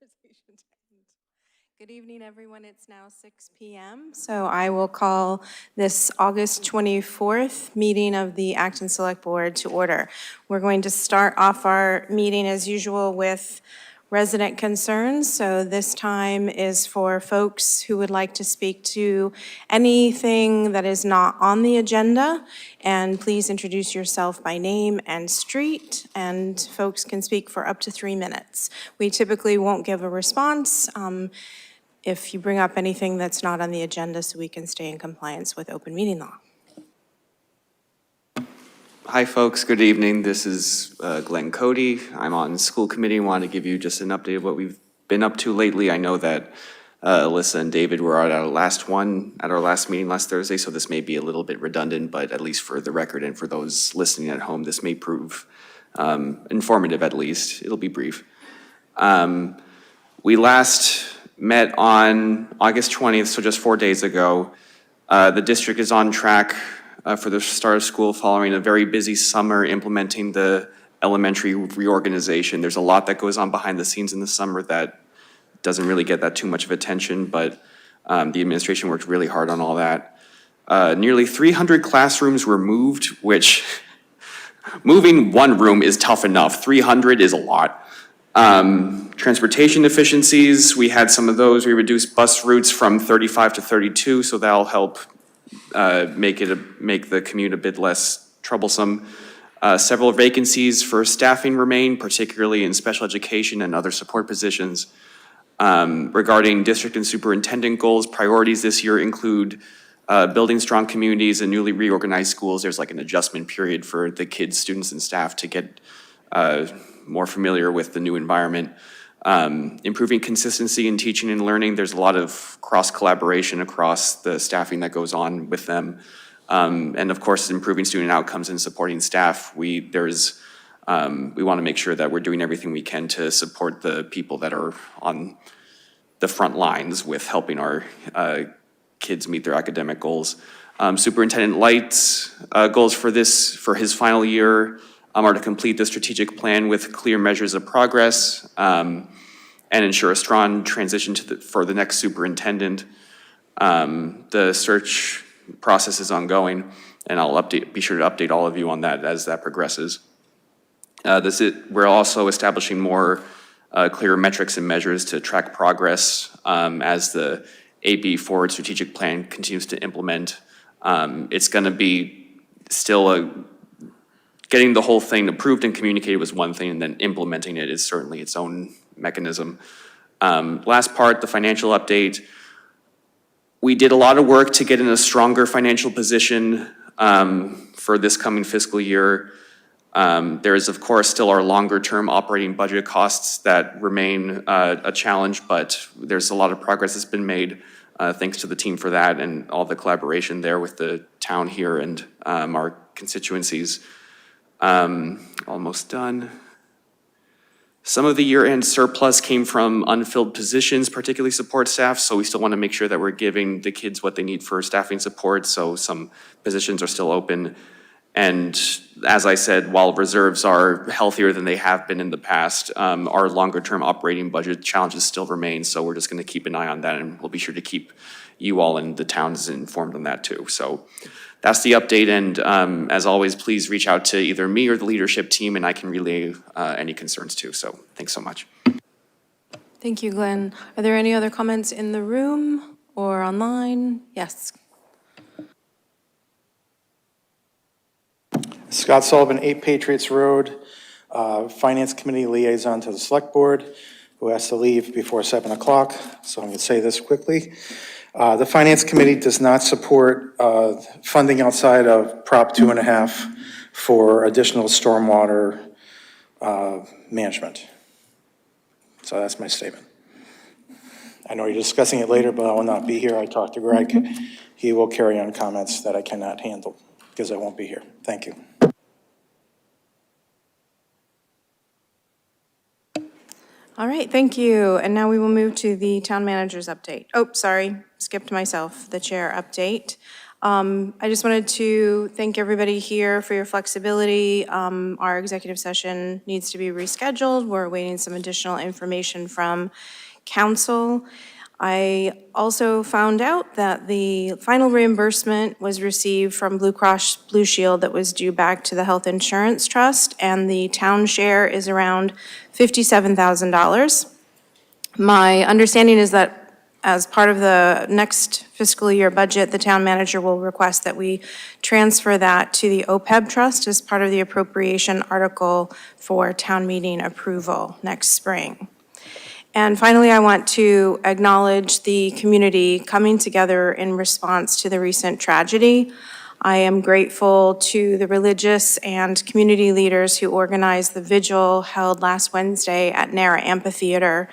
conversation to end. Good evening, everyone. It's now 6 p.m. So I will call this August 24th meeting of the Acton Select Board to order. We're going to start off our meeting as usual with resident concerns. So this time is for folks who would like to speak to anything that is not on the agenda. And please introduce yourself by name and street, and folks can speak for up to 3 minutes. We typically won't give a response if you bring up anything that's not on the agenda, so we can stay in compliance with open meeting law. Hi folks, good evening. This is Glenn Cody. I'm on school committee and wanted to give you just an update of what we've been up to lately. I know that Alyssa and David were at our last meeting last Thursday, so this may be a little bit redundant, but at least for the record and for those listening at home, this may prove informative at least. It'll be brief. We last met on August 20th, so just 4 days ago. The district is on track for the start of school following a very busy summer implementing the elementary reorganization. There's a lot that goes on behind the scenes in the summer that doesn't really get that too much of attention, but the administration worked really hard on all that. Nearly 300 classrooms were moved, which moving one room is tough enough. 300 is a lot. Transportation efficiencies, we had some of those. We reduced bus routes from 35 to 32, so that'll help make the commute a bit less troublesome. Several vacancies for staffing remain, particularly in special education and other support positions. Regarding district and superintendent goals, priorities this year include building strong communities and newly reorganized schools. There's like an adjustment period for the kids, students, and staff to get more familiar with the new environment. Improving consistency in teaching and learning. There's a lot of cross-collaboration across the staffing that goes on with them. And of course, improving student outcomes and supporting staff. We want to make sure that we're doing everything we can to support the people that are on the front lines with helping our kids meet their academic goals. Superintendent Light's goals for his final year are to complete the strategic plan with clear measures of progress and ensure a strong transition for the next superintendent. The search process is ongoing, and I'll be sure to update all of you on that as that progresses. We're also establishing more clear metrics and measures to track progress as the AB Forward strategic plan continues to implement. It's going to be still getting the whole thing approved and communicated was one thing, and then implementing it is certainly its own mechanism. Last part, the financial update. We did a lot of work to get in a stronger financial position for this coming fiscal year. There is, of course, still our longer-term operating budget costs that remain a challenge, but there's a lot of progress that's been made. Thanks to the team for that and all the collaboration there with the town here and our constituencies. Almost done. Some of the year-end surplus came from unfilled positions, particularly support staff, so we still want to make sure that we're giving the kids what they need for staffing support, so some positions are still open. And as I said, while reserves are healthier than they have been in the past, our longer-term operating budget challenges still remain, so we're just going to keep an eye on that, and we'll be sure to keep you all and the towns informed on that too. So that's the update, and as always, please reach out to either me or the leadership team, and I can relay any concerns too. So thanks so much. Thank you, Glenn. Are there any other comments in the room or online? Yes. Scott Sullivan, 8 Patriots Road, Finance Committee Liaison to the Select Board, who has to leave before 7 o'clock, so I'm going to say this quickly. The Finance Committee does not support funding outside of Prop 2.5 for additional stormwater management. So that's my statement. I know you're discussing it later, but I will not be here. I talked to Greg. He will carry on comments that I cannot handle because I won't be here. Thank you. All right, thank you. And now we will move to the town manager's update. Oh, sorry, skipped myself, the chair update. I just wanted to thank everybody here for your flexibility. Our executive session needs to be rescheduled. We're awaiting some additional information from council. I also found out that the final reimbursement was received from Blue Cross Blue Shield that was due back to the Health Insurance Trust, and the town share is around $57,000. My understanding is that as part of the next fiscal year budget, the town manager will request that we transfer that to the OPEB trust as part of the appropriation article for town meeting approval next spring. And finally, I want to acknowledge the community coming together in response to the recent tragedy. I am grateful to the religious and community leaders who organized the vigil held last Wednesday at Nara Amphitheater.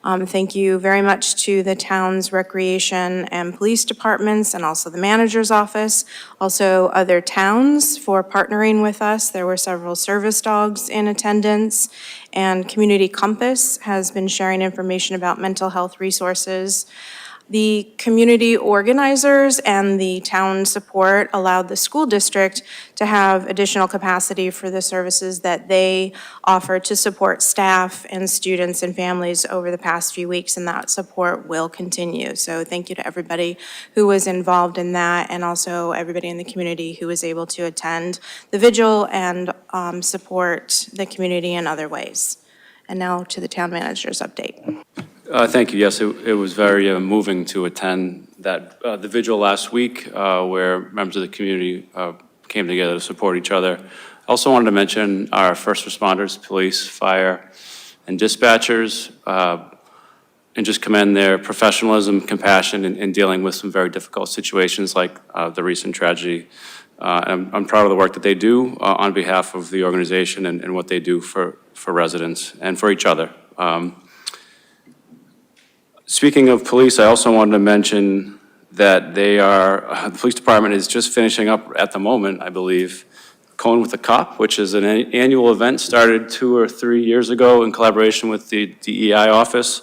Thank you very much to the town's recreation and police departments and also the manager's office, also other towns for partnering with us. There were several service dogs in attendance, and Community Compass has been sharing information about mental health resources. The community organizers and the town support allowed the school district to have additional capacity for the services that they offer to support staff and students and families over the past few weeks, and that support will continue. So thank you to everybody who was involved in that, and also everybody in the community who was able to attend the vigil and support the community in other ways. And now to the town manager's update. Thank you. Yes, it was very moving to attend that the vigil last week where members of the community came together to support each other. I also wanted to mention our first responders, police, fire, and dispatchers, and just commend their professionalism, compassion in dealing with some very difficult situations like the recent tragedy. I'm proud of the work that they do on behalf of the organization and what they do for residents and for each other. Speaking of police, I also wanted to mention that the police department is just finishing up at the moment, I believe, Cone with the Cop, which is an annual event started 2 or 3 years ago in collaboration with the DEI office.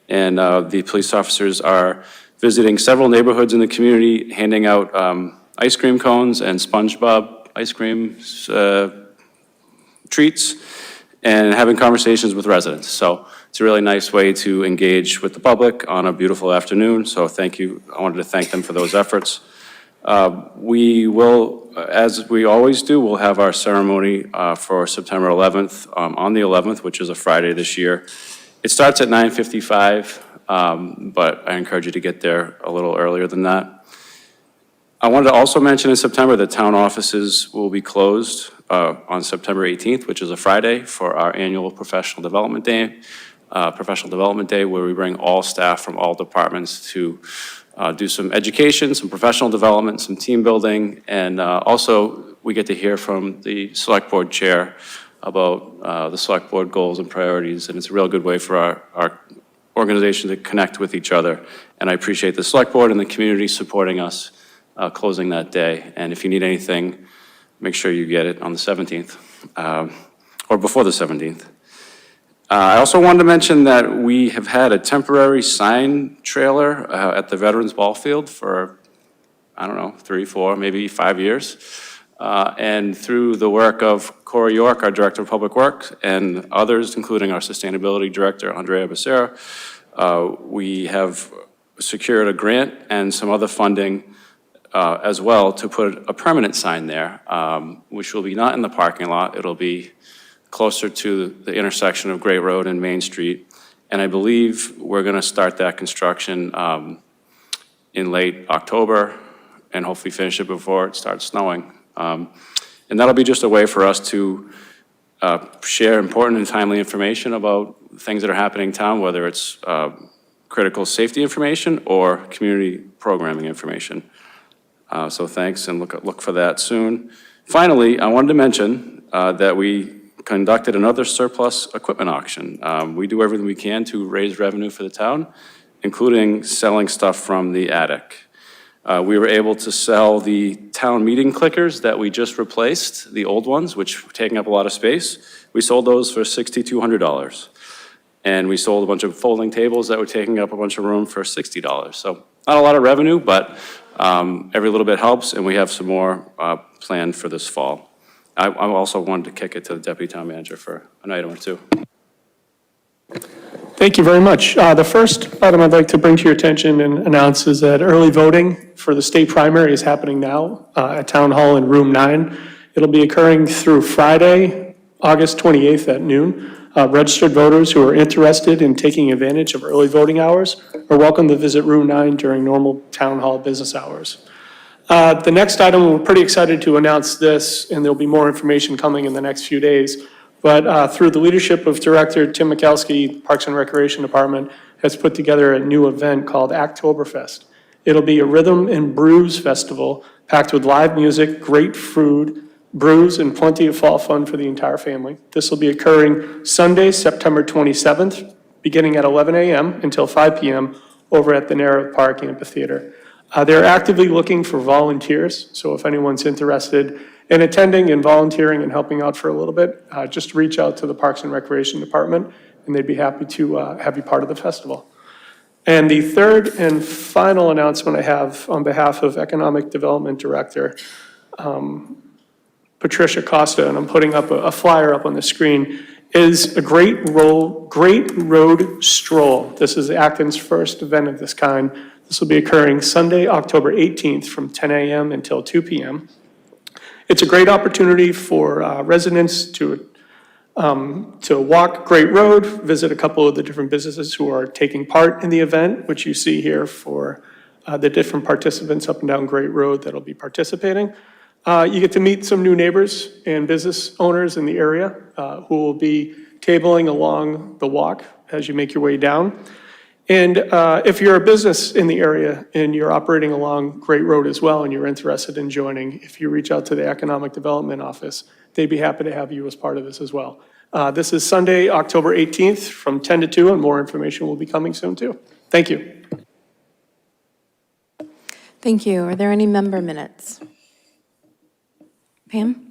And the police officers are visiting several neighborhoods in the community, handing out ice cream cones and SpongeBob ice cream treats, and having conversations with residents. So it's a really nice way to engage with the public on a beautiful afternoon. So thank you. I wanted to thank them for those efforts. We will, as we always do, we'll have our ceremony for September 11th, on the 11th, which is a Friday this year. It starts at 9:55, but I encourage you to get there a little earlier than that. I wanted to also mention in September that town offices will be closed on September 18th, which is a Friday, for our annual Professional Development Day, where we bring all staff from all departments to do some education, some professional development, some team building, and also we get to hear from the Select Board Chair about the Select Board goals and priorities, and it's a real good way for our organization to connect with each other. And I appreciate the Select Board and the community supporting us closing that day. And if you need anything, make sure you get it on the 17th, or before the 17th. I also wanted to mention that we have had a temporary sign trailer at the Veterans Ball Field for, I don't know, 3, 4, maybe 5 years. And through the work of Corey York, our Director of Public Works, and others, including our Sustainability Director, Andrea Becerra, we have secured a grant and some other funding as well to put a permanent sign there, which will be not in the parking lot. It'll be closer to the intersection of Quarry Road and Main Street. And I believe we're going to start that construction in late October and hopefully finish it before it starts snowing. And that'll be just a way for us to share important and timely information about things that are happening in town, whether it's critical safety information or community programming information. So thanks, and look for that soon. Finally, I wanted to mention that we conducted another surplus equipment auction. We do everything we can to raise revenue for the town, including selling stuff from the attic. We were able to sell the town meeting clickers that we just replaced, the old ones, which were taking up a lot of space. We sold those for $6,200. And we sold a bunch of folding tables that were taking up a bunch of room for $60. So not a lot of revenue, but Every little bit helps, and we have some more planned for this fall. I also wanted to kick it to the Deputy Town Manager for an item or two. Thank you very much. The first item I'd like to bring to your attention and announce is that early voting for the state primary is happening now at Town Hall in Room 9. It'll be occurring through Friday, August 28th at noon. Registered voters who are interested in taking advantage of early voting hours are welcome to visit Room 9 during normal Town Hall business hours. The next item, we're pretty excited to announce this, and there'll be more information coming in the next few days. But through the leadership of Director Tim Mikowski, Parks and Recreation Department has put together a new event called Actoberfest. It'll be a rhythm and brews festival packed with live music, great food, brews, and plenty of fall fun for the entire family. This will be occurring Sunday, September 27th, beginning at 11 a.m. until 5 p.m. over at the Narrow Park Amphitheater. They're actively looking for volunteers, so if anyone's interested in attending and volunteering and helping out for a little bit, just reach out to the Parks and Recreation Department, and they'd be happy to have you part of the festival. And the third and final announcement I have on behalf of Economic Development Director, Patricia Costa, and I'm putting up a flyer up on the screen, is a Great Road Stroll. This is Acton's first event of this kind. This will be occurring Sunday, October 18th from 10 a.m. until 2 p.m. It's a great opportunity for residents to walk Great Road, visit a couple of the different businesses who are taking part in the event, which you see here for the different participants up and down Great Road that'll be participating. You get to meet some new neighbors and business owners in the area who will be tabling along the walk as you make your way down. And if you're a business in the area and you're operating along Great Road as well and you're interested in joining, if you reach out to the Economic Development Office, they'd be happy to have you as part of this as well. This is Sunday, October 18th from 10 to 2, and more information will be coming soon too. Thank you. Thank you. Are there any member minutes? Pam?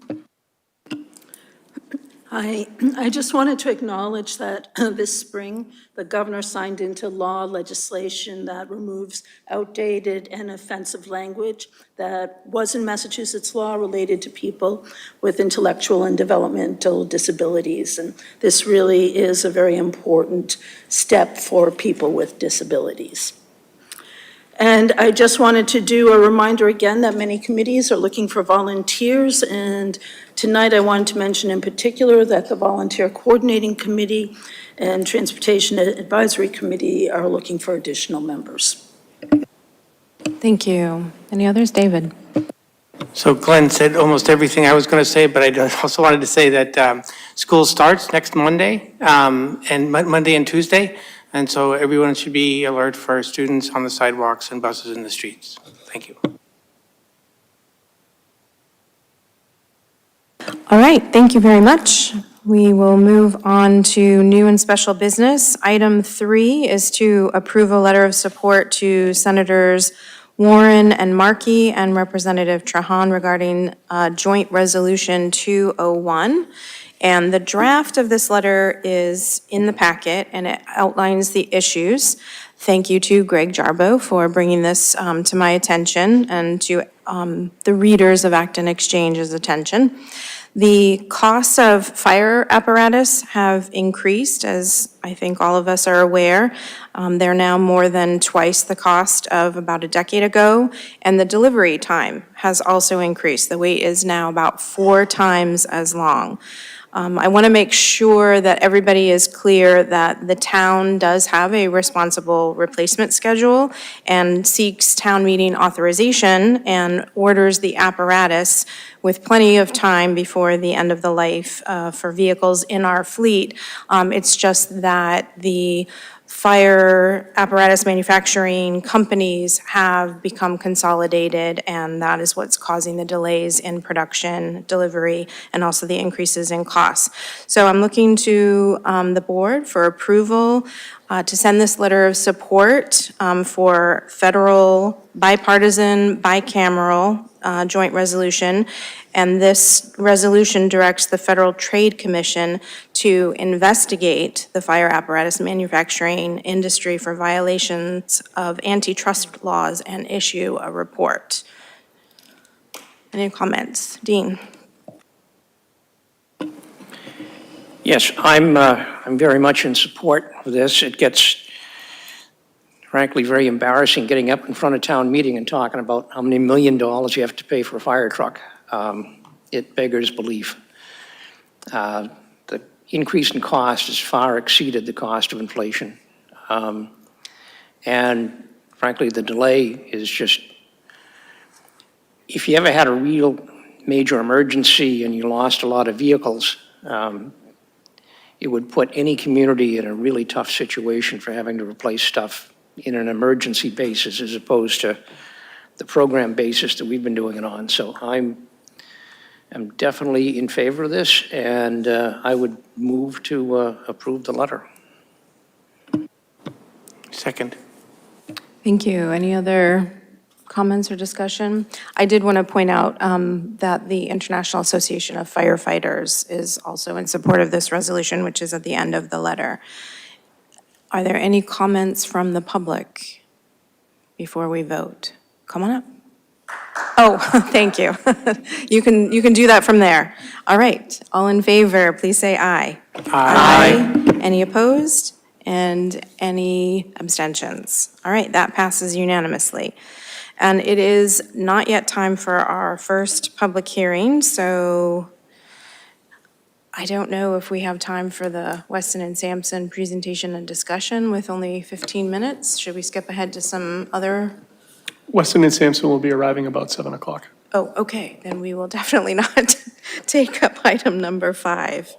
I just wanted to acknowledge that this spring, the governor signed into law legislation that removes outdated and offensive language that was in Massachusetts law related to people with intellectual and developmental disabilities. And this really is a very important step for people with disabilities. And I just wanted to do a reminder again that many committees are looking for volunteers, and tonight I wanted to mention in particular that the Volunteer Coordinating Committee and Transportation Advisory Committee are looking for additional members. Thank you. Any others? David? So Glenn said almost everything I was going to say, but I also wanted to say that school starts next Monday, and Monday and Tuesday. And so everyone should be alert for students on the sidewalks and buses in the streets. Thank you. All right, thank you very much. We will move on to new and special business. Item 3 is to approve a letter of support to Senators Warren and Markey and Representative Trahan regarding Joint Resolution 201. And the draft of this letter is in the packet, and it outlines the issues. Thank you to Greg Jarbo for bringing this to my attention and to the readers of Acton Exchange's attention. The costs of fire apparatus have increased, as I think all of us are aware. They're now more than twice the cost of about a decade ago, and the delivery time has also increased. The wait is now about 4 times as long. I want to make sure that everybody is clear that the town does have a responsible replacement schedule and seeks town meeting authorization and orders the apparatus with plenty of time before the end of the life for vehicles in our fleet. It's just that the fire apparatus manufacturing companies have become consolidated, and that is what's causing the delays in production, delivery, and also the increases in costs. So I'm looking to the board for approval to send this letter of support for federal bipartisan, bicameral joint resolution. And this resolution directs the Federal Trade Commission to investigate the fire apparatus manufacturing industry for violations of antitrust laws and issue a report. Any comments? Dean? Yes, I'm very much in support of this. It gets, frankly, very embarrassing getting up in front of town meeting and talking about how many $1 million you have to pay for a fire truck. It beggars belief. The increase in cost has far exceeded the cost of inflation. And frankly, the delay is just, if you ever had a real major emergency and you lost a lot of vehicles, it would put any community in a really tough situation for having to replace stuff in an emergency basis as opposed to the program basis that we've been doing it on. So I'm definitely in favor of this, and I would move to approve the letter. Second. Thank you. Any other comments or discussion? I did want to point out that the International Association of Firefighters is also in support of this resolution, which is at the end of the letter. Are there any comments from the public before we vote? Come on up. Oh, thank you. You can do that from there. All right. All in favor, please say aye. Aye. Any opposed? And any abstentions? All right, that passes unanimously. And it is not yet time for our first public hearing, so I don't know if we have time for the Weston and Sampson presentation and discussion with only 15 minutes. Should we skip ahead to some other? Weston and Sampson will be arriving about 7 o'clock. Oh, okay, then we will definitely not take up item number 5.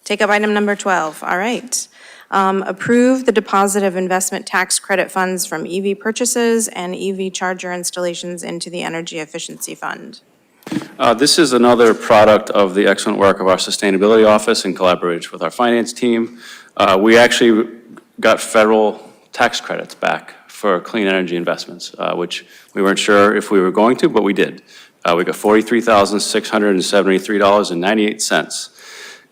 Take up item number 12, all right. Approve the deposit of investment tax credit funds from EV purchases and EV charger installations into the Energy Efficiency Fund. This is another product of the excellent work of our Sustainability Office in collaboration with our finance team. We actually got federal tax credits back for clean energy investments, which we weren't sure if we were going to, but we did. We got $43,673.98.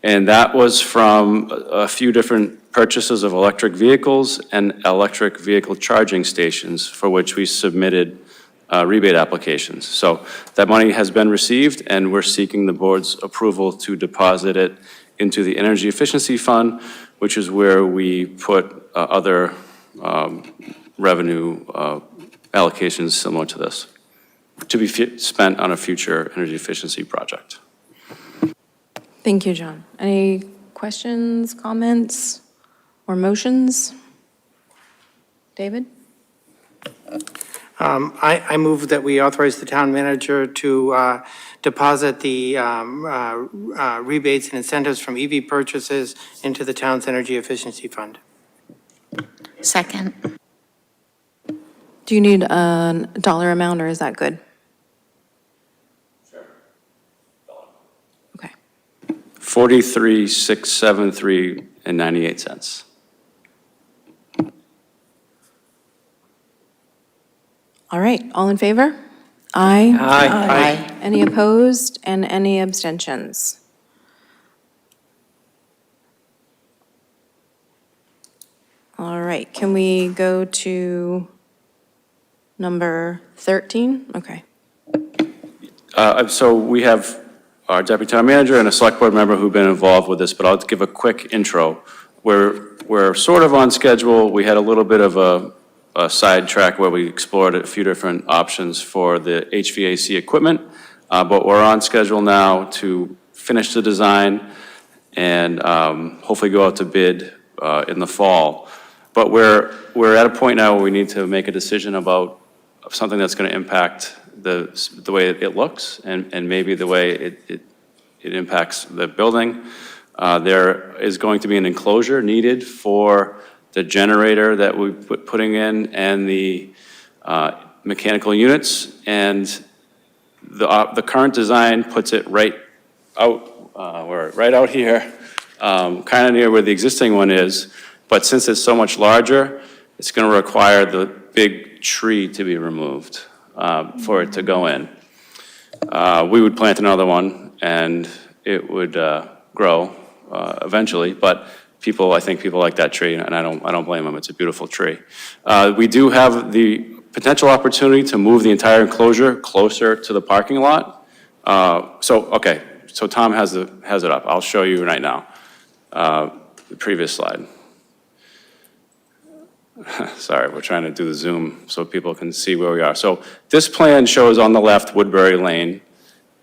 And that was from a few different purchases of electric vehicles and electric vehicle charging stations for which we submitted rebate applications. So that money has been received, and we're seeking the board's approval to deposit it into the Energy Efficiency Fund, which is where we put other revenue allocations similar to this, to be spent on a future energy efficiency project. Thank you, John. Any questions, comments, or motions? David? I move that we authorize the town manager to deposit the rebates and incentives from EV purchases into the town's energy efficiency fund. Second. Do you need a dollar amount, or is that good? Sure. Okay. $43,673.98. All right, all in favor? Aye. Aye. Any opposed and any abstentions? All right, can we go to number 13? Okay. So we have our deputy town manager and a select board member who've been involved with this, but I'll give a quick intro. We're sort of on schedule. We had a little bit of a sidetrack where we explored a few different options for the HVAC equipment, but we're on schedule now to finish the design and hopefully go out to bid in the fall. But we're at a point now where we need to make a decision about something that's going to impact the way it looks and maybe the way it impacts the building. There is going to be an enclosure needed for the generator that we're putting in and the mechanical units. And the current design puts it right out, right out here, kind of near where the existing one is. But since it's so much larger, it's going to require the big tree to be removed for it to go in. We would plant another one, and it would grow eventually, but I think people like that tree, and I don't blame them. It's a beautiful tree. We do have the potential opportunity to move the entire enclosure closer to the parking lot. So Tom has it up. I'll show you right now. The previous slide. Sorry, we're trying to do the zoom so people can see where we are. So this plan shows on the left Woodbury Lane,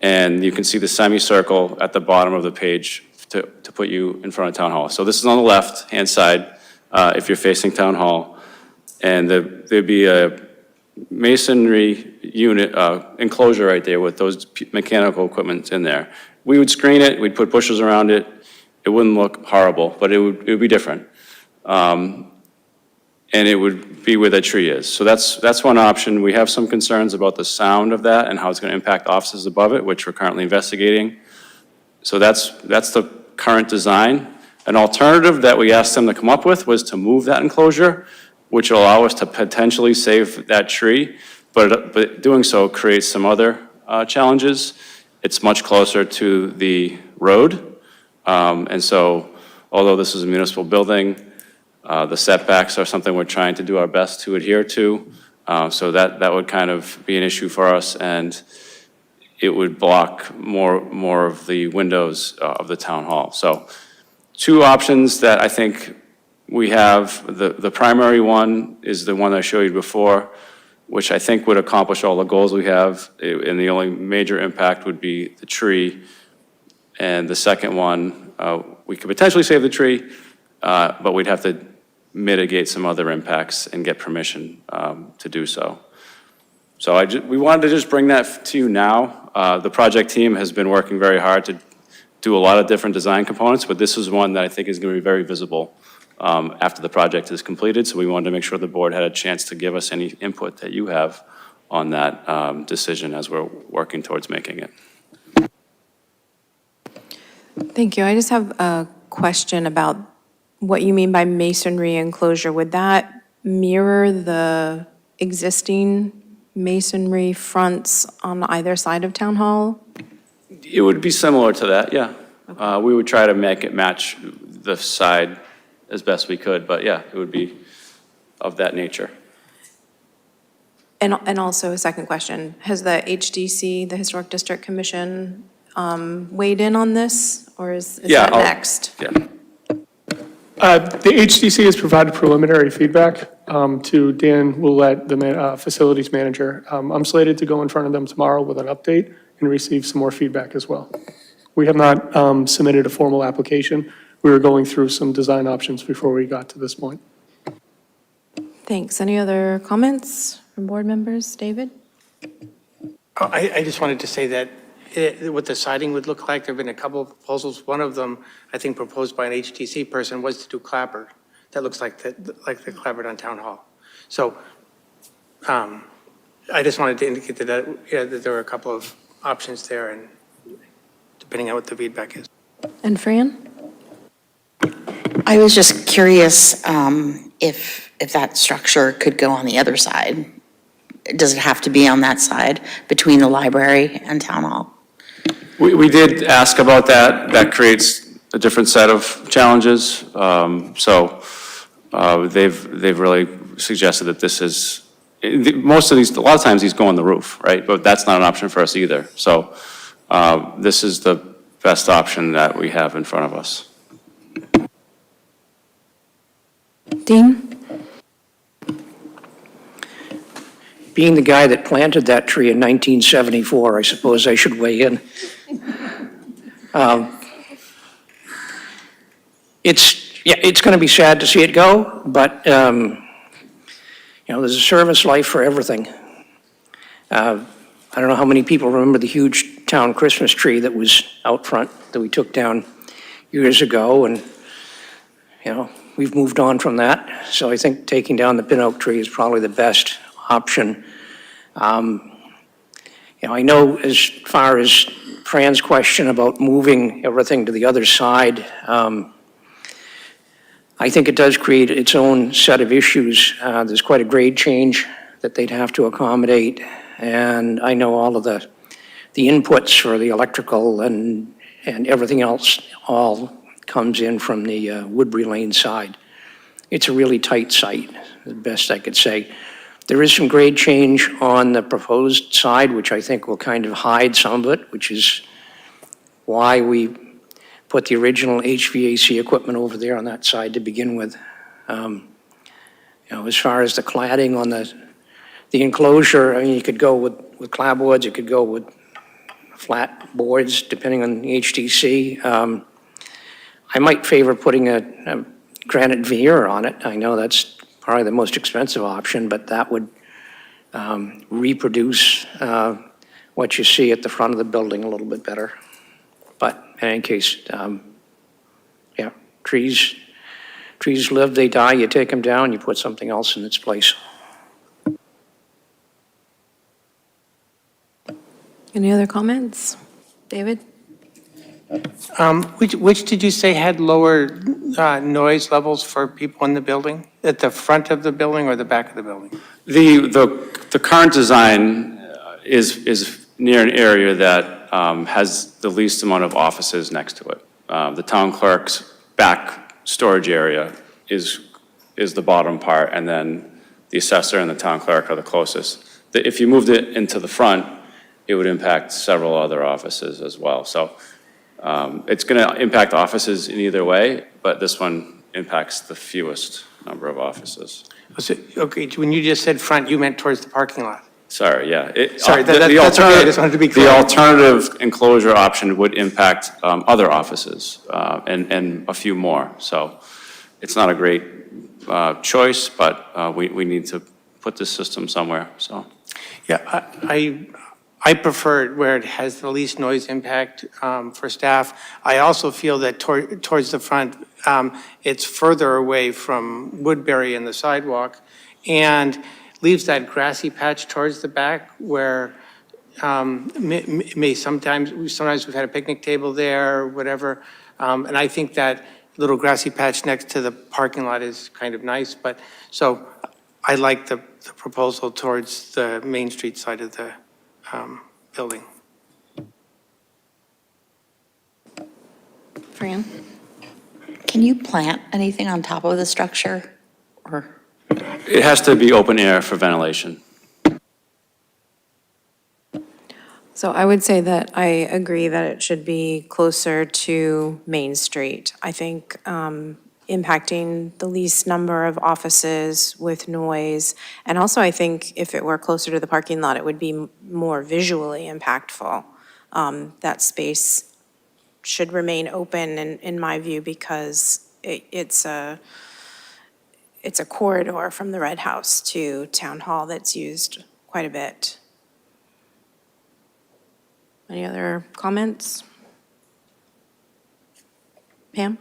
and you can see the semicircle at the bottom of the page to put you in front of Town Hall. So this is on the left-hand side if you're facing Town Hall, and there'd be a masonry unit enclosure right there with those mechanical equipment in there. We would screen it, we'd put bushes around it. It wouldn't look horrible, but it would be different. And it would be where the tree is. So that's one option. We have some concerns about the sound of that and how it's going to impact offices above it, which we're currently investigating. So that's the current design. An alternative that we asked them to come up with was to move that enclosure, which will allow us to potentially save that tree, but doing so creates some other challenges. It's much closer to the road, and so although this is a municipal building, the setbacks are something we're trying to do our best to adhere to, so that would kind of be an issue for us, and it would block more of the windows of the town hall. So two options that I think we have. The primary one is the one I showed you before, which I think would accomplish all the goals we have, and the only major impact would be the tree. And the second one, we could potentially save the tree, but we'd have to mitigate some other impacts and get permission to do so. So we wanted to just bring that to you now. The project team has been working very hard to do a lot of different design components, but this is one that I think is going to be very visible after the project is completed. So we wanted to make sure the board had a chance to give us any input that you have on that decision as we're working towards making it. Thank you. I just have a question about what you mean by masonry enclosure. Would that mirror the existing masonry fronts on either side of Town Hall? It would be similar to that, yeah. We would try to make it match the side as best we could, but yeah, it would be of that nature. And also a second question, has the HDC, the Historic District Commission, weighed in on this, or is that next? Yeah. The HDC has provided preliminary feedback to Dan Willett, the facilities manager. I'm slated to go in front of them tomorrow with an update and receive some more feedback as well. We have not submitted a formal application. We were going through some design options before we got to this point. Thanks. Any other comments from board members? David? I just wanted to say that what the siding would look like, there have been a couple of proposals. One of them, I think proposed by an HTC person, was to do clapboard. That looks like the clapboard on Town Hall. So I just wanted to indicate that there were a couple of options there, and depending on what the feedback is. And Fran? I was just curious if that structure could go on the other side. Does it have to be on that side between the library and Town Hall? We did ask about that. That creates a different set of challenges. So they've really suggested that this is, most of these, a lot of times these go on the roof, right? But that's not an option for us either. So this is the best option that we have in front of us. Dean? Being the guy that planted that tree in 1974, I suppose I should weigh in. It's going to be sad to see it go, but there's a service life for everything. I don't know how many people remember the huge town Christmas tree that was out front that we took down years ago, and we've moved on from that. So I think taking down the pin oak tree is probably the best option. I know as far as Fran's question about moving everything to the other side, I think it does create its own set of issues. There's quite a grade change that they'd have to accommodate, and I know all of the inputs for the electrical and everything else all comes in from the Woodbury Lane side. It's a really tight site, the best I could say. There is some grade change on the proposed side, which I think will kind of hide some of it, which is why we put the original HVAC equipment over there on that side to begin with. As far as the cladding on the enclosure, I mean, you could go with clapboards, you could go with flat boards, depending on the HTC. I might favor putting a granite veneer on it. I know that's probably the most expensive option, but that would reproduce what you see at the front of the building a little bit better. But in any case, yeah, trees live, they die, you take them down, you put something else in its place. Any other comments? David? Which did you say had lower noise levels for people in the building? At the front of the building or the back of the building? The current design is near an area that has the least amount of offices next to it. The town clerk's back storage area is the bottom part, and then the assessor and the town clerk are the closest. If you moved it into the front, it would impact several other offices as well. So it's going to impact offices in either way, but this one impacts the fewest number of offices. Okay, when you just said front, you meant towards the parking lot? Sorry, yeah. Sorry, that's okay, I just wanted to be clear. The alternative enclosure option would impact other offices and a few more. So it's not a great choice, but we need to put this system somewhere, so. Yeah, I prefer it where it has the least noise impact for staff. I also feel that towards the front, it's further away from Woodbury and the sidewalk, and leaves that grassy patch towards the back where sometimes we've had a picnic table there, or whatever, and I think that little grassy patch next to the parking lot is kind of nice, but so I like the proposal towards the Main Street side of the building. Fran? Can you plant anything on top of the structure? Or, It has to be open air for ventilation. So I would say that I agree that it should be closer to Main Street. I think impacting the least number of offices with noise. And also, I think if it were closer to the parking lot, it would be more visually impactful. That space should remain open, in my view, because it's a corridor from the Red House to Town Hall that's used quite a bit. Any other comments? Pam?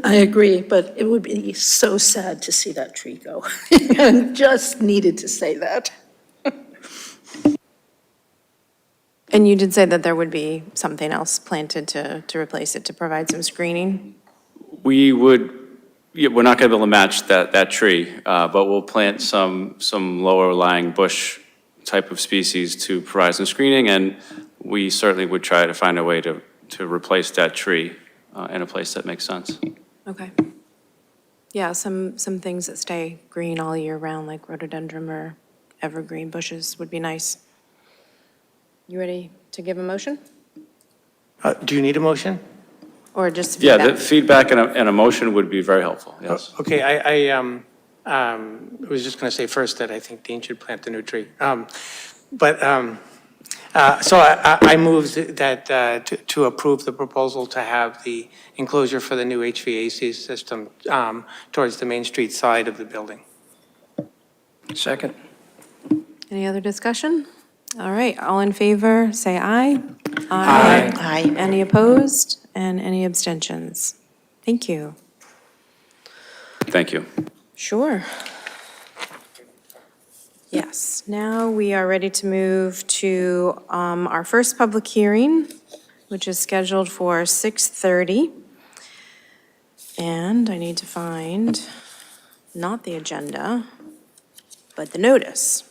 I agree, but it would be so sad to see that tree go. Just needed to say that. And you did say that there would be something else planted to replace it, to provide some screening? We're not going to be able to match that tree, but we'll plant some lower lying bush type of species to provide some screening, and we certainly would try to find a way to replace that tree in a place that makes sense. Okay. Yeah, some things that stay green all year round, like rhododendron or evergreen bushes would be nice. You ready to give a motion? Do you need a motion? Or just Yeah, feedback? the feedback and a motion would be very helpful, yes. Okay, I was just going to say first that I think Dean should plant the new tree. So I move that to approve the proposal to have the enclosure for the new HVAC system towards the Main Street side of the building. Second. Any other discussion? All right, all in favor, say aye. Aye. Any opposed and any abstentions? Thank you. Thank you. Sure. Yes, now we are ready to move to our first public hearing, which is scheduled for 6:30. And I need to find, not the agenda, but the notice.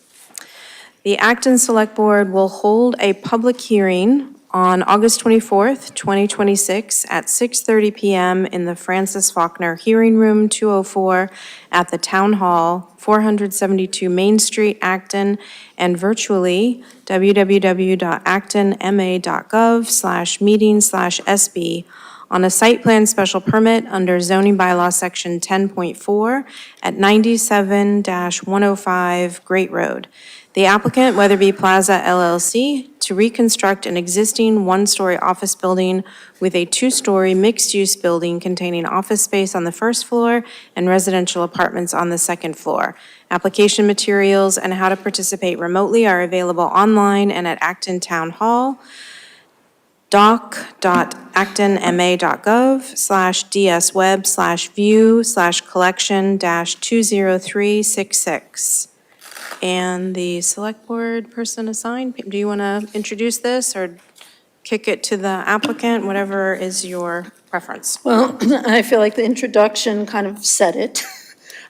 The Acton Select Board will hold a public hearing on August 24th, 2026 at 6:30 PM in the Francis Faulkner Hearing Room 204 at the Town Hall, 472 Main Street, Acton, and virtually www.actonma.gov/meeting/SB on a site plan special permit under zoning bylaw section 10.4 at 97-105 Great Road. The applicant, Weatherby Plaza LLC, to reconstruct an existing one-story office building with a two-story mixed-use building containing office space on the first floor and residential apartments on the second floor. Application materials and how to participate remotely are available online and at Acton Town Hall, doc.actonma.gov/view/collection-20366. And the select board person assigned, do you want to introduce this or kick it to the applicant, whatever is your preference? Well, I feel like the introduction kind of said it.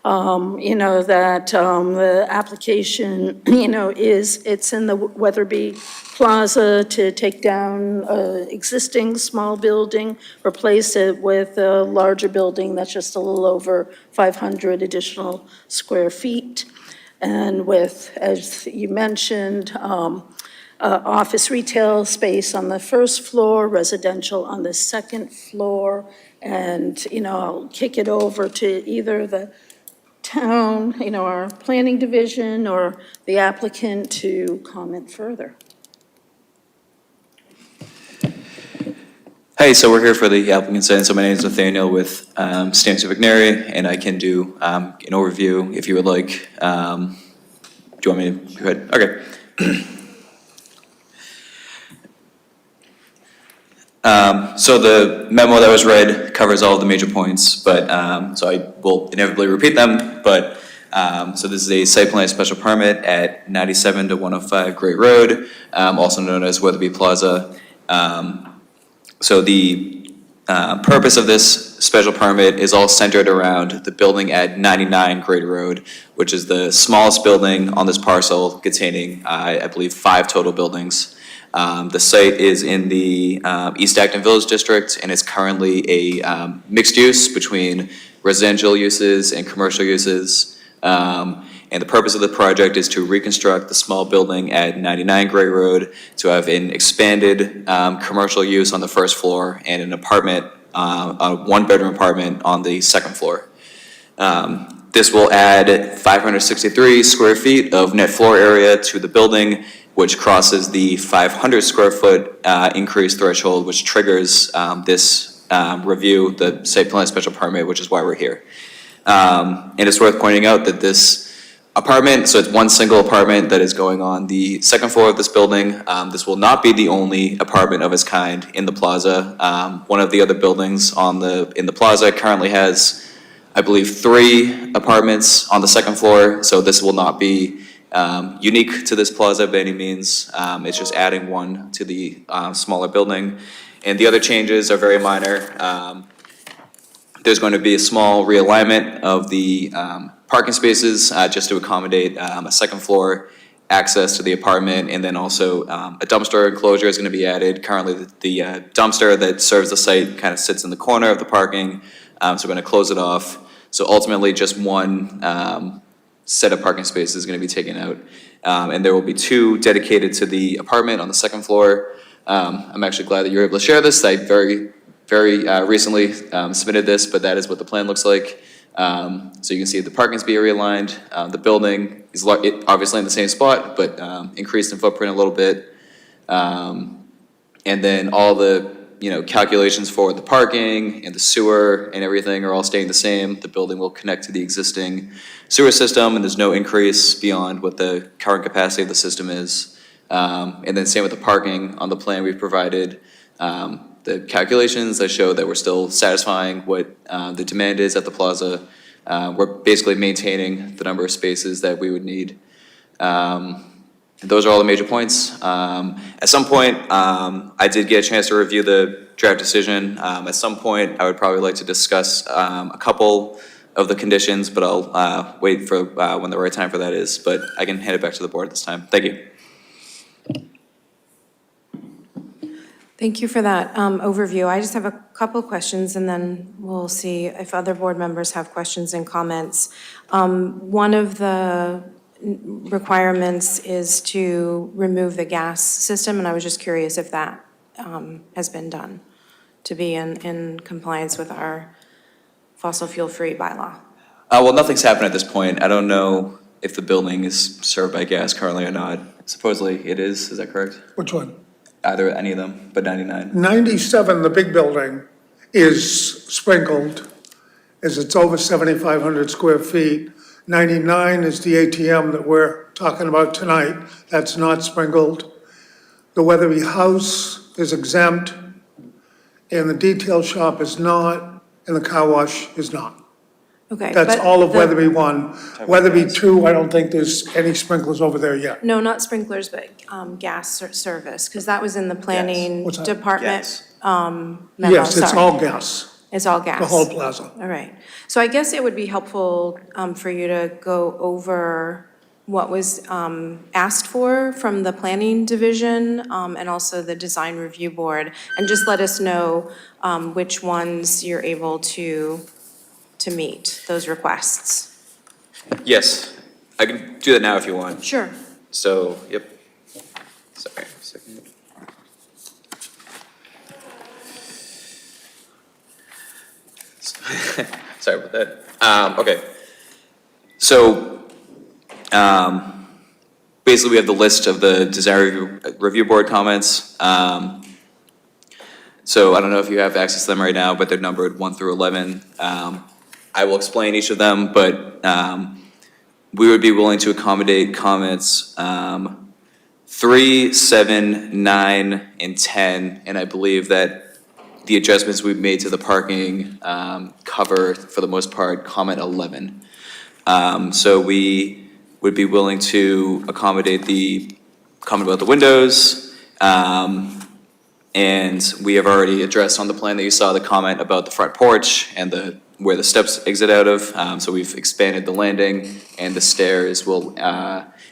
The application, it's in the Weatherby Plaza to take down an existing small building, replace it with a larger building that's just a little over 500 additional square feet. And with, as you mentioned, office retail space on the first floor, residential on the second floor. And, I'll kick it over to either the town, our planning division, or the applicant to comment further. Hey, so we're here for the applicant's end. So my name is Nathaniel with Sampson and I can do an overview if you would like. Do you want me to go ahead? Okay. So the memo that was read covers all of the major points, but so I will inevitably repeat them. But so this is a site plan special permit at 97-105 Great Road, also known as Weatherby Plaza. So the purpose of this special permit is all centered around the building at 99 Great Road, which is the smallest building on this parcel, containing, I believe, 5 total buildings. The site is in the East Acton Village District, and it's currently a mixed use between residential uses and commercial uses. And the purpose of the project is to reconstruct the small building at 99 Gray Road to have an expanded commercial use on the first floor and an apartment, a one-bedroom apartment on the second floor. This will add 563 square feet of net floor area to the building, which crosses the 500 square foot increase threshold, which triggers this review, the site plan special permit, which is why we're here. And it's worth pointing out that this apartment, so it's one single apartment that is going on the second floor of this building. This will not be the only apartment of its kind in the plaza. One of the other buildings in the plaza currently has, I believe, 3 apartments on the second floor. So this will not be unique to this plaza by any means. It's just adding one to the smaller building. And the other changes are very minor. There's going to be a small realignment of the parking spaces just to accommodate a second floor access to the apartment, and then also a dumpster enclosure is going to be added. Currently, the dumpster that serves the site kind of sits in the corner of the parking, so we're going to close it off. So ultimately, just one set of parking spaces is going to be taken out, and there will be 2 dedicated to the apartment on the second floor. I'm actually glad that you're able to share this. I very recently submitted this, but that is what the plan looks like. So you can see the parking's being realigned. The building is obviously in the same spot, but increased in footprint a little bit. And then all the calculations for the parking and the sewer and everything are all staying the same. The building will connect to the existing sewer system, and there's no increase beyond what the current capacity of the system is. And then same with the parking. On the plan we've provided the calculations that show that we're still satisfying what the demand is at the plaza. We're basically maintaining the number of spaces that we would need. those are all the major points. At some point, I did get a chance to review the draft decision. At some point, I would probably like to discuss a couple of the conditions, but I'll wait for when the right time for that is. But I can hand it back to the board this time. Thank you. Thank you for that overview. I just have a couple questions, and then we'll see if other board members have questions and comments. One of the requirements is to remove the gas system, and I was just curious if that has been done to be in compliance with our fossil fuel-free bylaw. Well, nothing's happened at this point. I don't know if the building is served by gas currently or not. Supposedly it is. Is that correct? Which one? Either any of them, but 99. 97, the big building, is sprinkled, as it's over 7,500 square feet. 99 is the ATM that we're talking about tonight. That's not sprinkled. The Weatherby House is exempt, and the detail shop is not, and the car wash is not. Okay. That's but all of the- Weatherby 1. Weatherby 2, I don't think there's any sprinklers over there yet. No, not sprinklers, but gas service, because that was in the planning What's that? department Gas. memo, Yes, it's sorry. all gas, It's all gas. the whole plaza. All right. So I guess it would be helpful for you to go over what was asked for from the planning division and also the design review board, and just let us know which ones you're able to meet those requests. Yes, I can do that now if you want. Sure. So, yep. Sorry, a second. Sorry about that. Okay. So, basically, we have the list of the design review board comments. So I don't know if you have access to them right now, but they're numbered 1 through 11. I will explain each of them, but we would be willing to accommodate comments 3, 7, 9, and 10, and I believe that the adjustments we've made to the parking cover, for the most part, comment 11. So we would be willing to accommodate the comment about the windows, and we have already addressed on the plan that you saw the comment about the front porch and where the steps exit out of. So we've expanded the landing, and the stairs will,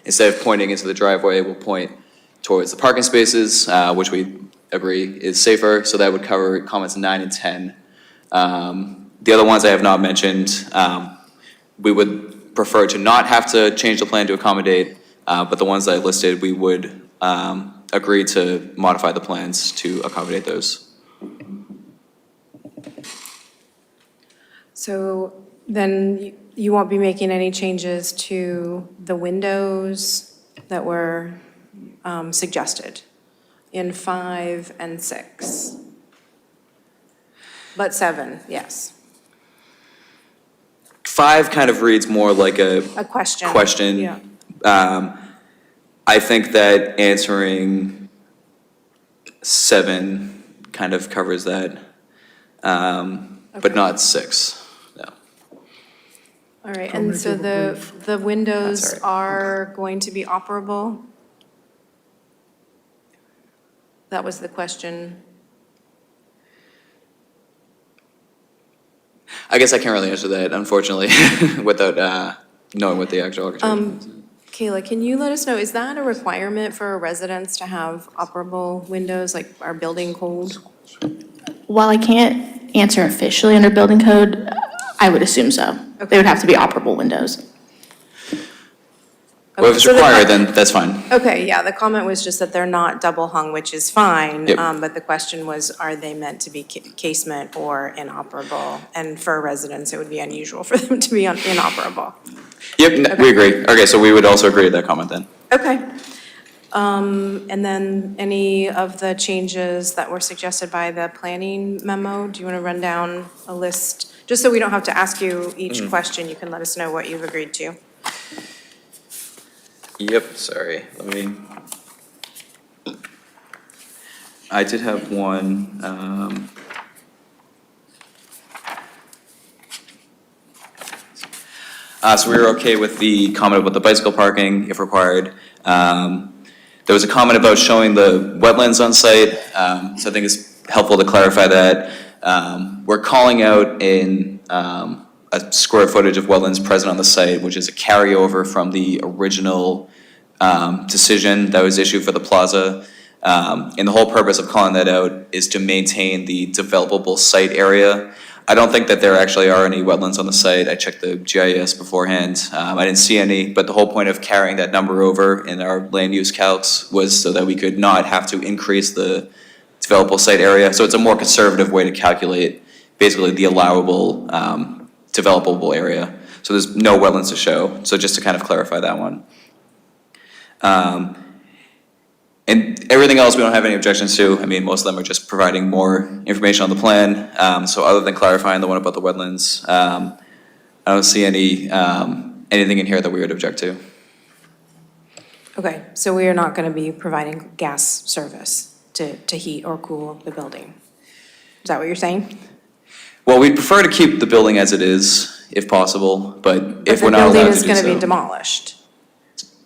instead of pointing into the driveway, will point towards the parking spaces, which we agree is safer. So that would cover comments 9 and 10. The other ones I have not mentioned, we would prefer to not have to change the plan to accommodate, but the ones that I listed, we would agree to modify the plans to accommodate those. So then you won't be making any changes to the windows that were suggested in 5 and 6? But 7, yes. 5 kind of reads more like a question. question. Yeah. I think that answering 7 kind of covers that, but not 6, no. All right, and so the windows That's all are going to be operable? That was the question. I guess I can't really answer that, unfortunately, without knowing what the actual architecture is. Kayla, can you let us know, is that a requirement for residents to have operable windows, like our building code? While I can't answer officially under building code, I would assume so. They would have to be operable windows. Well, if it's So the required, then that's fine. Okay, yeah, the comment was just that they're not double hung, which is fine. Yep. But the question was, are they meant to be casement or inoperable? And for residents, it would be unusual for them to be inoperable. Yep, we agree. Okay, so we would also agree to that comment then. Okay. And then any of the changes that were suggested by the planning memo, do you want to run down a list? Just so we don't have to ask you each question, you can let us know what you've agreed to. Yep, sorry, let me. I did have one, so we were okay with the comment about the bicycle parking if required. There was a comment about showing the wetlands on site, so I think it's helpful to clarify that. We're calling out in a square footage of wetlands present on the site, which is a carryover from the original decision that was issued for the plaza. And the whole purpose of calling that out is to maintain the developable site area. I don't think that there actually are any wetlands on the site. I checked the GIS beforehand. I didn't see any, but the whole point of carrying that number over in our land use calcs was so that we could not have to increase the developable site area. So it's a more conservative way to calculate basically the allowable developable area. So there's no wetlands to show. So just to kind of clarify that one. And everything else we don't have any objections to. I mean, most of them are just providing more information on the plan. So other than clarifying the one about the wetlands, I don't see anything in here that we would object to. Okay, so we are not going to be providing gas service to heat or cool the building. Is that what you're saying? Well, we'd prefer to keep the building as it is, if possible, but if we're not allowed to do so. The building is going to be demolished.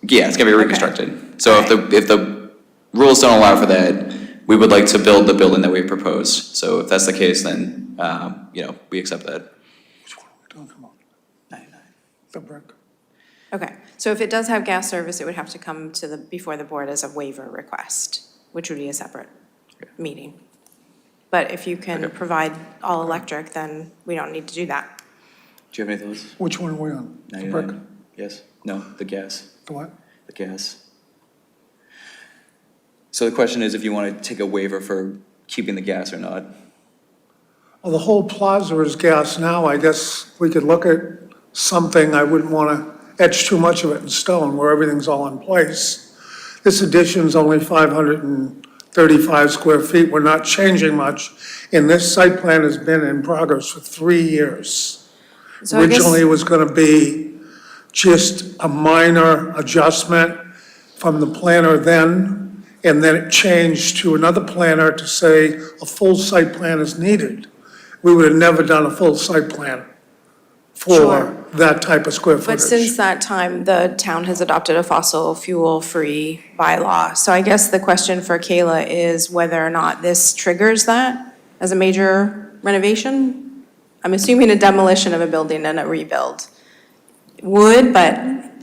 Yeah, it's gonna be reconstructed. So if the rules don't allow for that, we would like to build the building that we proposed. So if that's the case, then, we accept that. Which one are we talking about? 99. The brick. Okay, so if it does have gas service, it would have to come before the board as a waiver request, which would be a separate meeting. But if you can provide all electric, then we don't need to do that. Do you have any thoughts? Which one are we on? The brick? 99? Yes? No, the gas. The what? The gas. So the question is if you want to take a waiver for keeping the gas or not. Well, the whole plaza is gas now. I guess we could look at something. I wouldn't want to etch too much of it in stone where everything's all in place. This addition's only 535 square feet. We're not changing much. And this site plan has been in progress for 3 years. So I guess- Originally, it was going to be just a minor adjustment from the planner then, and then it changed to another planner to say a full site plan is needed. We would have never done a full site plan for Sure. that type of square footage. But since that time, the town has adopted a fossil fuel-free bylaw. So I guess the question for Kayla is whether or not this triggers that as a major renovation? I'm assuming a demolition of a building and a rebuild would, but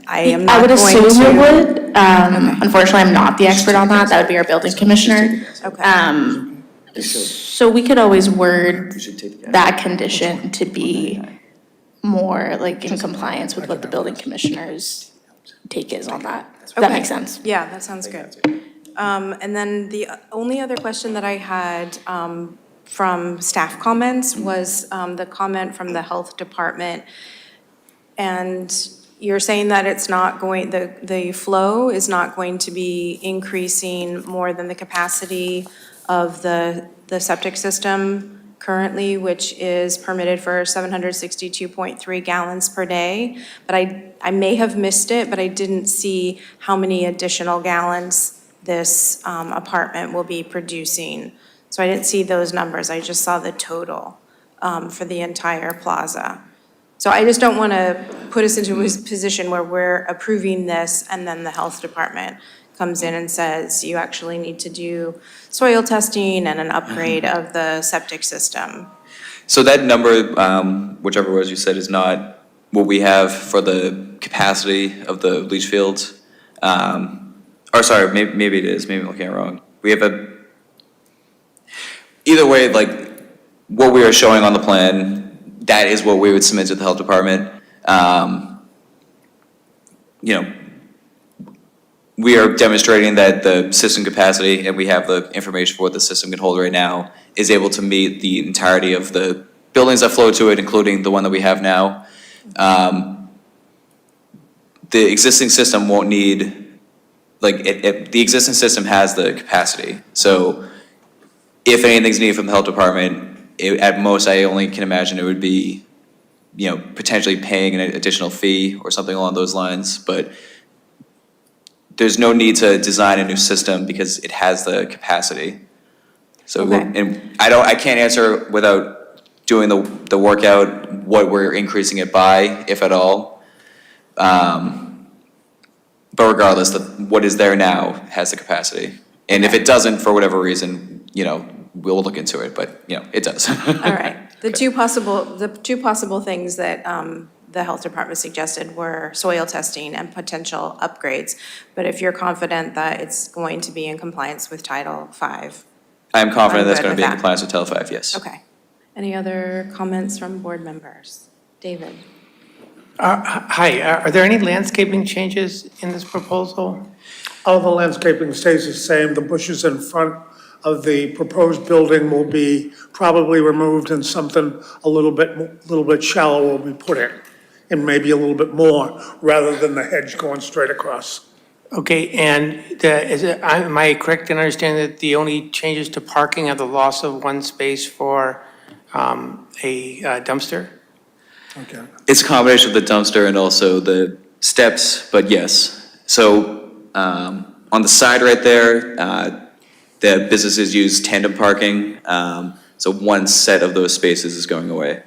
I am not I would going to. assume it would. Unfortunately, I'm not the expert on that. That would be our building commissioner. Okay. So we could always word that condition to be more like in compliance with what the building commissioner's take is on that. Does that Okay. make sense? Yeah, that sounds good. And then the only other question that I had from staff comments was the comment from the health department. And you're saying that it's not going, the flow is not going to be increasing more than the capacity of the septic system currently, which is permitted for 762.3 gallons per day. But I may have missed it, but I didn't see how many additional gallons this apartment will be producing. So I didn't see those numbers. I just saw the total for the entire plaza. So I just don't want to put us into a position where we're approving this and then the health department comes in and says, you actually need to do soil testing and an upgrade of the septic system. So that number, whichever was you said, is not what we have for the capacity of the leach fields. Or sorry, maybe it is, maybe I'm looking at it wrong. We have either way, like what we are showing on the plan, that is what we would submit to the health department. We are demonstrating that the system capacity, and we have the information for what the system can hold right now, is able to meet the entirety of the buildings that flow to it, including the one that we have now. The existing system won't need, the existing system has the capacity. So if anything's needed from the health department, at most, I only can imagine it would be, potentially paying an additional fee or something along those lines, but there's no need to design a new system because it has the capacity. So, Okay. and I can't answer without doing the workout what we're increasing it by, if at all. But regardless, what is there now has the capacity. And if it doesn't, for whatever reason, we'll look into it, but, it does. All right. The two possible things that the health department suggested were soil testing and potential upgrades. But if you're confident that it's going to be in compliance with Title V. I'm confident that's I'm going good to be in with compliance with Title 5, yes. Okay. Any other comments from board members? David? Hi, are there any landscaping changes in this proposal? All the landscaping stays the same. The bushes in front of the proposed building will be probably removed and something a little bit shallow will be put in, and maybe a little bit more, rather than the hedge going straight across. Okay, and am I correct in understanding that the only changes to parking are the loss of one space for a dumpster? Okay. It's a combination of the dumpster and also the steps, but yes. So on the side right there, the businesses use tandem parking. So one set of those spaces is going away.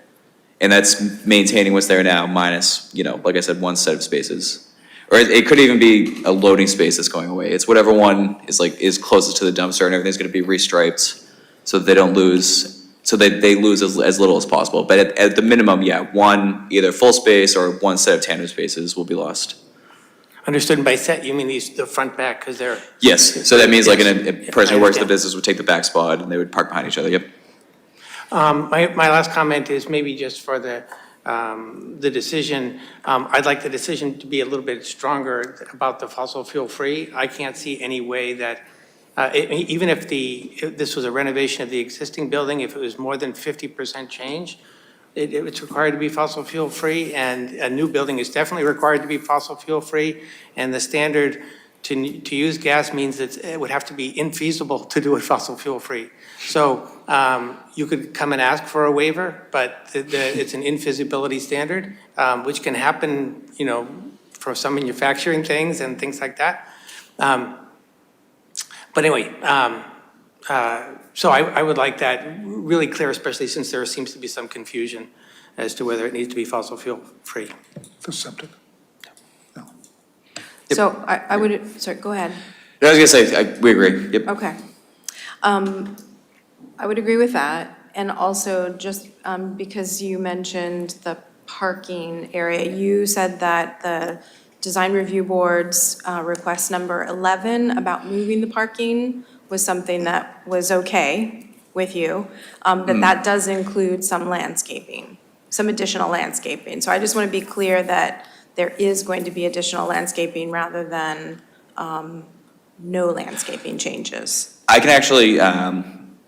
And that's maintaining what's there now minus, like I said, one set of spaces. Or it could even be a loading space that's going away. It's whatever one is closest to the dumpster, and everything's going to be restriped so that they don't lose. So they lose as little as possible. But at the minimum, one either full space or one set of tandem spaces will be lost. Understood, and by set, you mean the front back, because they're... Yes, so that means like Yes. a person who works in the understand. business would take the back spot and they would park behind each other, yep. My last comment is maybe just for the decision. I'd like the decision to be a little bit stronger about the fossil fuel free. I can't see any way that, even if this was a renovation of the existing building, if it was more than 50% change, it's required to be fossil fuel free, and a new building is definitely required to be fossil fuel free. And the standard to use gas means that it would have to be infeasible to do it fossil fuel free. So you could come and ask for a waiver, but it's an infeasibility standard, which can happen, for some manufacturing things and things like that. But anyway, so I would like that really clear, especially since there seems to be some confusion as to whether it needs to be fossil fuel free. For septic. So I would, sorry, go ahead. I was gonna say, we agree, yep. Okay. I would agree with that. And also just because you mentioned the parking area, you said that the Design Review Board's request number 11 about moving the parking was something that was okay with you, but that does include some landscaping, some additional landscaping. So I just want to be clear that there is going to be additional landscaping rather than no landscaping changes. I can actually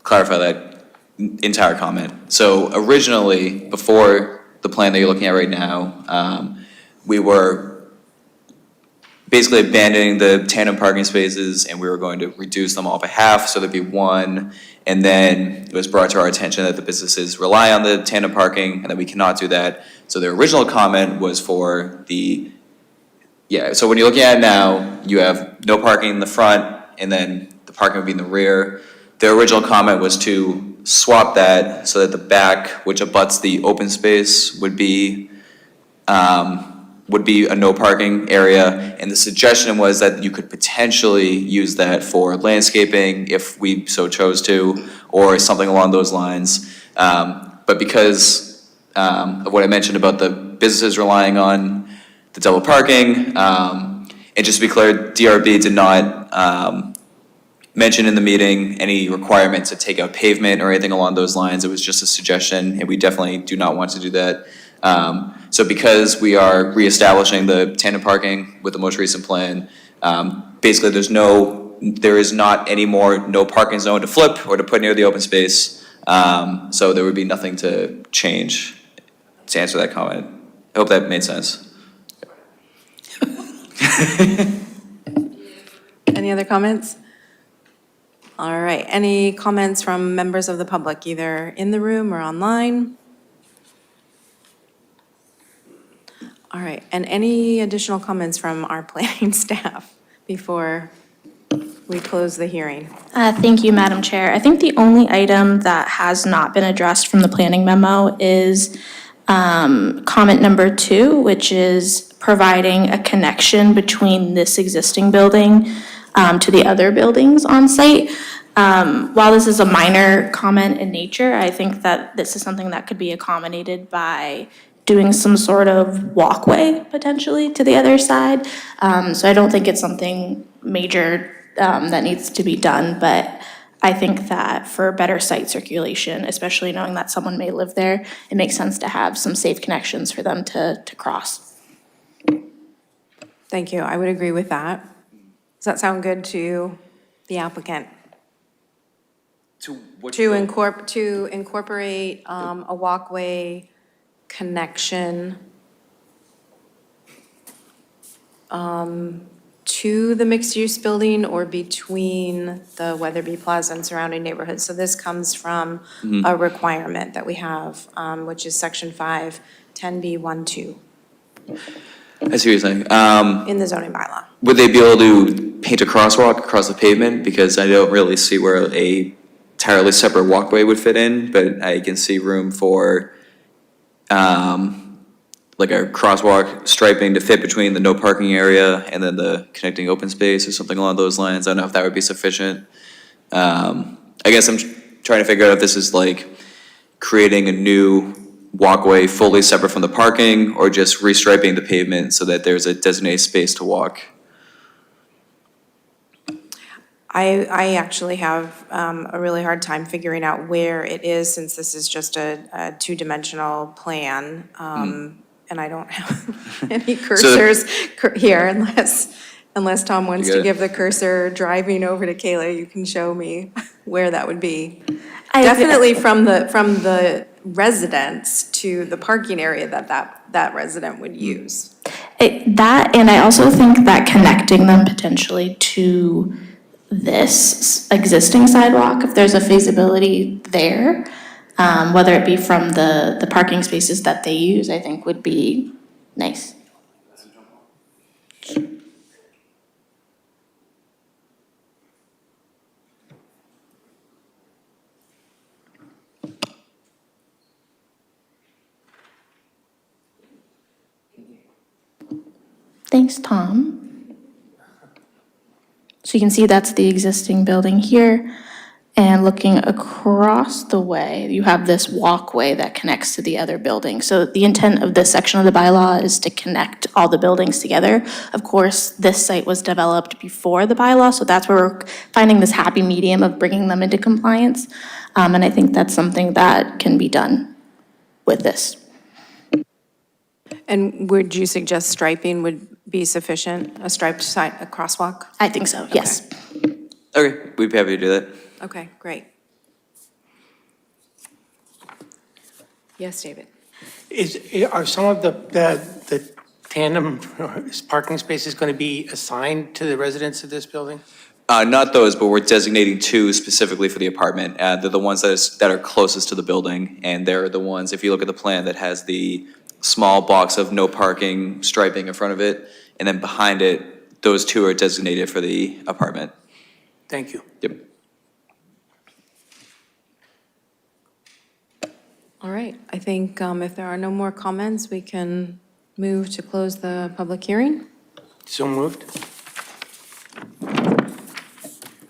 clarify that entire comment. So originally, before the plan that you're looking at right now, we were basically abandoning the tandem parking spaces, and we were going to reduce them all by half, so there'd be one. And then it was brought to our attention that the businesses rely on the tandem parking and that we cannot do that. So the original comment was for so when you're looking at it now, you have no parking in the front, and then the parking would be in the rear. The original comment was to swap that so that the back, which abuts the open space, would be a no parking area. And the suggestion was that you could potentially use that for landscaping if we so chose to, or something along those lines. But because of what I mentioned about the businesses relying on the double parking, and just to be clear, DRB did not mention in the meeting any requirement to take out pavement or anything along those lines. It was just a suggestion, and we definitely do not want to do that. So because we are reestablishing the tandem parking with the most recent plan, basically there is not any more no parking zone to flip or to put near the open space. So there would be nothing to change to answer that comment. I hope that made sense. Any other comments? All right, any comments from members of the public, either in the room or online? All right, and any additional comments from our planning staff before we close the hearing? Thank you, Madam Chair. I think the only item that has not been addressed from the planning memo is comment number 2, which is providing a connection between this existing building to the other buildings on site. While this is a minor comment in nature, I think that this is something that could be accommodated by doing some sort of walkway potentially to the other side. So I don't think it's something major that needs to be done, but I think that for better site circulation, especially knowing that someone may live there, it makes sense to have some safe connections for them to cross. Thank you. I would agree with that. Does that sound good to the applicant? To incorporate a walkway connection to the mixed-use building or between the Weatherby Plaza and surrounding neighborhoods. So this comes from a requirement that we have, which is section 5, 10B12 I see what you're saying. in the zoning bylaw. Would they be able to paint a crosswalk across the pavement? Because I don't really see where a entirely separate walkway would fit in, but I can see room for like a crosswalk striping to fit between the no parking area and then the connecting open space or something along those lines. I don't know if that would be sufficient. I guess I'm trying to figure out if this is like creating a new walkway fully separate from the parking or just restriping the pavement so that there's a designated space to walk. I actually have a really hard time figuring out where it is since this is just a two-dimensional plan. And I don't have any cursors here unless Tom wants to give the cursor driving over to Kayla, you can show me where that would be. Definitely from the residence to the parking area that resident would use. That, and I also think that connecting them potentially to this existing sidewalk, if there's a feasibility there, whether it be from the parking spaces that they use, I think would be nice. Thanks, Tom. So you can see that's the existing building here. And looking across the way, you have this walkway that connects to the other building. So the intent of this section of the bylaw is to connect all the buildings together. Of course, this site was developed before the bylaw, so that's where we're finding this happy medium of bringing them into compliance. And I think that's something that can be done with this. And would you suggest striping would be sufficient, a striped side, a crosswalk? I think so, yes. Okay, we'd be happy to do that. Okay, great. Yes, David? Are some of the tandem parking spaces going to be assigned to the residents of this building? Not those, but we're designating 2 specifically for the apartment. They're the ones that are closest to the building, and they're the ones, if you look at the plan, that has the small box of no parking striping in front of it, and then behind it, those 2 are designated for the apartment. Thank you. Yep. All right, I think if there are no more comments, we can move to close the public hearing. So moved.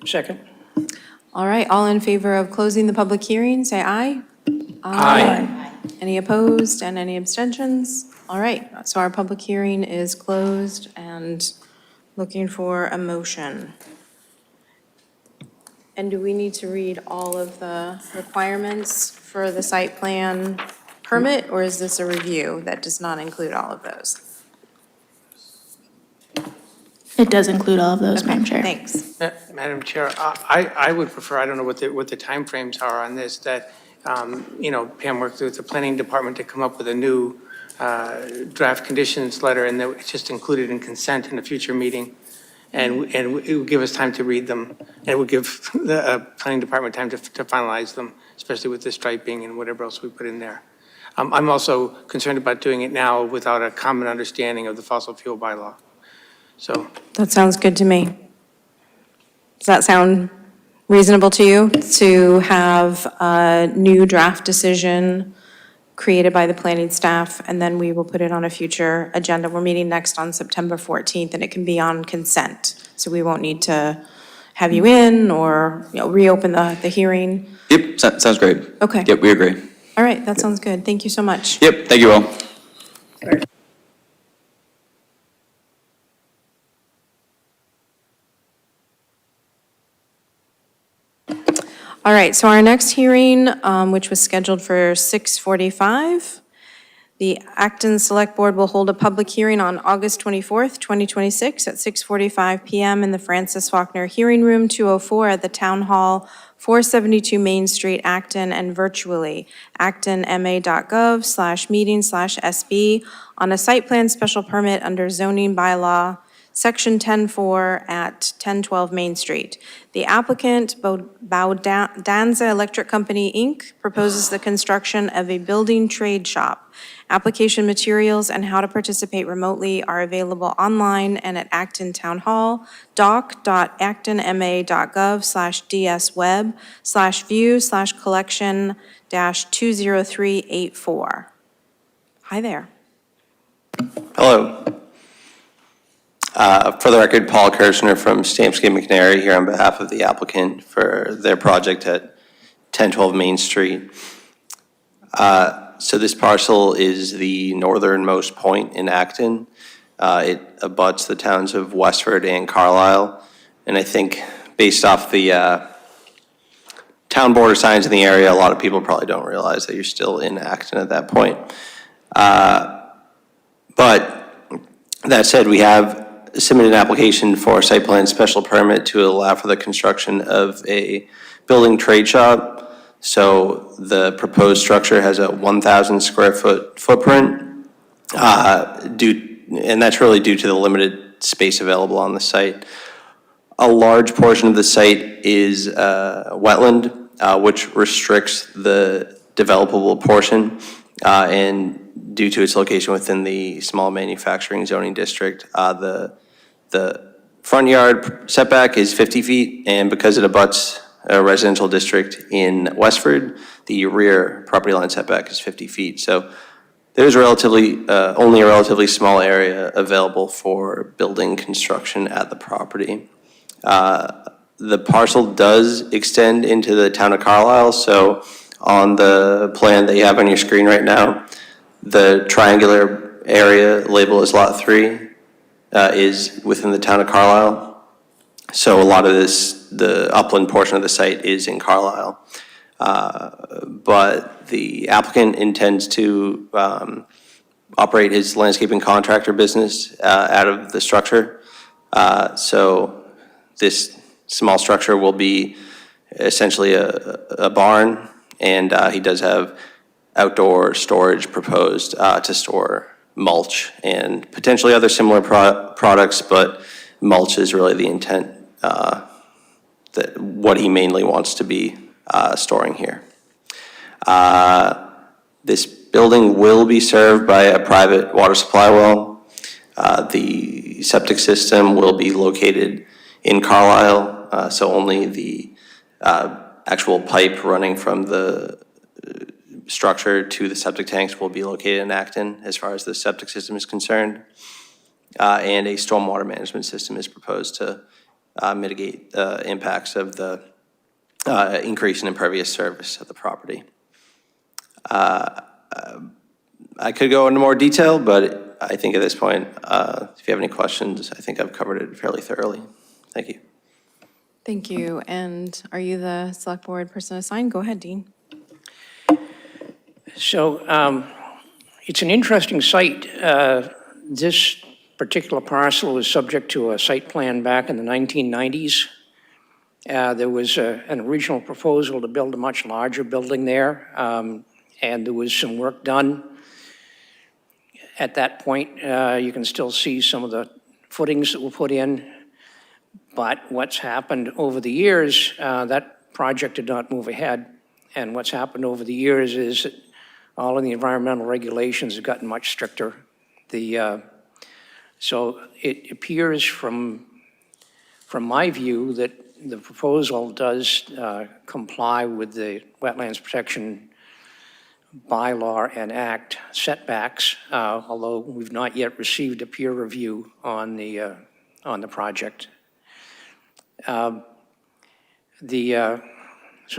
Second? All right, all in favor of closing the public hearing, say aye. Aye. Any opposed and any abstentions? All right, so our public hearing is closed and looking for a motion. And do we need to read all of the requirements for the site plan permit, or is this a review that does not include all of those? It does include all of those, Madam Chair. Thanks. Madam Chair, I would prefer, I don't know what the timeframes are on this, that, Pam worked with the planning department to come up with a new draft conditions letter, and that it's just included in consent in a future meeting. And it would give us time to read them, and it would give the planning department time to finalize them, especially with the striping and whatever else we put in there. I'm also concerned about doing it now without a common understanding of the fossil fuel bylaw. So, That sounds good to me. Does that sound reasonable to you, to have a new draft decision created by the planning staff, and then we will put it on a future agenda. We're meeting next on September 14th, and it can be on consent. So we won't need to have you in or, reopen the hearing. Yep, sounds great. Okay. Yep, we agree. All right, that sounds good. Thank you so much. Yep, thank you all. All right, so our next hearing, which was scheduled for 6:45, the Acton Select Board will hold a public hearing on August 24th, 2026 at 6:45 PM in the Francis Faulkner Hearing Room 204 at the Town Hall, 472 Main Street, Acton, and virtually, actonma.gov/meeting/SB on a site plan special permit under zoning bylaw, Section 10-4 at 1012 Main Street. The applicant, Baudanza Electric Company, Inc., proposes the construction of a building trade shop. Application materials and how to participate remotely are available online and at Acton Town Hall, doc.actonma.gov/ds-web/view/collection-20384. Hi there. Hello. For the record, Paul Kirshner from Stamsky McNary here on behalf of the applicant for their project at 1012 Main Street. So this parcel is the northernmost point in Acton. It abuts the towns of Westford and Carlisle. And I think based off the town border signs in the area, a lot of people probably don't realize that you're still in Acton at that point. But that said, we have submitted an application for a site plan special permit to allow for the construction of a building trade shop. So the proposed structure has a 1,000 square foot footprint, and that's really due to the limited space available on the site. A large portion of the site is wetland, which restricts the developable portion, and due to its location within the small manufacturing zoning district, the front yard setback is 50 feet, and because it abuts a residential district in Westford, the rear property line setback is 50 feet. So there's only a relatively small area available for building construction at the property. The parcel does extend into the town of Carlisle, so on the plan that you have on your screen right now, the triangular area labeled as Lot 3 is within the town of Carlisle. So a lot of the upland portion of the site is in Carlisle. But the applicant intends to operate his landscaping contractor business out of the structure. So this small structure will be essentially a barn, and he does have outdoor storage proposed to store mulch and potentially other similar products, but mulch is really the intent, that what he mainly wants to be storing here. This building will be served by a private water supply well. The septic system will be located in Carlisle, so only the actual pipe running from the structure to the septic tanks will be located in Acton as far as the septic system is concerned. And a stormwater management system is proposed to mitigate impacts of the increase in impervious surface of the property. I could go into more detail, but I think at this point, if you have any questions, I think I've covered it fairly thoroughly. Thank you. Thank you. And are you the select board person assigned? Go ahead, Dean. So it's an interesting site. This particular parcel was subject to a site plan back in the 1990s. There was an original proposal to build a much larger building there, and there was some work done. At that point, you can still see some of the footings that were put in, but what's happened over the years, that project did not move ahead, and what's happened over the years is that all of the environmental regulations have gotten much stricter. So it appears from my view that the proposal does comply with the wetlands protection bylaw and act setbacks, although we've not yet received a peer review on the project. So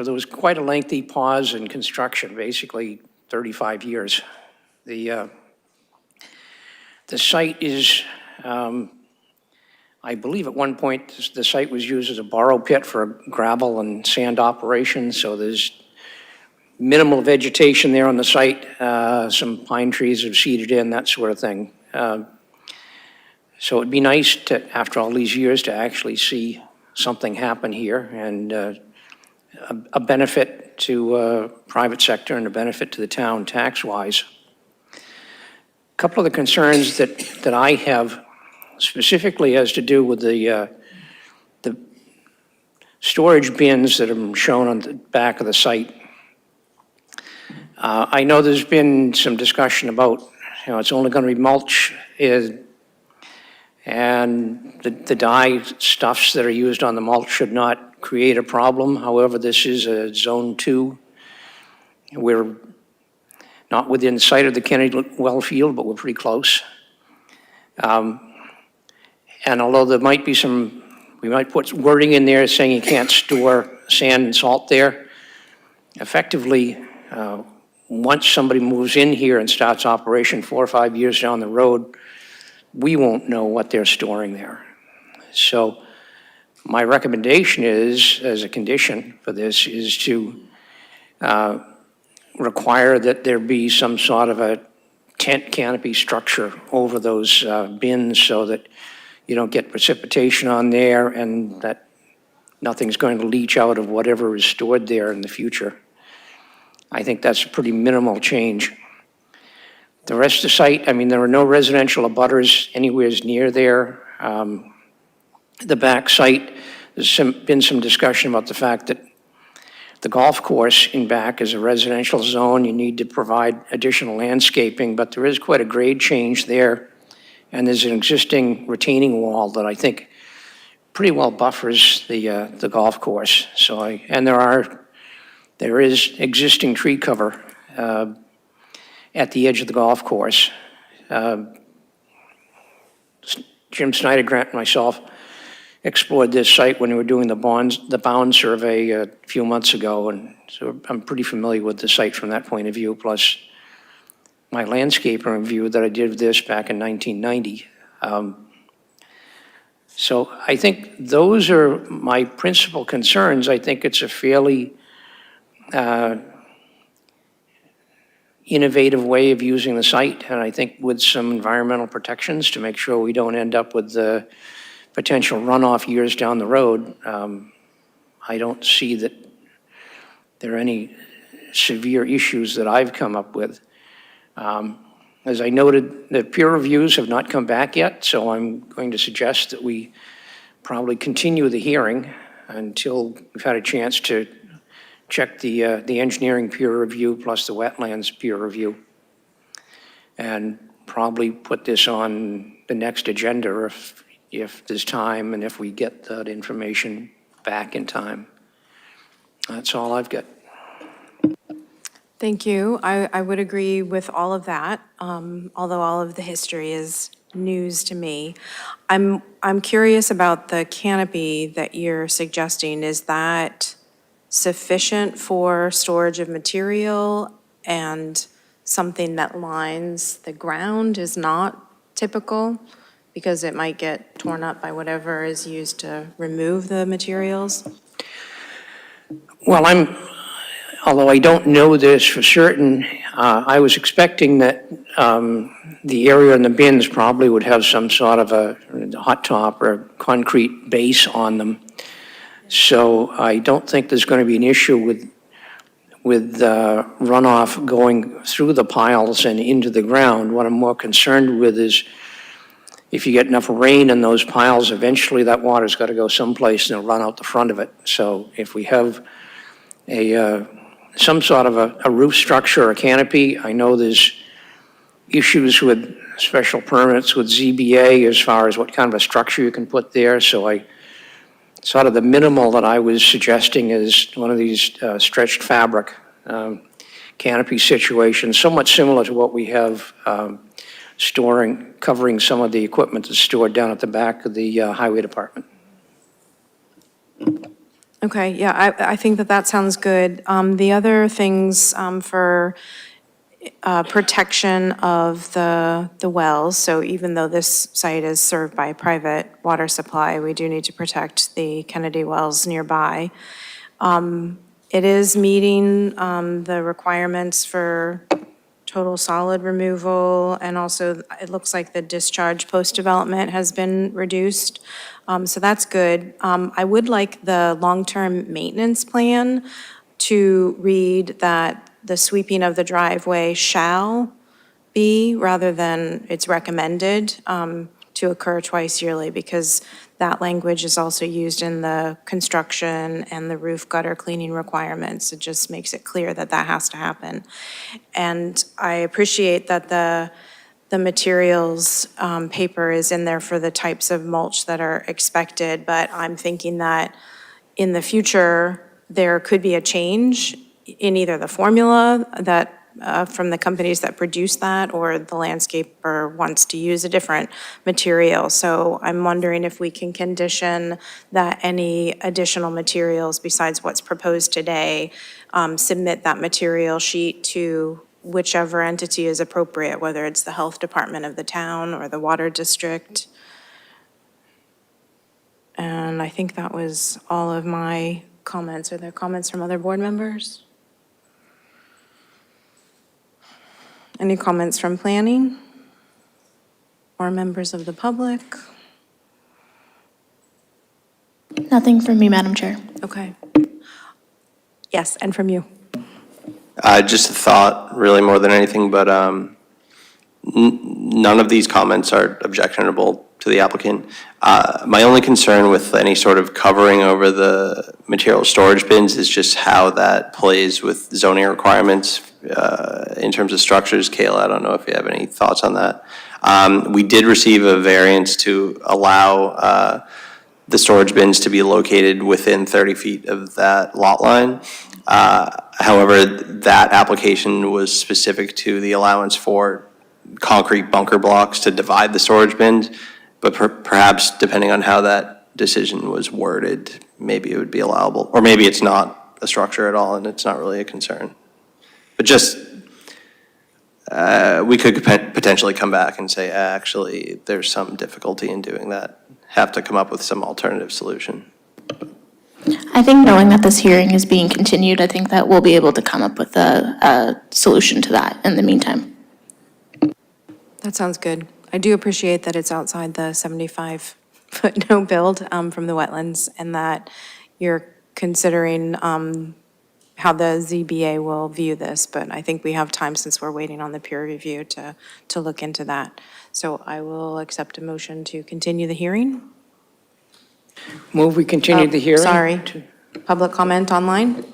there was quite a lengthy pause in construction, basically 35 years. The site is, I believe at one point, the site was used as a borrow pit for gravel and sand operations, so there's minimal vegetation there on the site. Some pine trees have seeded in, that sort of thing. So it'd be nice to, after all these years, to actually see something happen here, and a benefit to private sector and a benefit to the town tax-wise. A couple of the concerns that I have specifically has to do with the storage bins that are shown on the back of the site. I know there's been some discussion about, it's only going to be mulch, and the dye stuffs that are used on the mulch should not create a problem. However, this is a Zone 2. We're not within sight of the Kennedy well field, but we're pretty close. And although there might be we might put wording in there saying you can't store sand and salt there, effectively, once somebody moves in here and starts operation 4 or 5 years down the road, we won't know what they're storing there. So my recommendation is, as a condition for this, is to require that there be some sort of a tent canopy structure over those bins so that you don't get precipitation on there and that nothing's going to leach out of whatever is stored there in the future. I think that's a pretty minimal change. The rest of the site, there are no residential abutters anywhere near there. The back site, there's been some discussion about the fact that the golf course in back is a residential zone. You need to provide additional landscaping, but there is quite a grade change there. And there's an existing retaining wall that I think pretty well buffers the golf course. So there is existing tree cover at the edge of the golf course. Jim Snyder Grant and myself explored this site when we were doing the bound survey a few months ago, and so I'm pretty familiar with the site from that point of view, plus my landscape review that I did of this back in 1990. So I think those are my principal concerns. I think it's a fairly innovative way of using the site, and I think with some environmental protections to make sure we don't end up with the potential runoff years down the road. I don't see that there are any severe issues that I've come up with. As I noted, the peer reviews have not come back yet, so I'm going to suggest that we probably continue the hearing until we've had a chance to check the engineering peer review plus the wetlands peer review, and probably put this on the next agenda if there's time and if we get that information back in time. That's all I've got. Thank you. I would agree with all of that, although all of the history is news to me. I'm curious about the canopy that you're suggesting. Is that sufficient for storage of material, and something that lines the ground is not typical because it might get torn up by whatever is used to remove the materials? Well, although I don't know this for certain, I was expecting that the area in the bins probably would have some sort of a hot top or a concrete base on them. So I don't think there's going to be an issue with runoff going through the piles and into the ground. What I'm more concerned with is if you get enough rain in those piles, eventually that water's got to go someplace and it'll run out the front of it. So if we have some sort of a roof structure or a canopy, I know there's issues with special permits with ZBA as far as what kind of a structure you can put there. So sort of the minimal that I was suggesting is one of these stretched fabric canopy situation, somewhat similar to what we have covering some of the equipment that's stored down at the back of the highway department. Okay, yeah, I think that sounds good. The other things for protection of the wells, so even though this site is served by a private water supply, we do need to protect the Kennedy wells nearby. It is meeting the requirements for total solid removal, and also it looks like the discharge post-development has been reduced. So that's good. I would like the long-term maintenance plan to read that the sweeping of the driveway shall be, rather than it's recommended, to occur twice yearly, because that language is also used in the construction and the roof gutter cleaning requirements. It just makes it clear that that has to happen. And I appreciate that the materials paper is in there for the types of mulch that are expected, but I'm thinking that in the future, there could be a change in either the formula that from the companies that produce that, or the landscaper wants to use a different material. So I'm wondering if we can condition that any additional materials besides what's proposed today, submit that material sheet to whichever entity is appropriate, whether it's the health department of the town or the water district. And I think that was all of my comments. Are there comments from other board members? Any comments from planning or members of the public? Nothing from me, Madam Chair. Okay. Yes, and from you. Just a thought, really, more than anything, but none of these comments are objectionable to the applicant. My only concern with any sort of covering over the material storage bins is just how that plays with zoning requirements in terms of structures. Kayla, I don't know if you have any thoughts on that. We did receive a variance to allow the storage bins to be located within 30 feet of that lot line. However, that application was specific to the allowance for concrete bunker blocks to divide the storage bins, but perhaps depending on how that decision was worded, maybe it would be allowable, or maybe it's not a structure at all and it's not really a concern. But just, we could potentially come back and say, actually, there's some difficulty in doing that, have to come up with some alternative solution. I think knowing that this hearing is being continued, I think that we'll be able to come up with a solution to that in the meantime. That sounds good. I do appreciate that it's outside the 75-foot no build from the wetlands, and that you're considering how the ZBA will view this, but I think we have time, since we're waiting on the peer review, to look into that. So I will accept a motion to continue the hearing. Move we continue the hearing? Sorry, public comment online,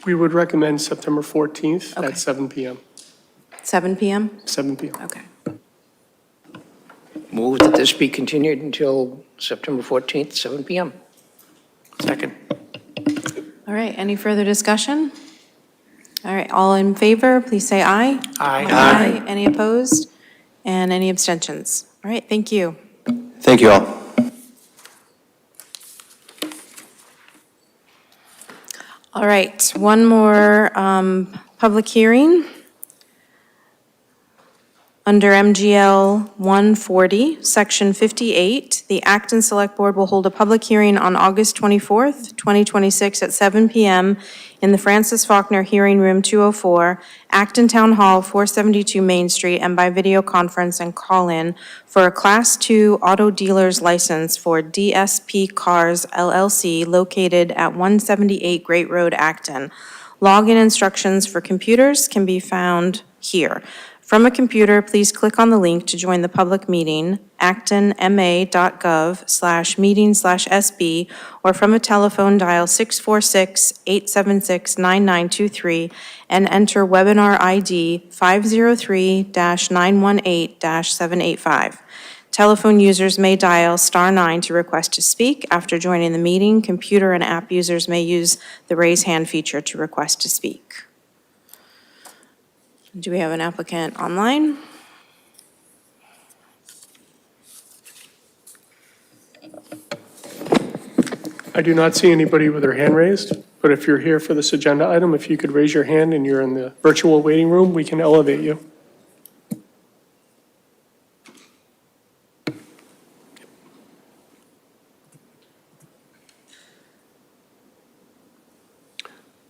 We would recommend September 14th Okay. at 7 PM. 7 PM? 7 PM. Okay. Move that this be continued until September 14th, 7 PM. Second. All right, any further discussion? All right, all in favor, please say aye. Aye. Any opposed? And any abstentions? All right, thank you. Thank you all. All right, one more public hearing. Under MGL 140, Section 58, the Acton Select Board will hold a public hearing on August 24th, 2026 at 7 PM in the Francis Faulkner Hearing Room 204, Acton Town Hall, 472 Main Street, and by video conference and call-in for a Class 2 auto dealer's license for DSP Cars LLC located at 178 Great Road, Acton. Login instructions for computers can be found here. From a computer, please click on the link to join the public meeting, actonma.gov/meeting/SB, or from a telephone, dial 646-876-9923 and enter webinar ID 503-918-785. Telephone users may dial *9 to request to speak. After joining the meeting, computer and app users may use the raise hand feature to request to speak. Do we have an applicant online? I do not see anybody with their hand raised, but if you're here for this agenda item, if you could raise your hand and you're in the virtual waiting room, we can elevate you.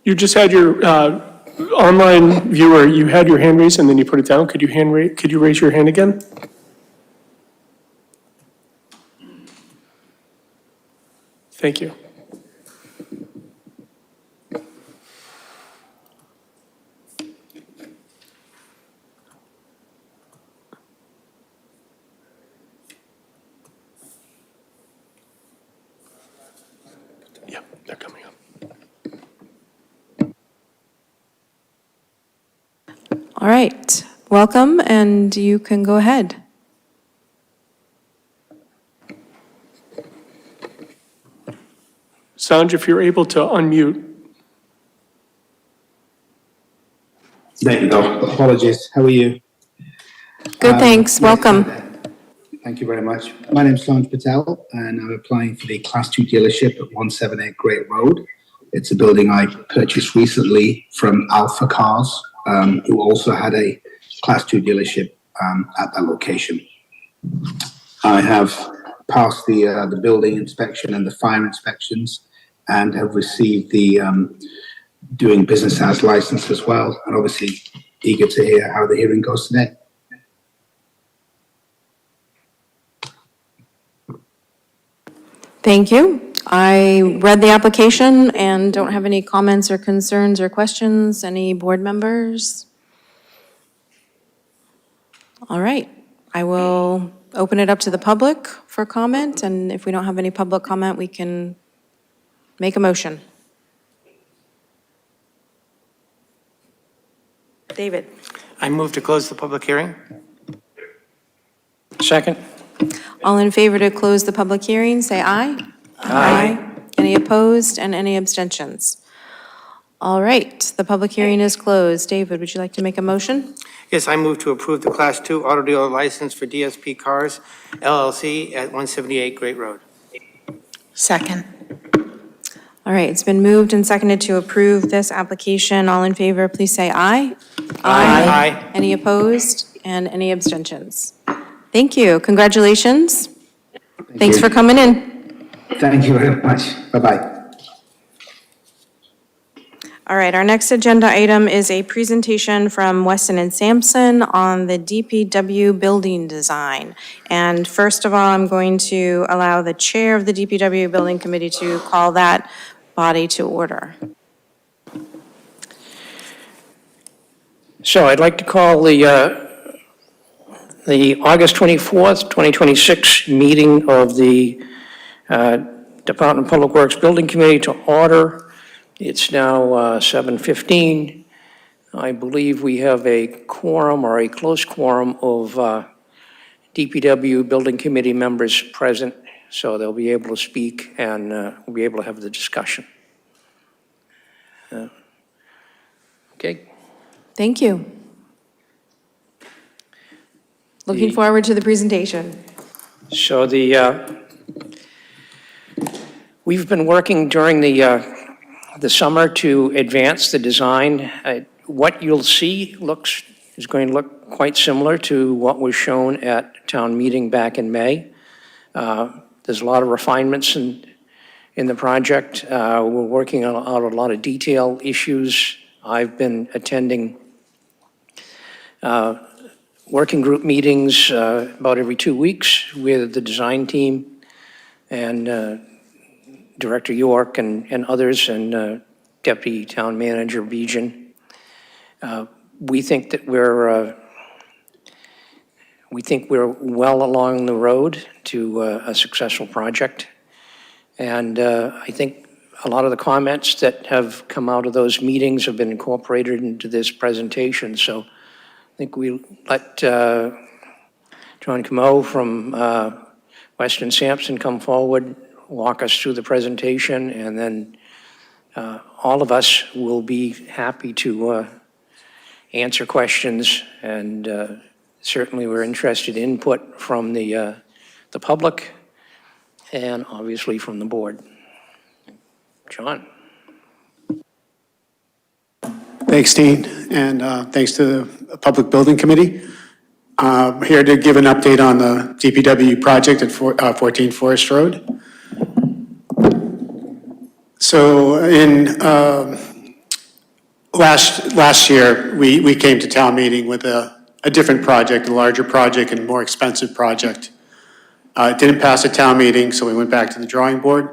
You just had your online viewer, you had your hand raised and then you put it down. Could you raise your hand again? Thank you. Yeah, they're coming up. All right, welcome, and you can go ahead. Sanj, if you're able to unmute. There you go. Apologies. How are you? Good, thanks, Yes, welcome. Thank you very much. My name's Sanj Patel, and I'm applying for the Class 2 dealership at 178 Quarry Road. It's a building I purchased recently from Alpha Cars, who also had a Class 2 dealership at that location. I have passed the building inspection and the fire inspections, and have received the doing business as license as well, and obviously eager to hear how the hearing goes today. Thank you. I read the application and don't have any comments or concerns or questions. Any board members? All right, I will open it up to the public for comment, and if we don't have any public comment, we can make a motion. David? I move to close the public hearing. Second? All in favor to close the public hearing, say aye. Aye. Any opposed and any abstentions? All right, the public hearing is closed. David, would you like to make a motion? Yes, I move to approve the Class 2 auto dealer license for DSP Cars LLC at 178 Great Road. Second. All right, it's been moved and seconded to approve this application. All in favor, please say aye. Aye. Any opposed and any abstentions? Thank you. Congratulations. Thanks for coming in. Thank you very much. Bye-bye. All right, our next agenda item is a presentation from Weston and Sampson on the DPW building design. And first of all, I'm going to allow the chair of the DPW Building Committee to call that body to order. So I'd like to call the August 24th, 2026 meeting of the Department of Public Works Building Committee to order. It's now 7:15. I believe we have a quorum or a close quorum of DPW Building Committee members present, so they'll be able to speak and we'll be able to have the discussion. Okay. Thank you. Looking forward to the presentation. So we've been working during the summer to advance the design. What you'll see is going to look quite similar to what was shown at town meeting back in May. There's a lot of refinements in the project. We're working on a lot of detail issues. I've been attending working group meetings about every 2 weeks with the design team and Director York and others, and Deputy Town Manager Bejan. We think that we're well along the road to a successful project. And I think a lot of the comments that have come out of those meetings have been incorporated into this presentation. So I think we let John Camo from Weston Sampson come forward, walk us through the presentation, and then all of us will be happy to answer questions, and certainly we're interested in input from the public and obviously from the board. John? Thanks, Dean, and thanks to the Public Building Committee. Here to give an update on the DPW project at 14 Forest Road. So in last year, we came to town meeting with a different project, a larger project and a more expensive project. It didn't pass a town meeting, so we went back to the drawing board.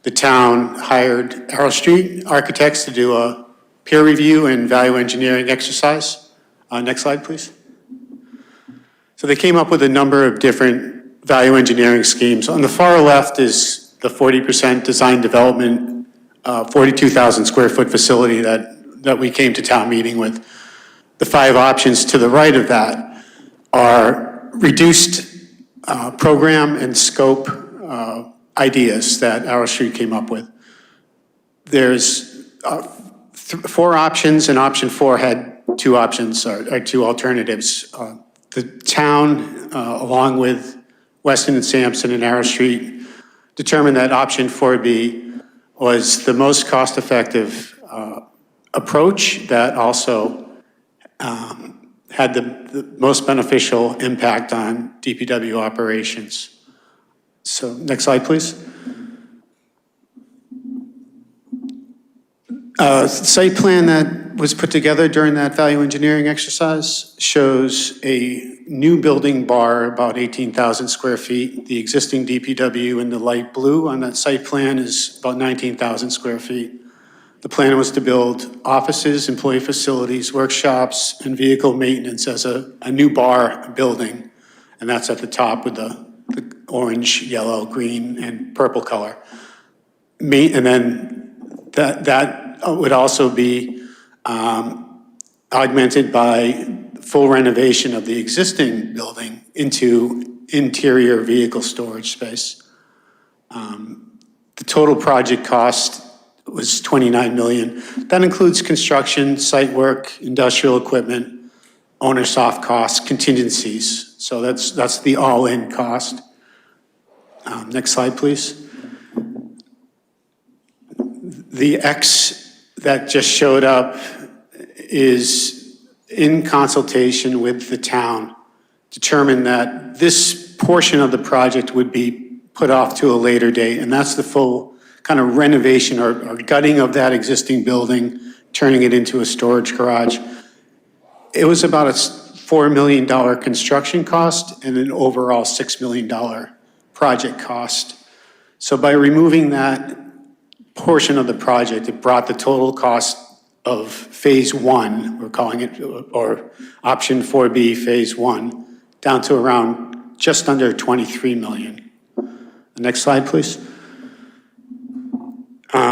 The town hired Arrow Street Architects to do a peer review and value engineering exercise. Next slide, please. So they came up with a number of different value engineering schemes. On the far left is the 40% design development, 42,000 square foot facility that we came to town meeting with. The 5 options to the right of that are reduced program and scope ideas that Arrow Street came up with. There's 4 options, and option 4 had 2 options, or 2 alternatives. The town, along with Weston and Sampson and Arrow Street, determined that option 4B was the most cost-effective approach that also had the most beneficial impact on DPW operations. So next slide, please. Site plan that was put together during that value engineering exercise shows a new building bar, about 18,000 square feet. The existing DPW in the light blue on that site plan is about 19,000 square feet. The plan was to build offices, employee facilities, workshops, and vehicle maintenance as a new bar building. And that's at the top with the orange, yellow, green, and purple color. And then that would also be augmented by full renovation of the existing building into interior vehicle storage space. The total project cost was $29 million. That includes construction, site work, industrial equipment, owner soft costs, contingencies. So that's the all-in cost. Next slide, please. The X that just showed up is in consultation with the town, determined that this portion of the project would be put off to a later date, and that's the full kind of renovation or gutting of that existing building, turning it into a storage garage. It was about a $4 million construction cost and an overall $6 million project cost. So by removing that portion of the project, it brought the total cost of phase 1, we're calling it, or option 4B, phase 1, down to around just under $23 million. The next slide, please.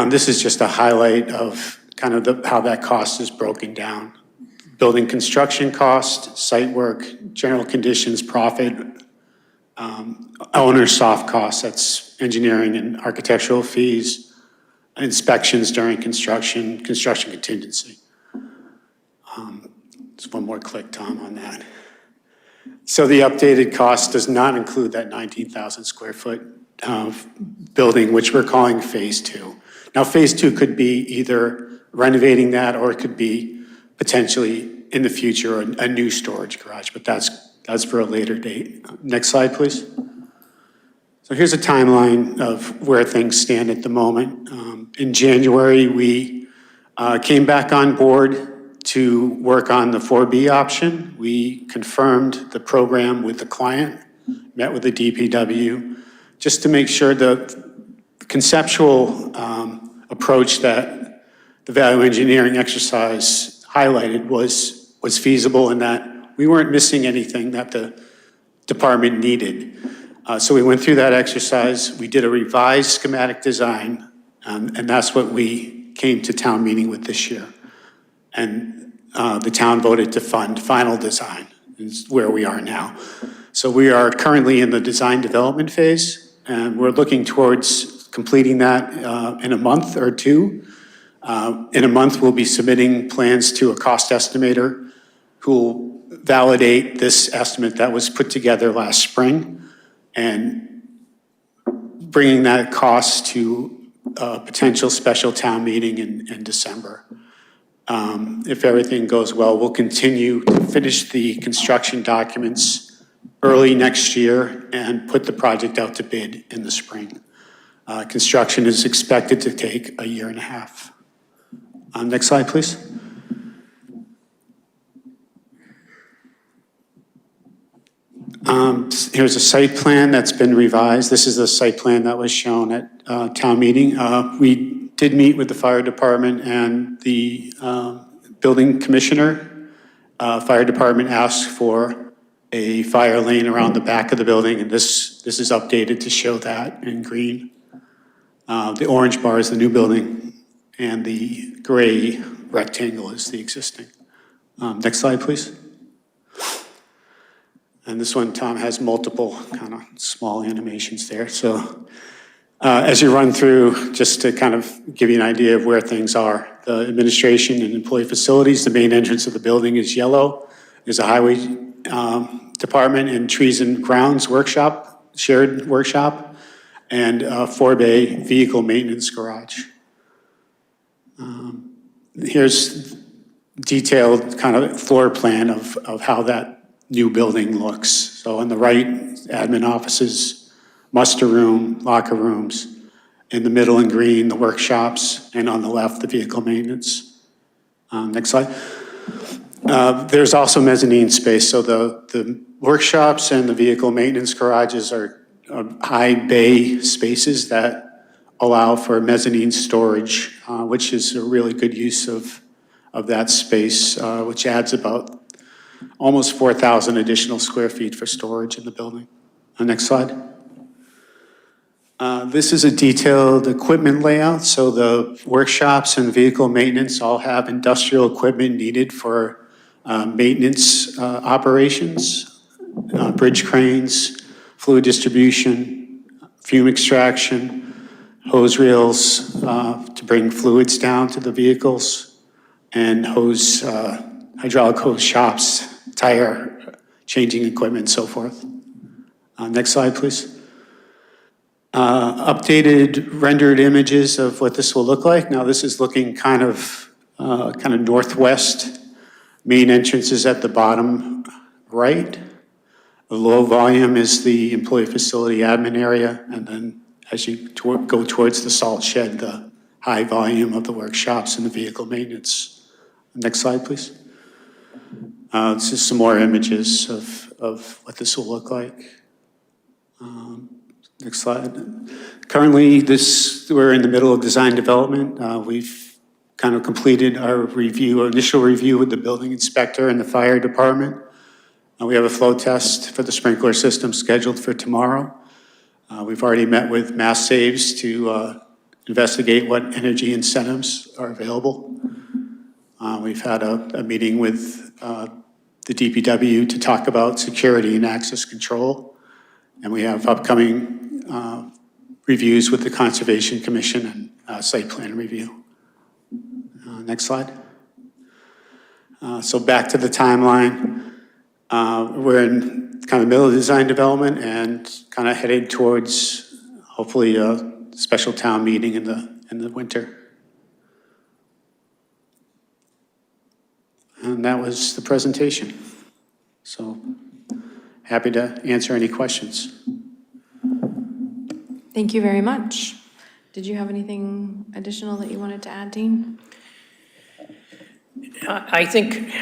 This is just a highlight of kind of how that cost is broken down. Building construction cost, site work, general conditions, profit, owner soft costs, that's engineering and architectural fees, inspections during construction, construction contingency. Just one more click, Tom, on that. So the updated cost does not include that 19,000 square foot building, which we're calling phase 2. Now, phase 2 could be either renovating that, or it could be potentially in the future a new storage garage, but that's for a later date. Next slide, please. So here's a timeline of where things stand at the moment. In January, we came back on board to work on the 4B option. We confirmed the program with the client, met with the DPW, just to make sure the conceptual approach that the value engineering exercise highlighted was feasible, and that we weren't missing anything that the department needed. So we went through that exercise. We did a revised schematic design, and that's what we came to town meeting with this year. And the town voted to fund final design, is where we are now. So we are currently in the design development phase, and we're looking towards completing that in a month or two. In a month, we'll be submitting plans to a cost estimator who will validate this estimate that was put together last spring and bringing that cost to a potential special town meeting in December. If everything goes well, we'll continue to finish the construction documents early next year and put the project out to bid in the spring. Construction is expected to take a year and a half. Next slide, please. Here's a site plan that's been revised. This is the site plan that was shown at town meeting. We did meet with the fire department and the building commissioner. Fire department asked for a fire lane around the back of the building, and this is updated to show that in green. The orange bar is the new building, and the gray rectangle is the existing. Next slide, please. And this one, Tom, has multiple kind of small animations there. So as you run through, just to kind of give you an idea of where things are, the administration and employee facilities, the main entrance of the building is yellow. There's a highway department and trees and grounds workshop, shared workshop, and a 4-bay vehicle maintenance garage. Here's detailed kind of floor plan of how that new building looks. So on the right, admin offices, muster room, locker rooms. In the middle in green, the workshops, and on the left, the vehicle maintenance. Next slide. There's also mezzanine space. So the workshops and the vehicle maintenance garages are high bay spaces that allow for mezzanine storage, which is a really good use of that space, which adds about almost 4,000 additional square feet for storage in the building. Next slide. This is a detailed equipment layout. So the workshops and vehicle maintenance all have industrial equipment needed for maintenance operations, bridge cranes, fluid distribution, fume extraction, hose reels to bring fluids down to the vehicles, and hydraulic hose shops, tire changing equipment, and so forth. Next slide, please. Updated rendered images of what this will look like. Now this is looking kind of northwest. Main entrance is at the bottom right. The low volume is the employee facility admin area, and then as you go towards the salt shed, the high volume of the workshops and the vehicle maintenance. Next slide, please. This is some more images of what this will look like. Next slide. Currently, we're in the middle of design development. We've kind of completed our initial review with the building inspector and the fire department. We have a flow test for the sprinkler system scheduled for tomorrow. We've already met with Mass Saves to investigate what energy incentives are available. We've had a meeting with the DPW to talk about security and access control. And we have upcoming reviews with the Conservation Commission and site plan review. Next slide. So back to the timeline. We're in kind of middle of design development and kind of headed towards hopefully a special town meeting in the winter. And that was the presentation. So happy to answer any questions. Thank you very much. Did you have anything additional that you wanted to add, Dean? I think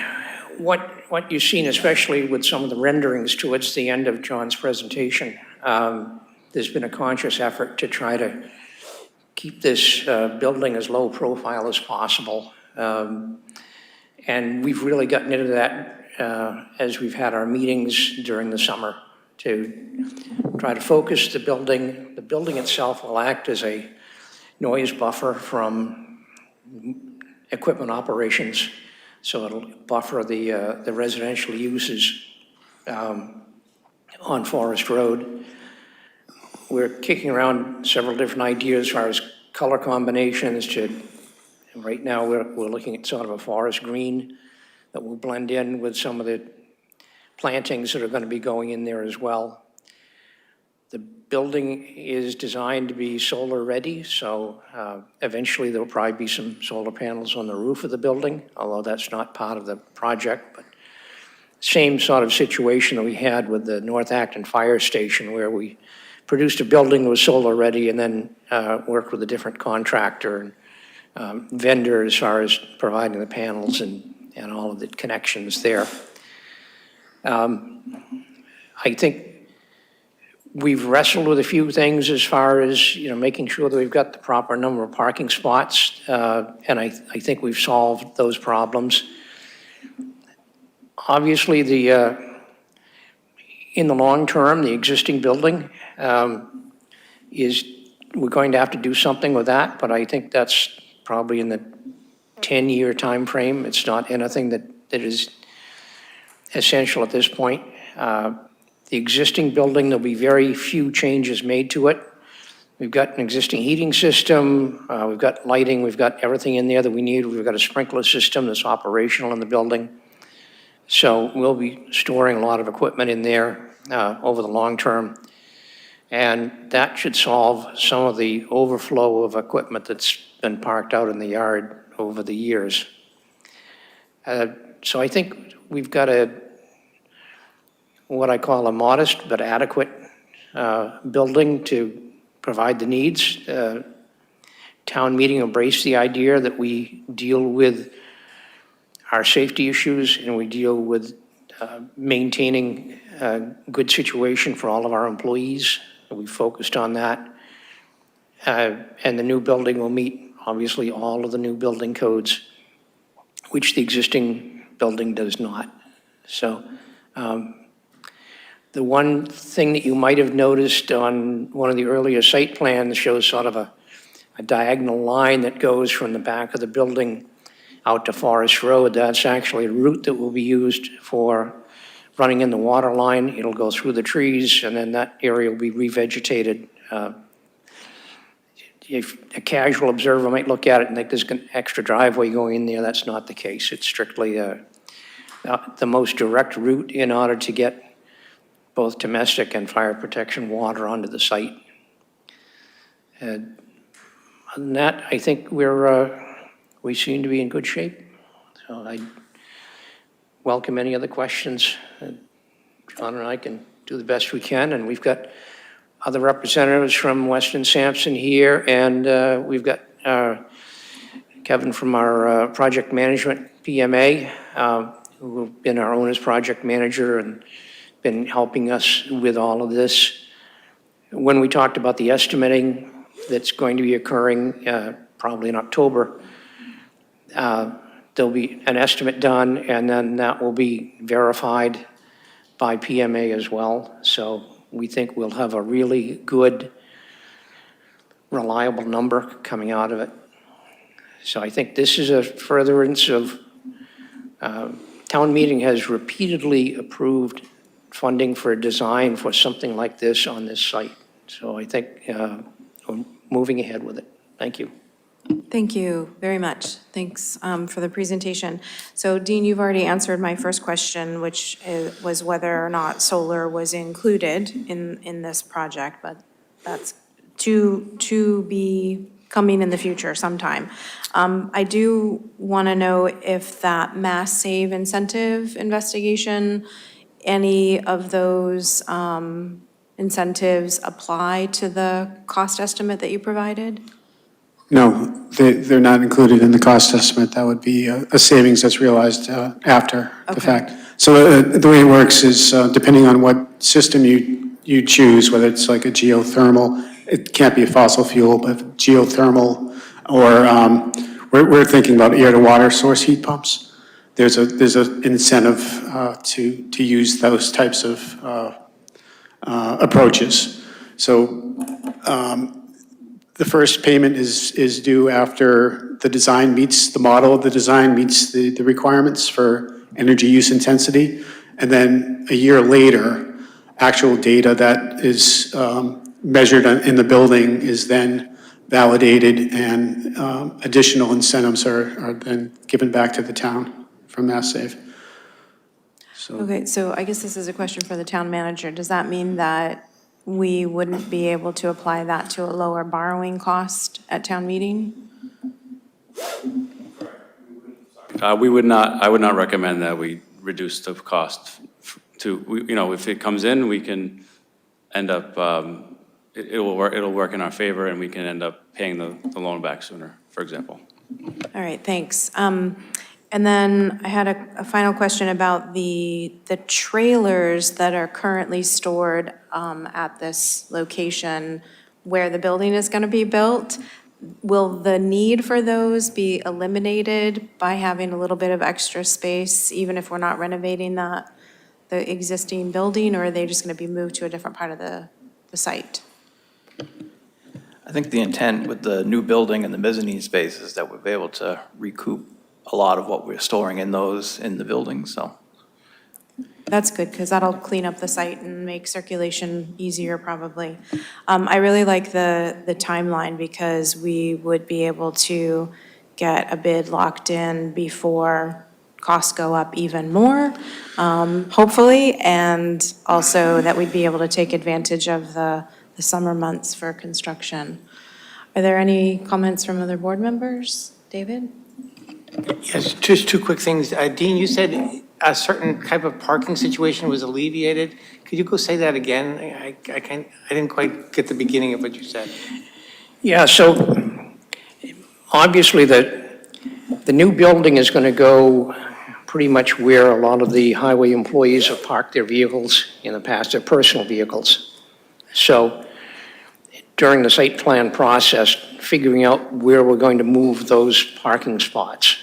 what you've seen, especially with some of the renderings towards the end of John's presentation, there's been a conscious effort to try to keep this building as low profile as possible. And we've really gotten into that as we've had our meetings during the summer to try to focus the building. The building itself will act as a noise buffer from equipment operations, so it'll buffer the residential uses on Forest Road. We're kicking around several different ideas as far as color combinations. Right now we're looking at sort of a forest green that will blend in with some of the plantings that are going to be going in there as well. The building is designed to be solar-ready, so eventually there'll probably be some solar panels on the roof of the building, although that's not part of the project. But same sort of situation that we had with the North Acton Fire Station, where we produced a building that was solar-ready and then worked with a different contractor and vendor as far as providing the panels and all of the connections there. I think we've wrestled with a few things as far as, making sure that we've got the proper number of parking spots, and I think we've solved those problems. Obviously, in the long term, the existing building we're going to have to do something with that, but I think that's probably in the 10-year time frame. It's not anything that is essential at this point. The existing building, there'll be very few changes made to it. We've got an existing heating system, we've got lighting, we've got everything in there that we need. We've got a sprinkler system that's operational in the building. So we'll be storing a lot of equipment in there over the long term. And that should solve some of the overflow of equipment that's been parked out in the yard over the years. So I think we've got what I call a modest but adequate building to provide the needs. Town meeting embraced the idea that we deal with our safety issues and we deal with maintaining a good situation for all of our employees. We focused on that. And the new building will meet, obviously, all of the new building codes, which the existing building does not. So the one thing that you might have noticed on one of the earlier site plans shows sort of a diagonal line that goes from the back of the building out to Forest Road. That's actually a route that will be used for running in the water line. It'll go through the trees, and then that area will be revegetated. If a casual observer might look at it and think there's an extra driveway going in there, that's not the case. It's strictly the most direct route in order to get both domestic and fire protection water onto the site. Other than that, I think we seem to be in good shape. So I welcome any other questions. John and I can do the best we can, and we've got other representatives from Weston Sampson here, and we've got Kevin from our project management PMA, who have been our owner's project manager and been helping us with all of this. When we talked about the estimating that's going to be occurring probably in October, there'll be an estimate done, and then that will be verified by PMA as well. So we think we'll have a really good, reliable number coming out of it. So I think this is a furtherance of, town meeting has repeatedly approved funding for a design for something like this on this site. So I think we're moving ahead with it. Thank you. Thank you very much. Thanks for the presentation. So Dean, you've already answered my first question, which was whether or not solar was included in this project, but that's to be coming in the future sometime. I do want to know if that mass save incentive investigation, any of those incentives apply to the cost estimate that you provided? No, they're not included in the cost estimate. That would be a savings that's realized after the Okay. fact. So the way it works is depending on what system you choose, whether it's like a geothermal, it can't be a fossil fuel, but geothermal, or we're thinking about air-to-water source heat pumps. There's an incentive to use those types of approaches. So the first payment is due after the model of the design meets the requirements for energy use intensity. And then a year later, actual data that is measured in the building is then validated, and additional incentives are then given back to the town Mass Save. So Okay, so I guess this is a question for the town manager. Does that mean that we wouldn't be able to apply that to a lower borrowing cost at town meeting? I would not recommend that we reduce the cost if it comes in, we can end up, it'll work in our favor, and we can end up paying the loan back sooner, for example. All right, thanks. And then I had a final question about the trailers that are currently stored at this location where the building is going to be built. Will the need for those be eliminated by having a little bit of extra space, even if we're not renovating the existing building, or are they just going to be moved to a different part of the site? I think the intent with the new building and the mezzanine space is that we'll be able to recoup a lot of what we're storing in the building, so. That's good, because that'll clean up the site and make circulation easier, probably. I really like the timeline, because we would be able to get a bid locked in before costs go up even more, hopefully, and also that we'd be able to take advantage of the summer months for construction. Are there any comments from other board members? David? Yes, just two quick things. Dean, you said a certain type of parking situation was alleviated. Could you go say that again? I didn't quite get the beginning of what you said. Yeah, so obviously the new building is going to go pretty much where a lot of the highway employees have parked their vehicles in the past, their personal vehicles. So during the site plan process, figuring out where we're going to move those parking spots.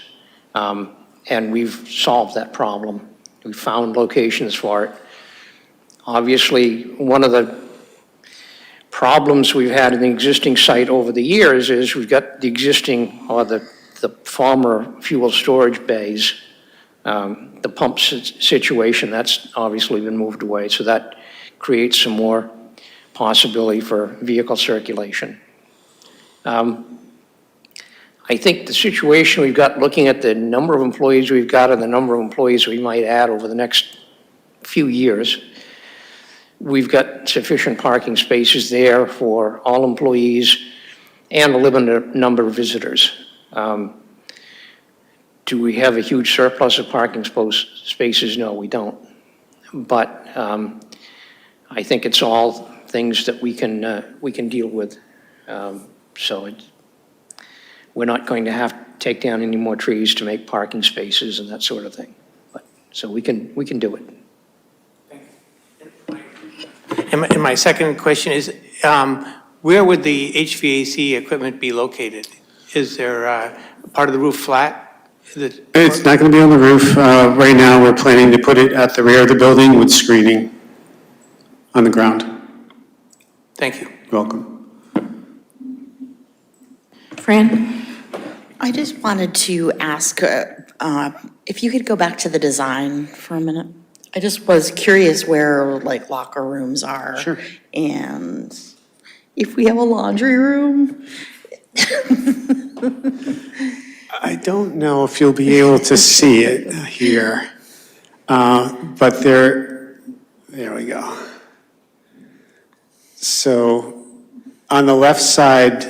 And we've solved that problem. We found locations for it. Obviously, one of the problems we've had in the existing site over the years is we've got the existing, or the former fuel storage bays. The pump situation, that's obviously been moved away, so that creates some more possibility for vehicle circulation. I think the situation we've got, looking at the number of employees we've got and the number of employees we might add over the next few years, we've got sufficient parking spaces there for all employees and a limited number of visitors. Do we have a huge surplus of parking spaces? No, we don't. But I think it's all things that we can deal with. We're not going to have to take down any more trees to make parking spaces and that sort of thing. So we can do it. And my second question is, where would the HVAC equipment be located? Is there part of the roof flat? it's not going to be on the roof. Right now, we're planning to put it at the rear of the building with screening on the ground. Thank you. You're welcome. Fran? I just wanted to ask if you could go back to the design for a minute. I just was curious where, like, locker rooms are. Sure. And if we have a laundry room. I don't know if you'll be able to see it here, but there we go. So on the left side,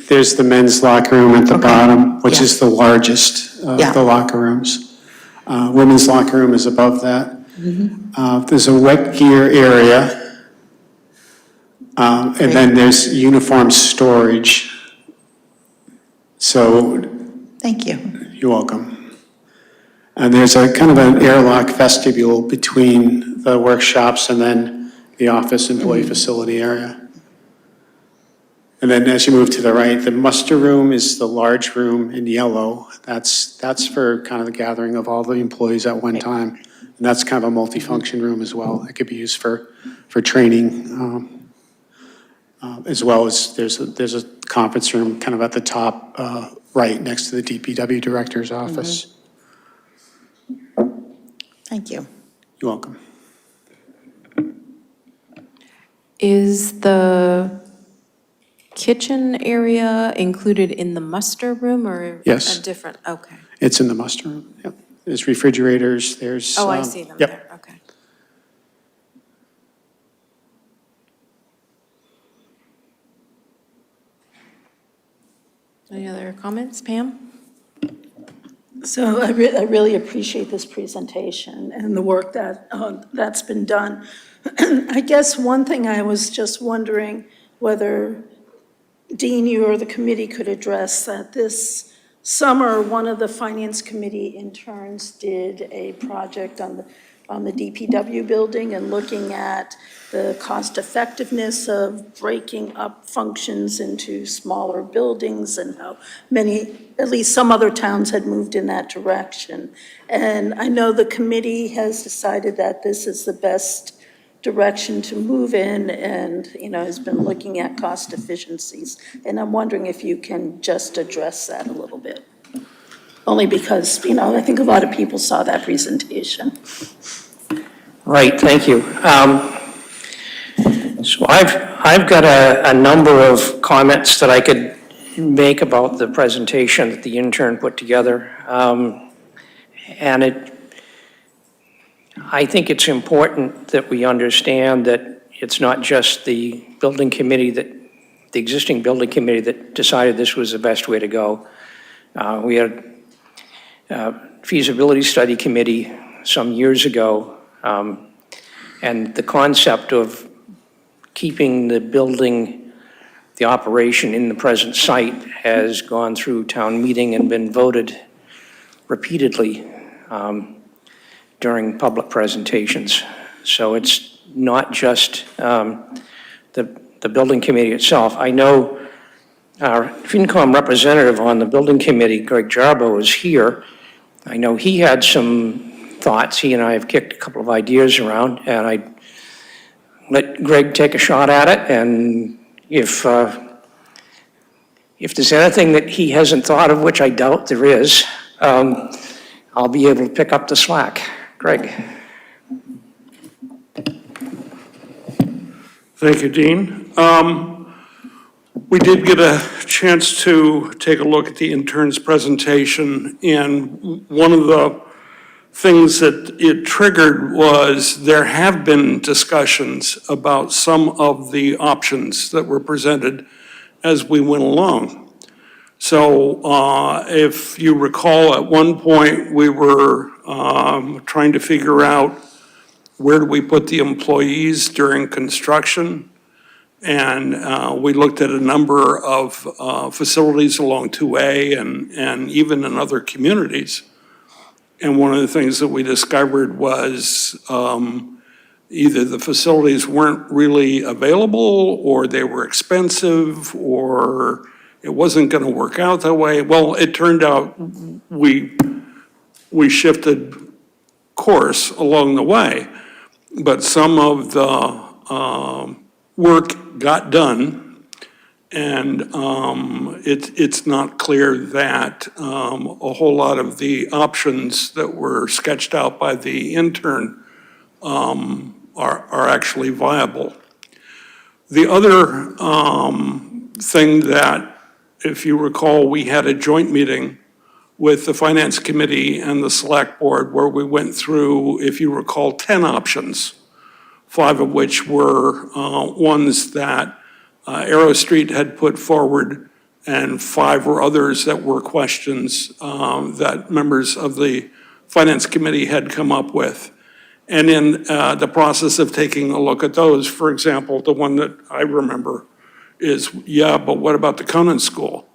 there's the men's locker room at the bottom, which is the largest of the locker rooms. Women's locker room is above that. There's a wet gear area, and then there's uniform storage. So. Thank you. You're welcome. And there's a kind of an airlock vestibule between the workshops and then the office employee facility area. And then as you move to the right, the muster room is the large room in yellow. That's for kind of the gathering of all the employees at one time. And that's kind of a multifunction room as well. It could be used for training, as well as there's a conference room kind of at the top right next to the DPW director's office. Thank you. You're welcome. Is the kitchen area included in the muster room, or Yes. a different? Okay. It's in the muster room, yep. There's refrigerators, there's. Oh, I see them Yep. there, okay. Any other comments, Pam? So I really appreciate this presentation and the work that's been done. I guess one thing I was just wondering whether, Dean, you or the committee could address that this summer, one of the Finance Committee interns did a project on the DPW building and looking at the cost effectiveness of breaking up functions into smaller buildings and how many, at least some other towns had moved in that direction. And I know the committee has decided that this is the best direction to move in and, has been looking at cost efficiencies. And I'm wondering if you can just address that a little bit. Only because, I think a lot of people saw that presentation. Right, thank you. So I've got a number of comments that I could make about the presentation that the intern put together. And I think it's important that we understand that it's not just the building committee the existing building committee that decided this was the best way to go. We had a feasibility study committee some years ago, and the concept of keeping the building, the operation in the present site has gone through town meeting and been voted repeatedly during public presentations. So it's not just the building committee itself. I know our FinCom representative on the building committee, Greg Jarbo, is here. I know he had some thoughts. He and I have kicked a couple of ideas around, and I let Greg take a shot at it, and if there's anything that he hasn't thought of, which I doubt there is, I'll be able to pick up the slack. Greg. Thank you, Dean. We did get a chance to take a look at the intern's presentation, and one of the things that it triggered was there have been discussions about some of the options that were presented as we went along. So if you recall, at one point, we were trying to figure out where do we put the employees during construction. And we looked at a number of facilities along 2A and even in other communities. And one of the things that we discovered was either the facilities weren't really available, or they were expensive, or it wasn't going to work out that way. Well, it turned out we shifted course along the way, but some of the work got done, and it's not clear that a whole lot of the options that were sketched out by the intern are actually viable. The other thing that, if you recall, we had a joint meeting with the Finance Committee and the Select Board where we went through, if you recall, 10 options, 5 of which were ones that Arrow Street had put forward, and 5 were others that were questions that members of the Finance Committee had come up with. And in the process of taking a look at those, for example, the one that I remember is, yeah, but what about the Conant School?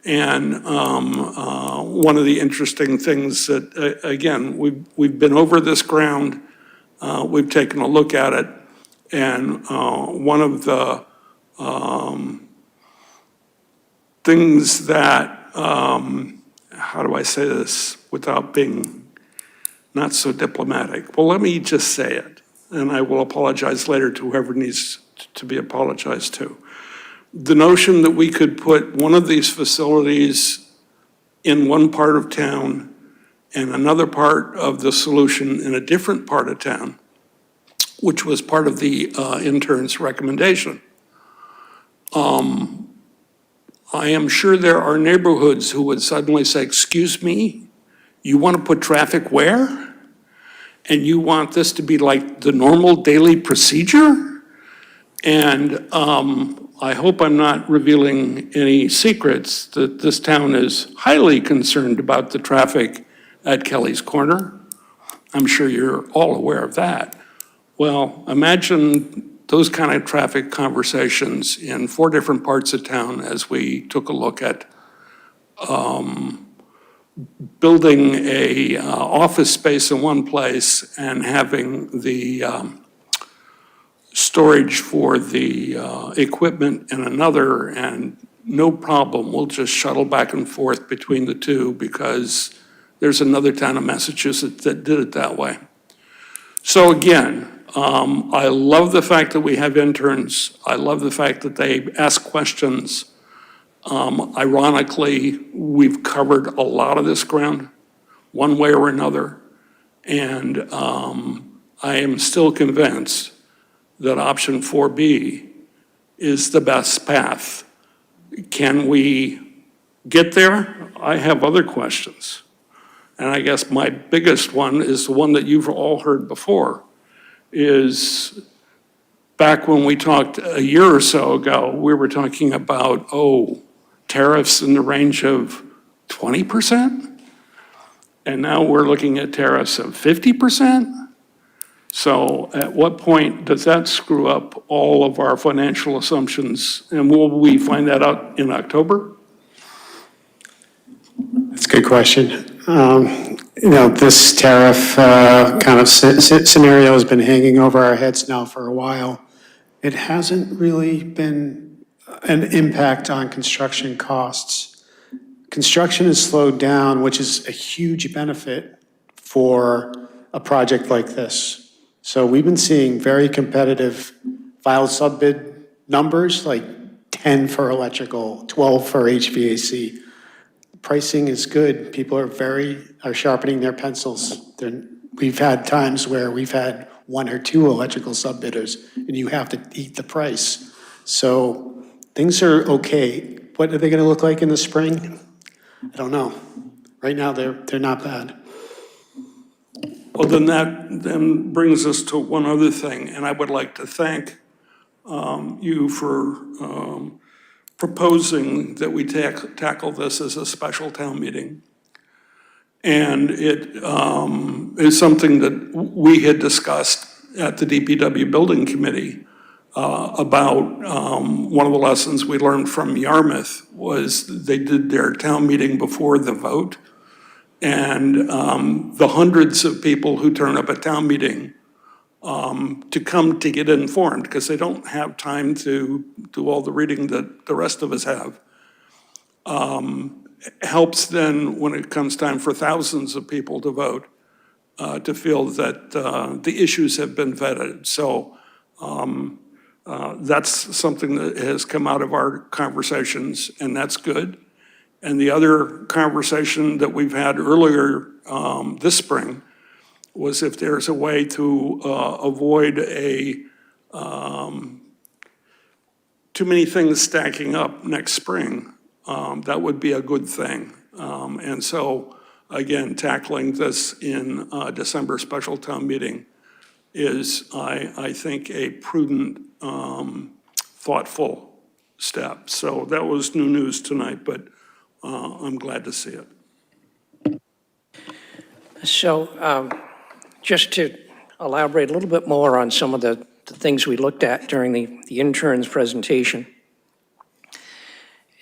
And one of the interesting things that, again, we've been over this ground, we've taken a look at it, and one of the things that, how do I say this without being not so diplomatic? Well, let me just say it, and I will apologize later to whoever needs to be apologized to. The notion that we could put one of these facilities in one part of town and another part of the solution in a different part of town, which was part of the intern's recommendation. I am sure there are neighborhoods who would suddenly say, excuse me, You want to put traffic where? And you want this to be like the normal daily procedure? And I hope I'm not revealing any secrets that this town is highly concerned about the traffic at Kelly's Corner. I'm sure you're all aware of that. Well, imagine those kind of traffic conversations in 4 different parts of town as we took a look at building a office space in one place and having the storage for the equipment in another, and no problem, we'll just shuttle back and forth between the two because there's another town in Massachusetts that did it that way. So again, I love the fact that we have interns. I love the fact that they ask questions. Ironically, we've covered a lot of this ground, one way or another. And I am still convinced that option 4B is the best path. Can we get there? I have other questions. And I guess my biggest one is the one that you've all heard before, is back when we talked a year or so ago, we were talking about, tariffs in the range of 20%? And now we're looking at tariffs of 50%? So at what point does that screw up all of our financial assumptions? And will we find that out in October? That's a good question. This tariff kind of scenario has been hanging over our heads now for a while. It hasn't really been an impact on construction costs. Construction has slowed down, which is a huge benefit for a project like this. So we've been seeing very competitive filed sub-bid numbers, like 10 for electrical, 12 for HVAC. Pricing is good. People are sharpening their pencils. We've had times where we've had 1 or 2 electrical sub-bidders, and you have to eat the price. So things are okay. What are they going to look like in the spring? I don't know. Right now, they're not bad. Well, then that then brings us to one other thing, and I would like to thank you for proposing that we tackle this as a special town meeting. And it is something that we had discussed at the DPW Building Committee about one of the lessons we learned from Yarmouth was they did their town meeting before the vote. And the hundreds of people who turn up at town meeting to come to get informed, because they don't have time to do all the reading that the rest of us have, helps then when it comes time for thousands of people to vote, to feel that the issues have been vetted. So that's something that has come out of our conversations, and that's good. And the other conversation that we've had earlier this spring was if there's a way to avoid too many things stacking up next spring, that would be a good thing. And so, again, tackling this in December special town meeting is, I think, a prudent, thoughtful step. So that was new news tonight, but I'm glad to see it. So just to elaborate a little bit more on some of the things we looked at during the intern's presentation.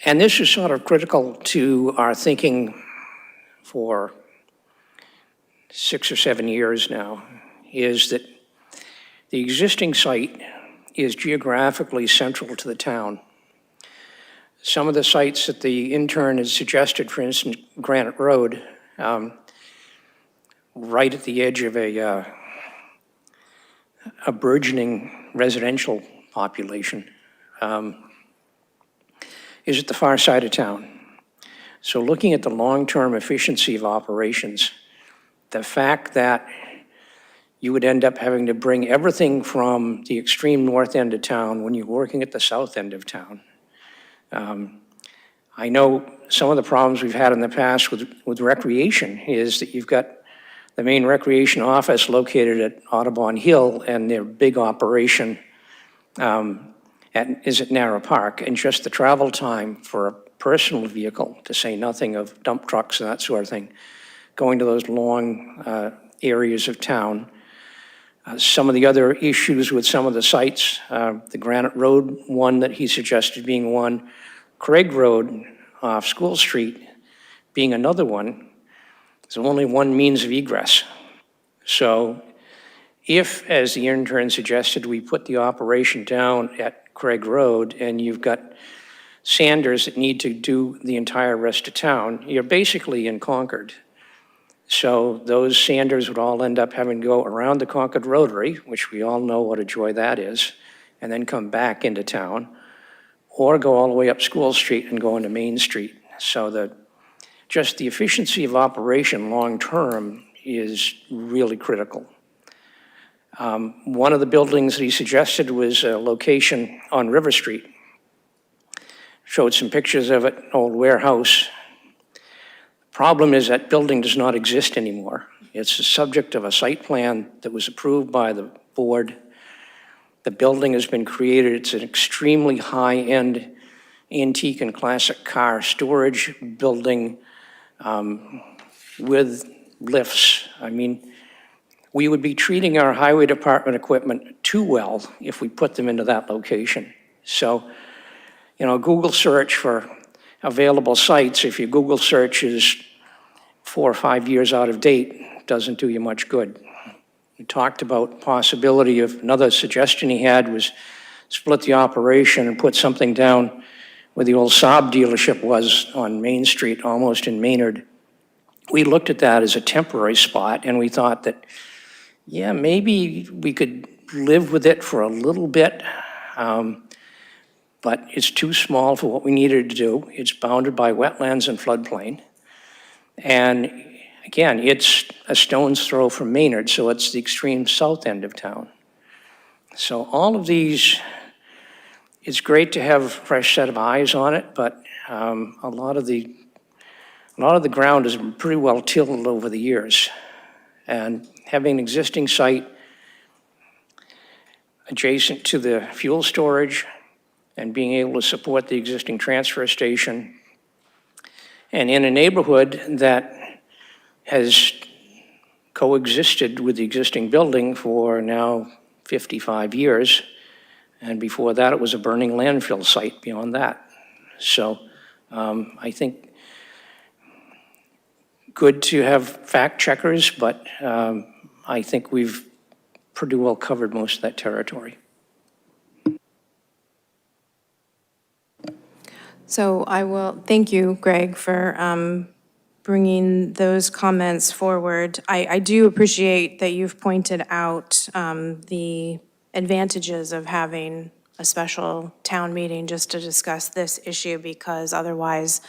And this is sort of critical to our thinking for 6 or 7 years now, is that the existing site is geographically central to the town. Some of the sites that the intern has suggested, for instance, Granite Road, right at the edge of a burgeoning residential population, is at the far side of town. So looking at the long-term efficiency of operations, the fact that you would end up having to bring everything from the extreme north end of town when you're working at the south end of town, I know some of the problems we've had in the past with recreation is that you've got the main recreation office located at Audubon Hill, and their big operation is at Narrow Park, and just the travel time for a personal vehicle, to say nothing of dump trucks and that sort of thing, going to those long areas of town. Some of the other issues with some of the sites, the Granite Road one that he suggested being one, Craig Road off School Street being another one. There's only one means of egress. So if, as the intern suggested, we put the operation down at Craig Road and you've got Sanders that need to do the entire rest of town, you're basically in Concord. So those Sanders would all end up having to go around the Concord Rotary, which we all know what a joy that is, and then come back into town, or go all the way up School Street and go into Main Street. So just the efficiency of operation long-term is really critical. One of the buildings that he suggested was a location on River Street. Showed some pictures of it, an old warehouse. Problem is that building does not exist anymore. It's the subject of a site plan that was approved by the board. The building has been created. It's an extremely high-end antique and classic car storage building with lifts. I mean, we would be treating our highway department equipment too well if we put them into that location. So, Google search for available sites, if your Google search is 4 or 5 years out of date, doesn't do you much good. We talked about possibility of, another suggestion he had was split the operation and put something down where the old Saab dealership was on Main Street, almost in Maynard. We looked at that as a temporary spot, and we thought that, yeah, maybe we could live with it for a little bit, but it's too small for what we needed to do. It's bounded by wetlands and floodplain. And again, it's a stone's throw from Maynard, so it's the extreme south end of town. So all of these, it's great to have a fresh set of eyes on it, but a lot of the ground has been pretty well tilled over the years. And having an existing site adjacent to the fuel storage and being able to support the existing transfer station, and in a neighborhood that has coexisted with the existing building for now 55 years, and before that it was a burning landfill site beyond that. So I think good to have fact checkers, but I think we've pretty well covered most of that territory. So I will, thank you, Greg, for bringing those comments forward. I do appreciate that you've pointed out the advantages of having a special town meeting just to discuss this issue, because otherwise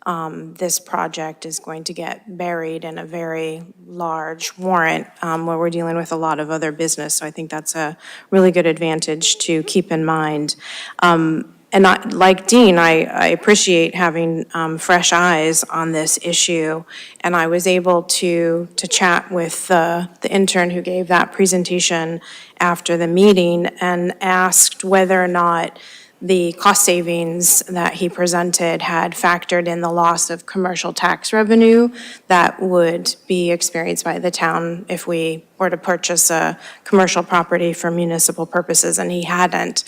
this project is going to get buried in a very large warrant where we're dealing with a lot of other business. So I think that's a really good advantage to keep in mind. And like Dean, I appreciate having fresh eyes on this issue. And I was able to chat with the intern who gave that presentation after the meeting and asked whether or not the cost savings that he presented had factored in the loss of commercial tax revenue that would be experienced by the town if we were to purchase a commercial property for municipal purposes, and he hadn't.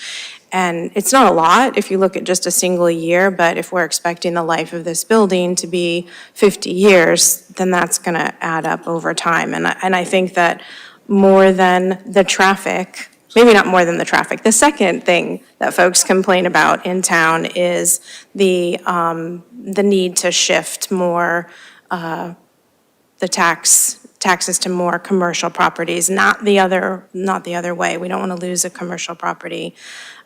And it's not a lot if you look at just a single year, but if we're expecting the life of this building to be 50 years, then that's going to add up over time. And I think that more than the traffic, maybe not more than the traffic, the second thing that folks complain about in town is the need to shift more the taxes to more commercial properties, not the other way. We don't want to lose a commercial property.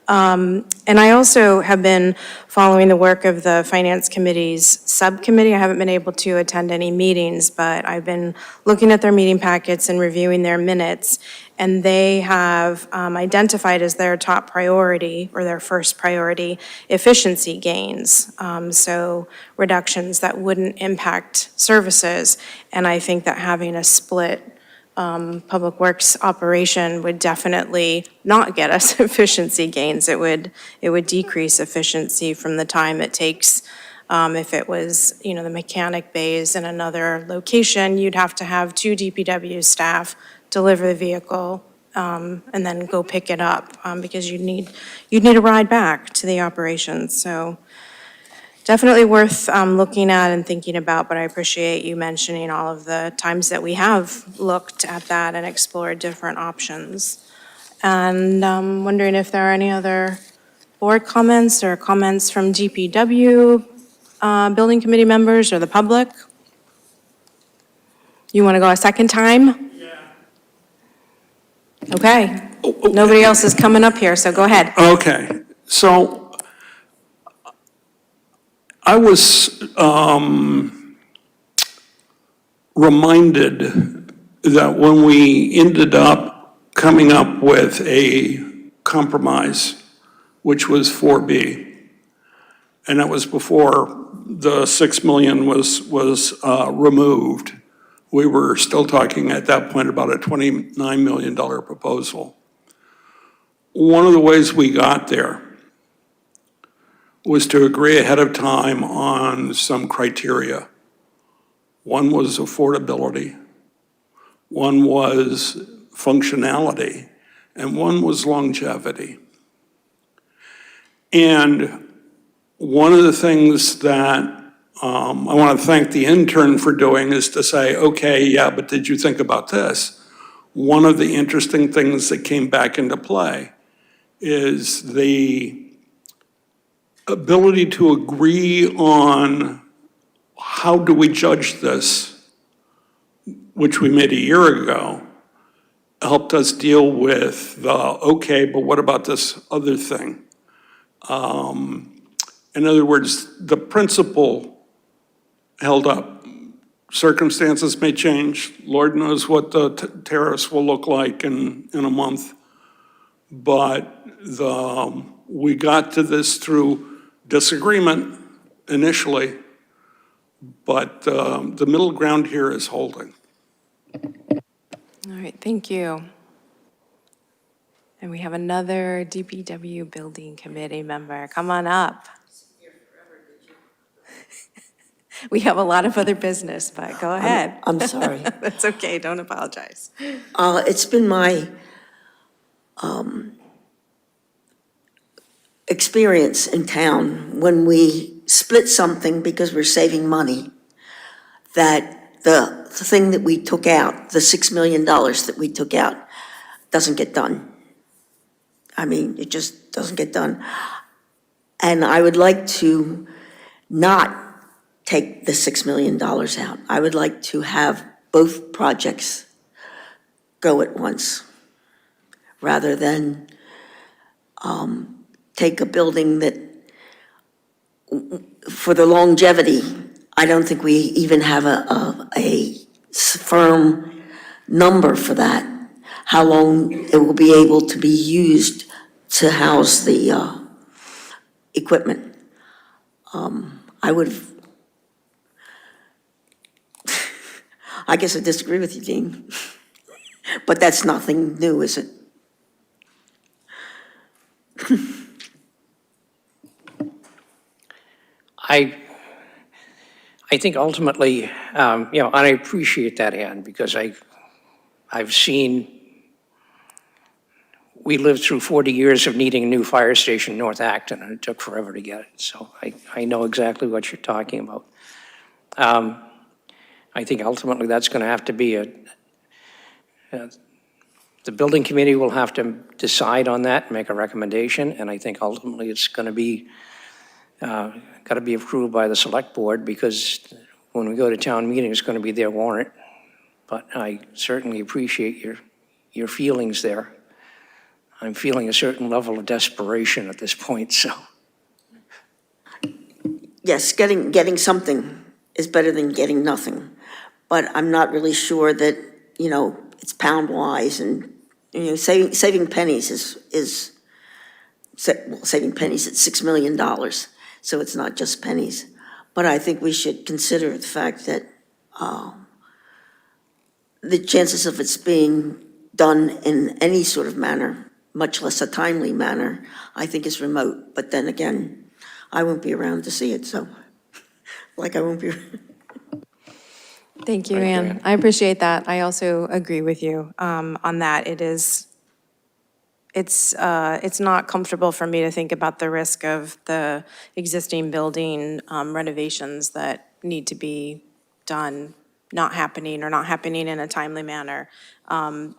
And I also have been following the work of the Finance Committee's subcommittee. I haven't been able to attend any meetings, but I've been looking at their meeting packets and reviewing their minutes, and they have identified as their top priority, or their first priority, efficiency gains. So reductions that wouldn't impact services, and I think that having a split Public Works operation would definitely not get us efficiency gains. It would decrease efficiency from the time it takes. If it was, the mechanic bays in another location, you'd have to have 2 DPW staff deliver the vehicle and then go pick it up because you'd need a ride back to the operation. So definitely worth looking at and thinking about, but I appreciate you mentioning all of the times that we have looked at that and explored different options. And I'm wondering if there are any other board comments or comments from DPW, building committee members, or the public? You want to go a second time? Yeah. Okay. Nobody else is coming up here, so go ahead. Okay, so I was reminded that when we ended up coming up with a compromise, which was 4B, and that was before the 6 million was removed, we were still talking at that point about a $29 million proposal. One of the ways we got there was to agree ahead of time on some criteria. One was affordability, one was functionality, and one was longevity. And one of the things that I want to thank the intern for doing is to say, okay, yeah, but did you think about this? One of the interesting things that came back into play is the ability to agree on how do we judge this, which we made a year ago, helped us deal with the, okay, but what about this other thing? In other words, the principle held up. Circumstances may change. Lord knows what the tariffs will look like in a month. But we got to this through disagreement initially, but the middle ground here is holding. All right, thank you. And we have another DPW Building Committee member. Come on up. We have a lot of other business, but go ahead. I'm sorry. That's okay, don't apologize. It's been my experience in town when we split something because we're saving money, that the thing that we took out, the $6 million that we took out, doesn't get done. I mean, it just doesn't get done. And I would like to not take the $6 million out. I would like to have both projects go at once, rather than take a building that, for the longevity, I don't think we even have a firm number for that, how long it will be able to be used to house the equipment. I guess I disagree with you, Dean, but that's nothing new, is it? I think ultimately, and I appreciate that, Ann, because I've seen, we lived through 40 years of needing a new fire station in North Acton, and it took forever to get it. So I know exactly what you're talking about. I think ultimately that's going to have to be the building committee will have to decide on that, make a recommendation, and I think ultimately it's going to be got to be approved by the select board, because when we go to town meeting, it's going to be their warrant. But I certainly appreciate your feelings there. I'm feeling a certain level of desperation at this point, so. Yes, getting something is better than getting nothing. But I'm not really sure that, it's pound wise and, saving pennies saving pennies at $6 million. So it's not just pennies. But I think we should consider the fact that the chances of it's being done in any sort of manner, much less a timely manner, I think is remote. But then again, I won't be around to see it, so, I won't be. Thank you, Thank you, Ann. Ann. I appreciate that. I also agree with you on that. It's not comfortable for me to think about the risk of the existing building renovations that need to be done not happening in a timely manner.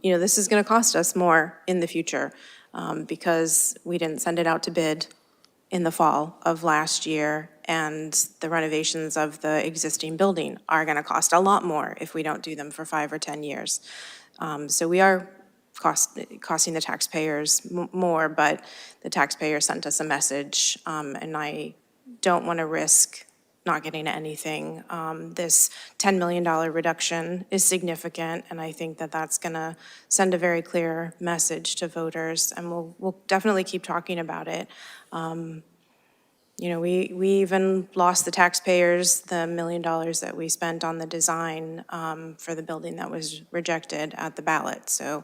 This is going to cost us more in the future because we didn't send it out to bid in the fall of last year, and the renovations of the existing building are going to cost a lot more if we don't do them for 5 or 10 years. So we are costing the taxpayers more, but the taxpayer sent us a message, and I don't want to risk not getting anything. This $10 million reduction is significant, and I think that that's going to send a very clear message to voters, and we'll definitely keep talking about it. We even lost the taxpayers the $1 million that we spent on the design for the building that was rejected at the ballot. So,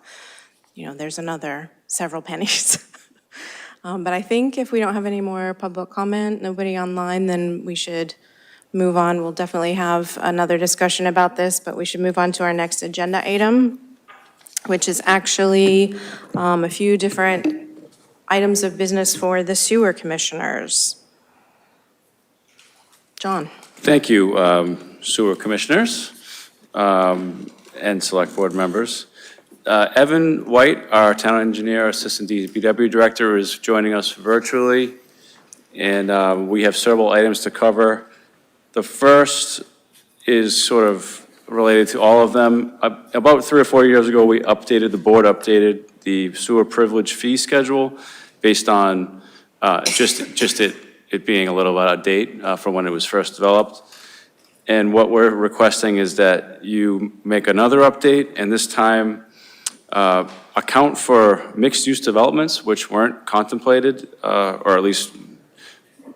there's another several pennies. But I think if we don't have any more public comment, nobody online, then we should move on. We'll definitely have another discussion about this, but we should move on to our next agenda item, which is actually a few different items of business for the sewer commissioners. John. Thank you, sewer commissioners and select board members. Evan White, our town engineer, assistant DPW director, is joining us virtually, and we have several items to cover. The first is sort of related to all of them. About 3 or 4 years ago, the board updated the sewer privilege fee schedule based on just it being a little out of date from when it was first developed. And what we're requesting is that you make another update, and this time account for mixed-use developments which weren't contemplated, or at least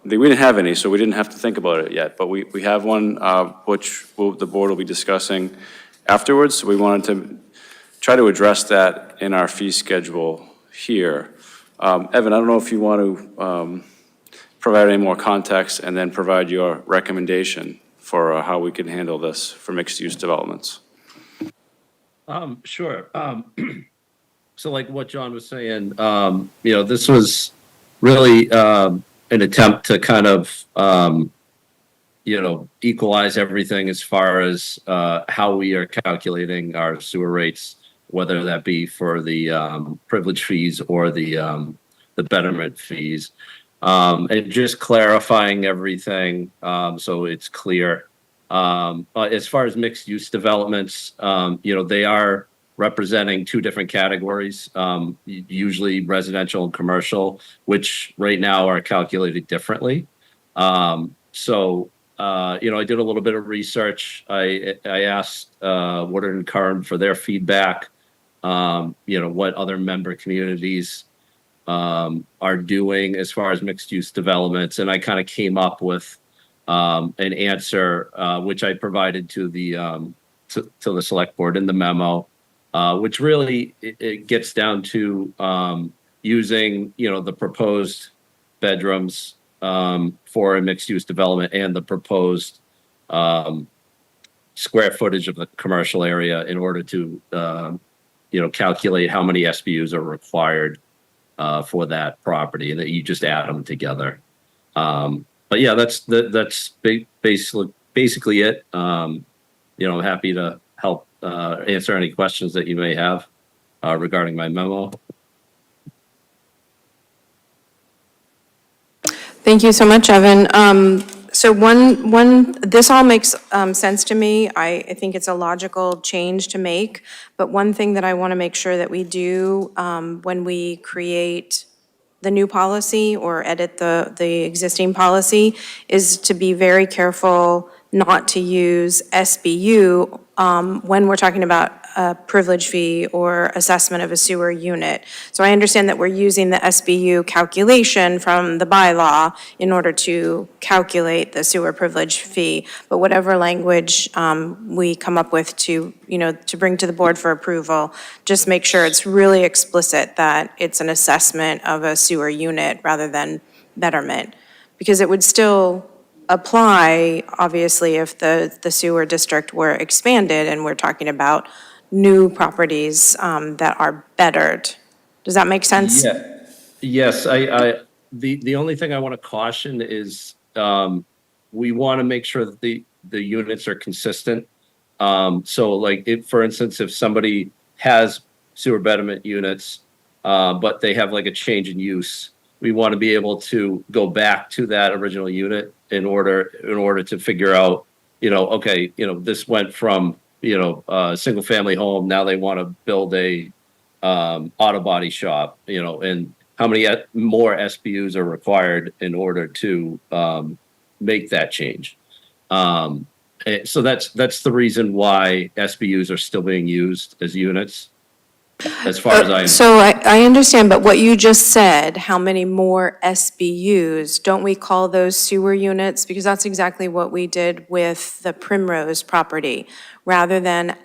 we didn't have any, so we didn't have to think about it yet. But we have one which the board will be discussing afterwards. So we wanted to try to address that in our fee schedule here. Evan, I don't know if you want to provide any more context and then provide your recommendation for how we can handle this for mixed-use developments. Sure. So like what John was saying, this was really an attempt to kind of, equalize everything as far as how we are calculating our sewer rates, whether that be for the privilege fees or the betterment fees. And just clarifying everything so it's clear. As far as mixed-use developments, they are representing 2 different categories, usually residential and commercial, which right now are calculated differently. I did a little bit of research. I asked Woodard and Curran for their feedback, what other member communities are doing as far as mixed-use developments, and I kind of came up with an answer which I provided to the select board in the memo, which really it gets down to using the proposed bedrooms for a mixed-use development and the proposed square footage of the commercial area in order to calculate how many SBUs are required for that property, and that you just add them together. But yeah, that's basically it. I'm happy to help answer any questions that you may have regarding my memo. Thank you so much, Evan. So So this all makes sense to me. I think it's a logical change to make. But one thing that I want to make sure that we do when we create the new policy or edit the existing policy is to be very careful not to use SBU when we're talking about a privilege fee or assessment of a sewer unit. So I understand that we're using the SBU calculation from the bylaw in order to calculate the sewer privilege fee. But whatever language we come up with to bring to the board for approval, just make sure it's really explicit that it's an assessment of a sewer unit rather than betterment. Because it would still apply, obviously, if the sewer district were expanded and we're talking about new properties that are bettered. Does that make sense? Yeah. Yes, the only thing I want to caution is we want to make sure that the units are consistent. So like if, for instance, if somebody has sewer betterment units, but they have like a change in use, we want to be able to go back to that original unit in order to figure out, okay, this went from, a single family home. Now they want to build a auto body shop, and how many more SBUs are required in order to make that change. So that's the reason why SBUs are still being used as units, as far as I. So I understand, but what you just said, how many more SBUs, don't we call those sewer units? Because that's exactly what we did with the Primrose property. Rather than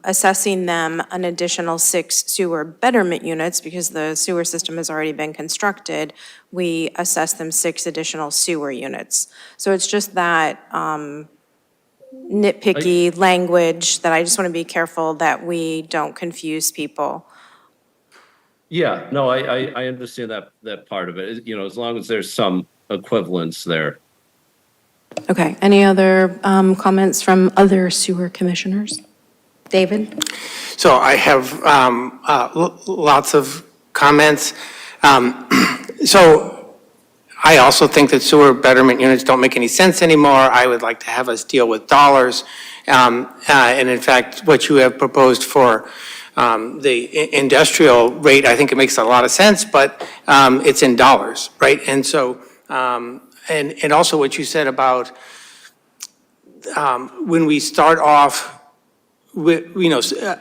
assessing them an additional 6 sewer betterment units, because the sewer system has already been constructed, we assess them 6 additional sewer units. So it's just that nitpicky language that I just want to be careful that we don't confuse people. Yeah, no, I understand that part of it, as long as there's some equivalence there. Okay, any other comments from other sewer commissioners? David? So I have lots of comments. So I also think that sewer betterment units don't make any sense anymore. I would like to have us deal with dollars. And in fact, what you have proposed for the industrial rate, I think it makes a lot of sense, but it's in dollars, right? And so, and also what you said about when we start off with,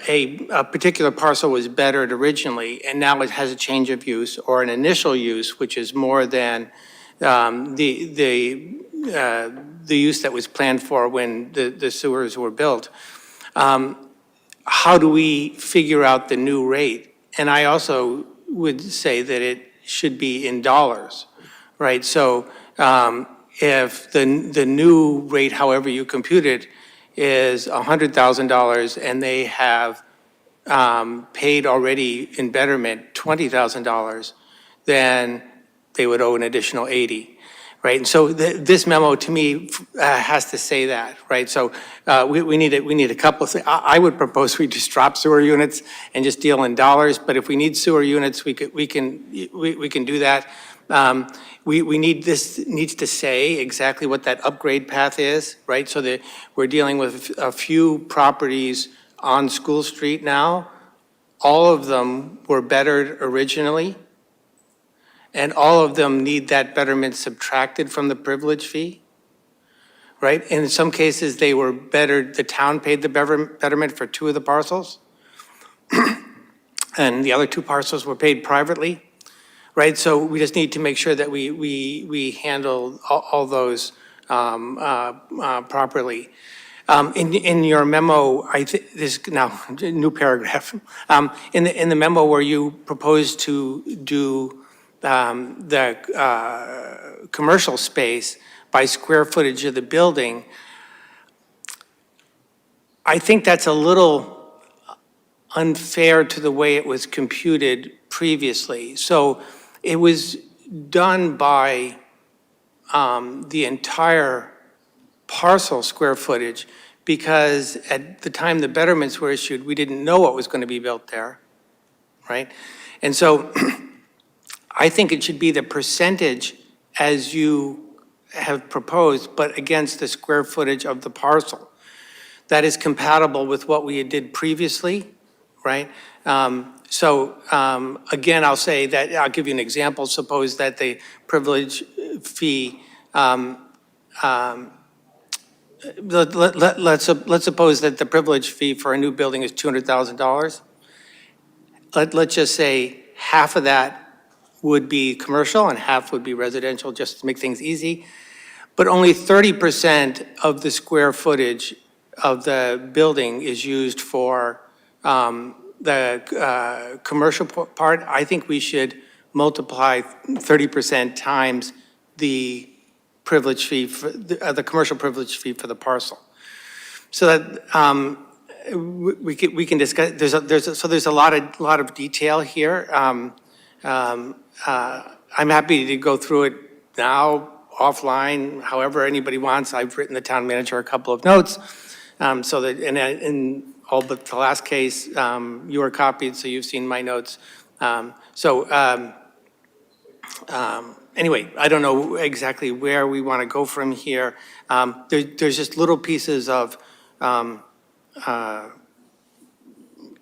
a particular parcel was bettered originally, and now it has a change of use or an initial use, which is more than the use that was planned for when the sewers were built. How do we figure out the new rate? And I also would say that it should be in dollars, right? So if the new rate, however you compute it, is $100,000 and they have paid already in betterment $20,000, then they would owe an additional 80, right? And so this memo to me has to say that, right? So we need a couple of things. I would propose we just drop sewer units and just deal in dollars, but if we need sewer units, we can do that. This needs to say exactly what that upgrade path is, right? So that we're dealing with a few properties on School Street now. All of them were bettered originally, and all of them need that betterment subtracted from the privilege fee, right? And in some cases, they were bettered, the town paid the betterment for 2 of the parcels, and the other 2 parcels were paid privately, right? So we just need to make sure that we handle all those properly. In your memo, this now new paragraph. In the memo where you propose to do the commercial space by square footage of the building, I think that's a little unfair to the way it was computed previously. So it was done by the entire parcel square footage, because at the time the betterments were issued, we didn't know what was going to be built there, right? And so I think it should be the percentage as you have proposed, but against the square footage of the parcel. That is compatible with what we did previously, right? Again, I'll say that, I'll give you an example. Suppose that the privilege fee, let's suppose that the privilege fee for a new building is $200,000. Let's just say half of that would be commercial and half would be residential, just to make things easy. But only 30% of the square footage of the building is used for the commercial part. I think we should multiply 30% times the privilege fee, for the commercial privilege fee for the parcel. So that we can discuss, there's a lot of detail here. I'm happy to go through it now, offline, however anybody wants. I've written the town manager a couple of notes, so that, in all but the last case, you were copied, so you've seen my notes. Anyway, I don't know exactly where we want to go from here. There's just little pieces of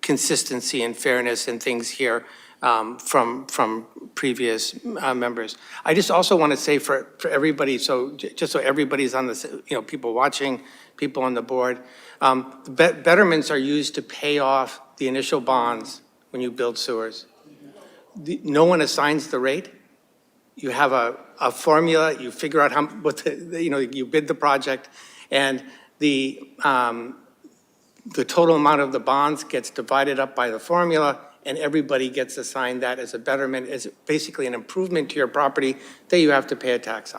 consistency and fairness and things here from previous members. I just also want to say for everybody, just so everybody's on this, people watching, people on the board, betterments are used to pay off the initial bonds when you build sewers. No one assigns the rate. You have a formula, you figure out you bid the project, and the total amount of the bonds gets divided up by the formula, and everybody gets assigned that as a betterment, as basically an improvement to your property that you have to pay a tax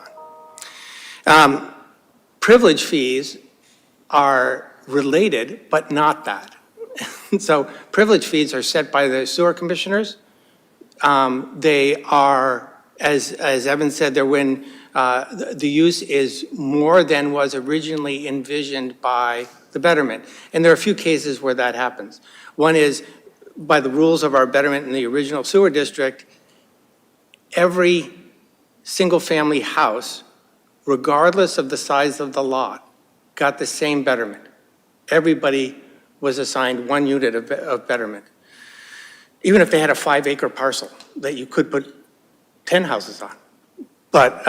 on. Privilege fees are related, but not that. So privilege fees are set by the sewer commissioners. They are, as Evan said, they're when the use is more than was originally envisioned by the betterment. And there are a few cases where that happens. One is, by the rules of our betterment in the original sewer district, every single-family house, regardless of the size of the lot, got the same betterment. Everybody was assigned 1 unit of betterment. Even if they had a 5-acre parcel that you could put 10 houses on. But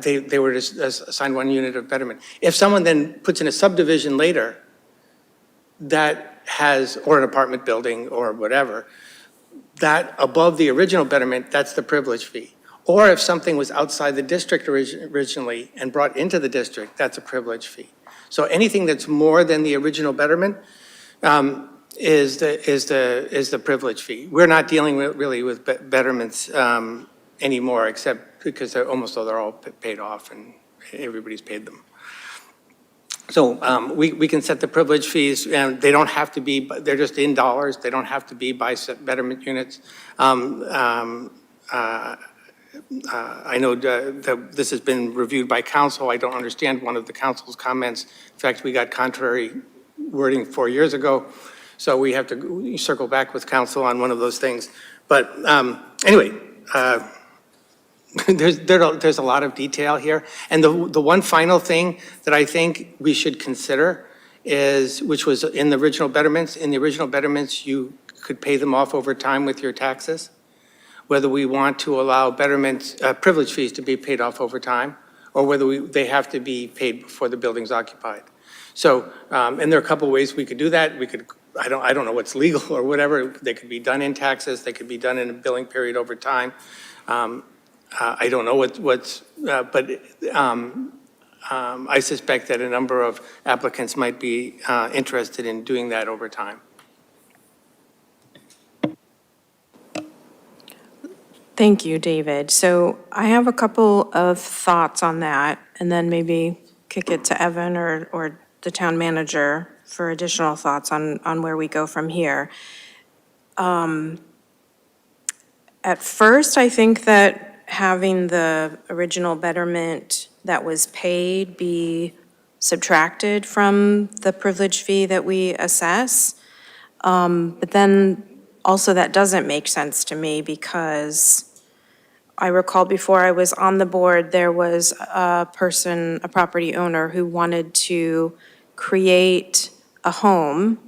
they were just assigned 1 unit of betterment. If someone then puts in a subdivision later that has, or an apartment building or whatever, that above the original betterment, that's the privilege fee. Or if something was outside the district originally and brought into the district, that's a privilege fee. So anything that's more than the original betterment is the privilege fee. We're not dealing really with betterments anymore, except because they're all paid off and everybody's paid them. So we can set the privilege fees, and they don't have to be, they're just in dollars. They don't have to be by betterment units. I know that this has been reviewed by council. I don't understand one of the council's comments. In fact, we got contrary wording 4 years ago, so we have to circle back with council on one of those things. But anyway, there's a lot of detail here. And the one final thing that I think we should consider is, which was in the original betterments, you could pay them off over time with your taxes, whether we want to allow betterments, privilege fees to be paid off over time, or whether they have to be paid before the building's occupied. So, and there are a couple ways we could do that. We could, I don't know what's legal or whatever. They could be done in taxes. They could be done in a billing period over time. I don't know but I suspect that a number of applicants might be interested in doing that over time. Thank you, David. So I have a couple of thoughts on that, and then maybe kick it to Evan or the town manager for additional thoughts on where we go from here. At first, I think that having the original betterment that was paid be subtracted from the privilege fee that we assess. But then also that doesn't make sense to me, because I recall before I was on the board, there was a person, a property owner, who wanted to create a home,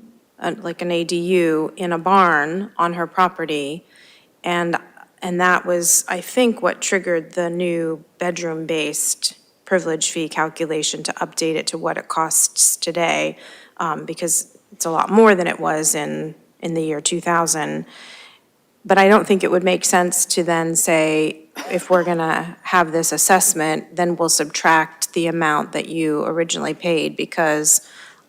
like an ADU, in a barn on her property. And that was, I think, what triggered the new bedroom-based privilege fee calculation to update it to what it costs today, because it's a lot more than it was in the year 2000. But I don't think it would make sense to then say, if we're gonna have this assessment, then we'll subtract the amount that you originally paid, because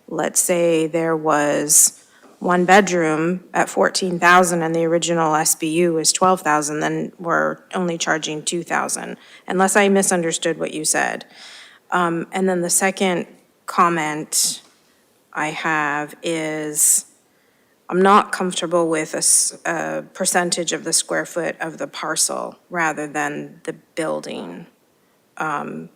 let's say there was one bedroom at 14,000 and the original SBU was 12,000, then we're only charging 2,000, unless I misunderstood what you said. And then the second comment I have is, I'm not comfortable with a percentage of the square foot of the parcel rather than the building. And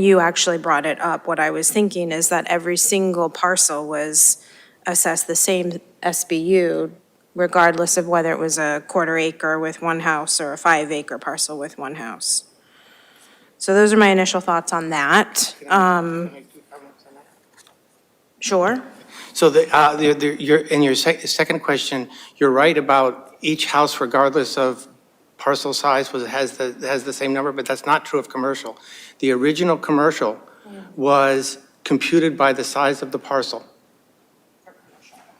you actually brought it up. What I was thinking is that every single parcel was assessed the same SBU, regardless of whether it was a 1/4 acre with one house or a 5-acre parcel with one house. So those are my initial thoughts on that. Sure. So in your second question, you're right about each house, regardless of parcel size, has the same number, but that's not true of commercial. The original commercial was computed by the size of the parcel.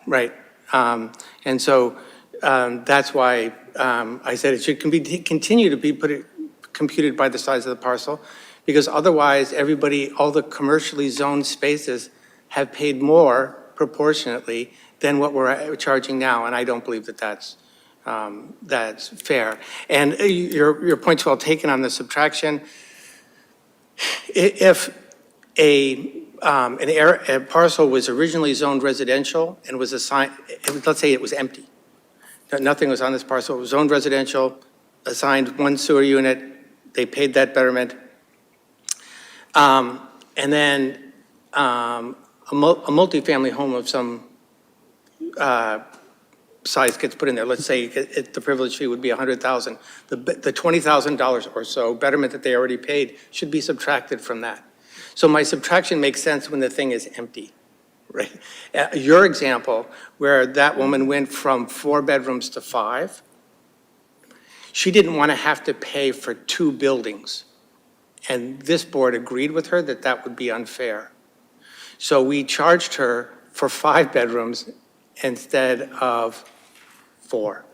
Right. And so that's why I said it should continue to be computed by the size of the parcel, because otherwise all the commercially zoned spaces have paid more proportionately than what we're charging now, and I don't believe that that's fair. And your point's well taken on the subtraction. If a parcel was originally zoned residential and was assigned, let's say it was empty, nothing was on this parcel, it was zoned residential, assigned one sewer unit, they paid that betterment, and then a multifamily home of some size gets put in there. Let's say the privilege fee would be $100,000. The $20,000 or so betterment that they already paid should be subtracted from that. So my subtraction makes sense when the thing is empty, right? Your example, where that woman went from 4 bedrooms to 5, she didn't want to have to pay for 2 buildings. And this board agreed with her that that would be unfair. So we charged her for 5 bedrooms instead of 4,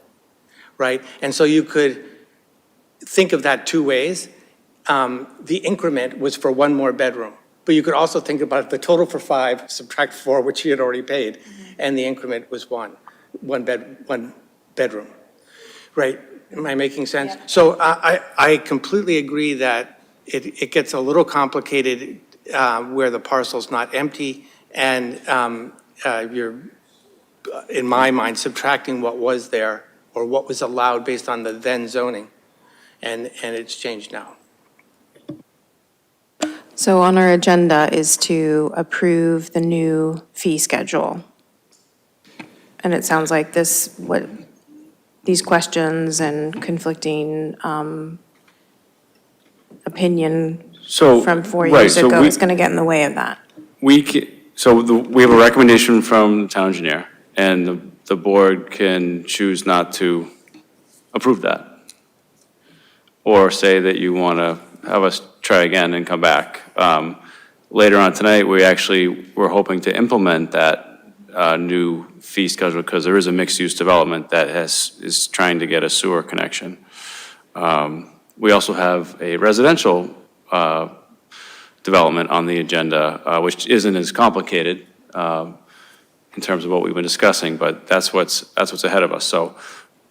right? And so you could think of that 2 ways. The increment was for 1 more bedroom, but you could also think about the total for 5, subtract 4, which she had already paid, and the increment was one bedroom, right? Am I making sense? Yeah. So I completely agree that it gets a little complicated where the parcel's not empty, and you're, in my mind, subtracting what was there or what was allowed based on the then zoning, and it's changed now. So on our agenda is to approve the new fee schedule. And it sounds like these questions and conflicting opinion from 4 years ago is going to get in the way of that. We have a recommendation from the town engineer, and the board can choose not to approve that, or say that you want to have us try again and come back. Later on tonight, we're hoping to implement that new fee schedule, because there is a mixed-use development that is trying to get a sewer connection. We also have a residential development on the agenda, which isn't as complicated in terms of what we've been discussing, but that's what's ahead of us. So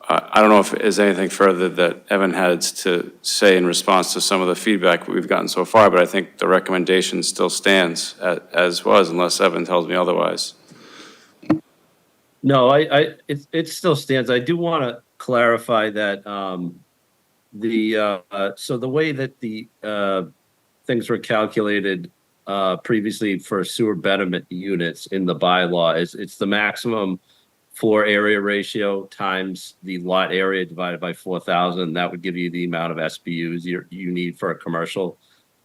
I don't know if there's anything further that Evan had to say in response to some of the feedback we've gotten so far, but I think the recommendation still stands as was, unless Evan tells me otherwise. No, it still stands. I do want to clarify that so the way that the things were calculated previously for sewer betterment units in the bylaw it's the maximum floor area ratio times the lot area divided by 4,000. That would give you the amount of SBUs you need for a commercial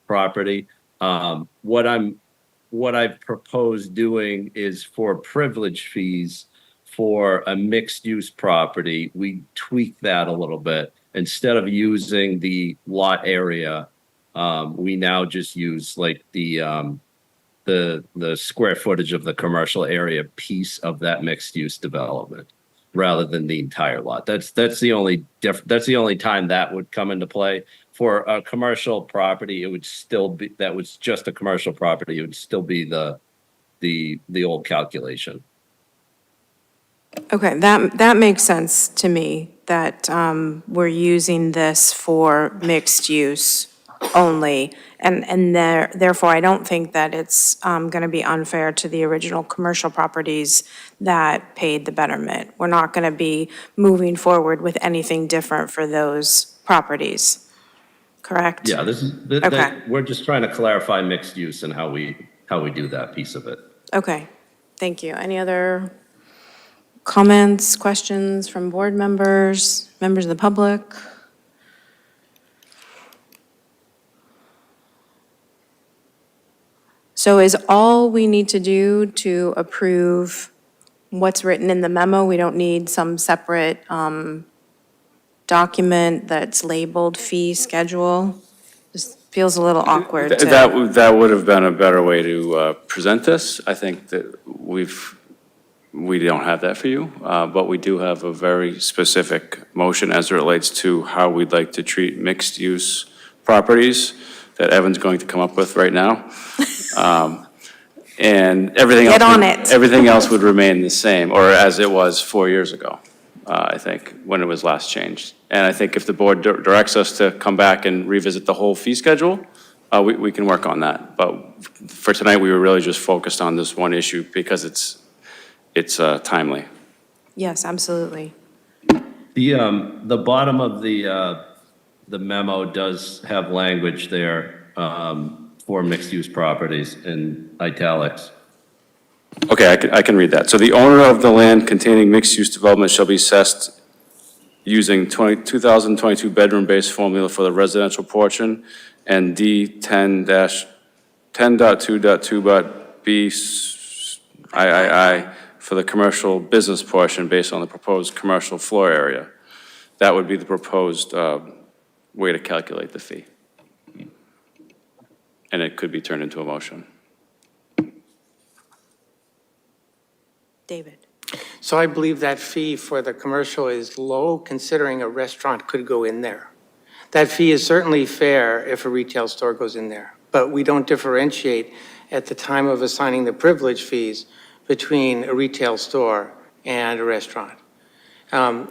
property. What I've proposed doing is for privilege fees for a mixed-use property, we tweak that a little bit. Instead of using the lot area, we now just use like the square footage of the commercial area piece of that mixed-use development, rather than the entire lot. That's the only that's the only time that would come into play. For a commercial property, it would still be, that was just a commercial property, it would still be the old calculation. Okay, that makes sense to me, that we're using this for mixed use only. And therefore, I don't think that it's going to be unfair to the original commercial properties that paid the betterment. We're not going to be moving forward with anything different for those properties, correct? Yeah, Okay. we're just trying to clarify mixed use and how we do that piece of it. Okay, thank you. Any other comments, questions from board members, members of the public? So is all we need to do to approve what's written in the memo? We don't need some separate document that's labeled fee schedule? Just feels a little awkward to... That would have been a better way to present this. I think that we don't have that for you, but we do have a very specific motion as it relates to how we'd like to treat mixed-use properties that Evan's going to come up with right now. And everything else... Get on it. Everything else would remain the same, or as it was 4 years ago, I think, when it was last changed. And I think if the board directs us to come back and revisit the whole fee schedule, we can work on that. But for tonight, we were really just focused on this one issue because it's timely. Yes, absolutely. The bottom of the memo does have language there for mixed-use properties in italics. Okay, I can read that. So the owner of the land containing mixed-use development shall be assessed using 2022 bedroom-based formula for the residential portion and D10-10.2.2.B III for the commercial business portion based on the proposed commercial floor area. That would be the proposed way to calculate the fee. And it could be turned into a motion. David. So I believe that fee for the commercial is low, considering a restaurant could go in there. That fee is certainly fair if a retail store goes in there, but we don't differentiate at the time of assigning the privilege fees between a retail store and a restaurant. Or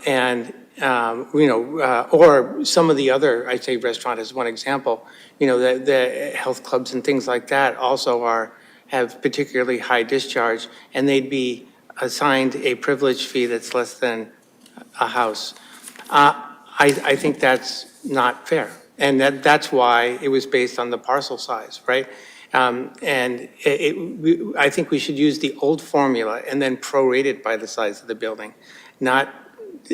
some of the other, I'd say restaurant is one example, the health clubs and things like that also have particularly high discharge, and they'd be assigned a privilege fee that's less than a house. I think that's not fair, and that's why it was based on the parcel size, right? I think we should use the old formula and then prorate it by the size of the building, not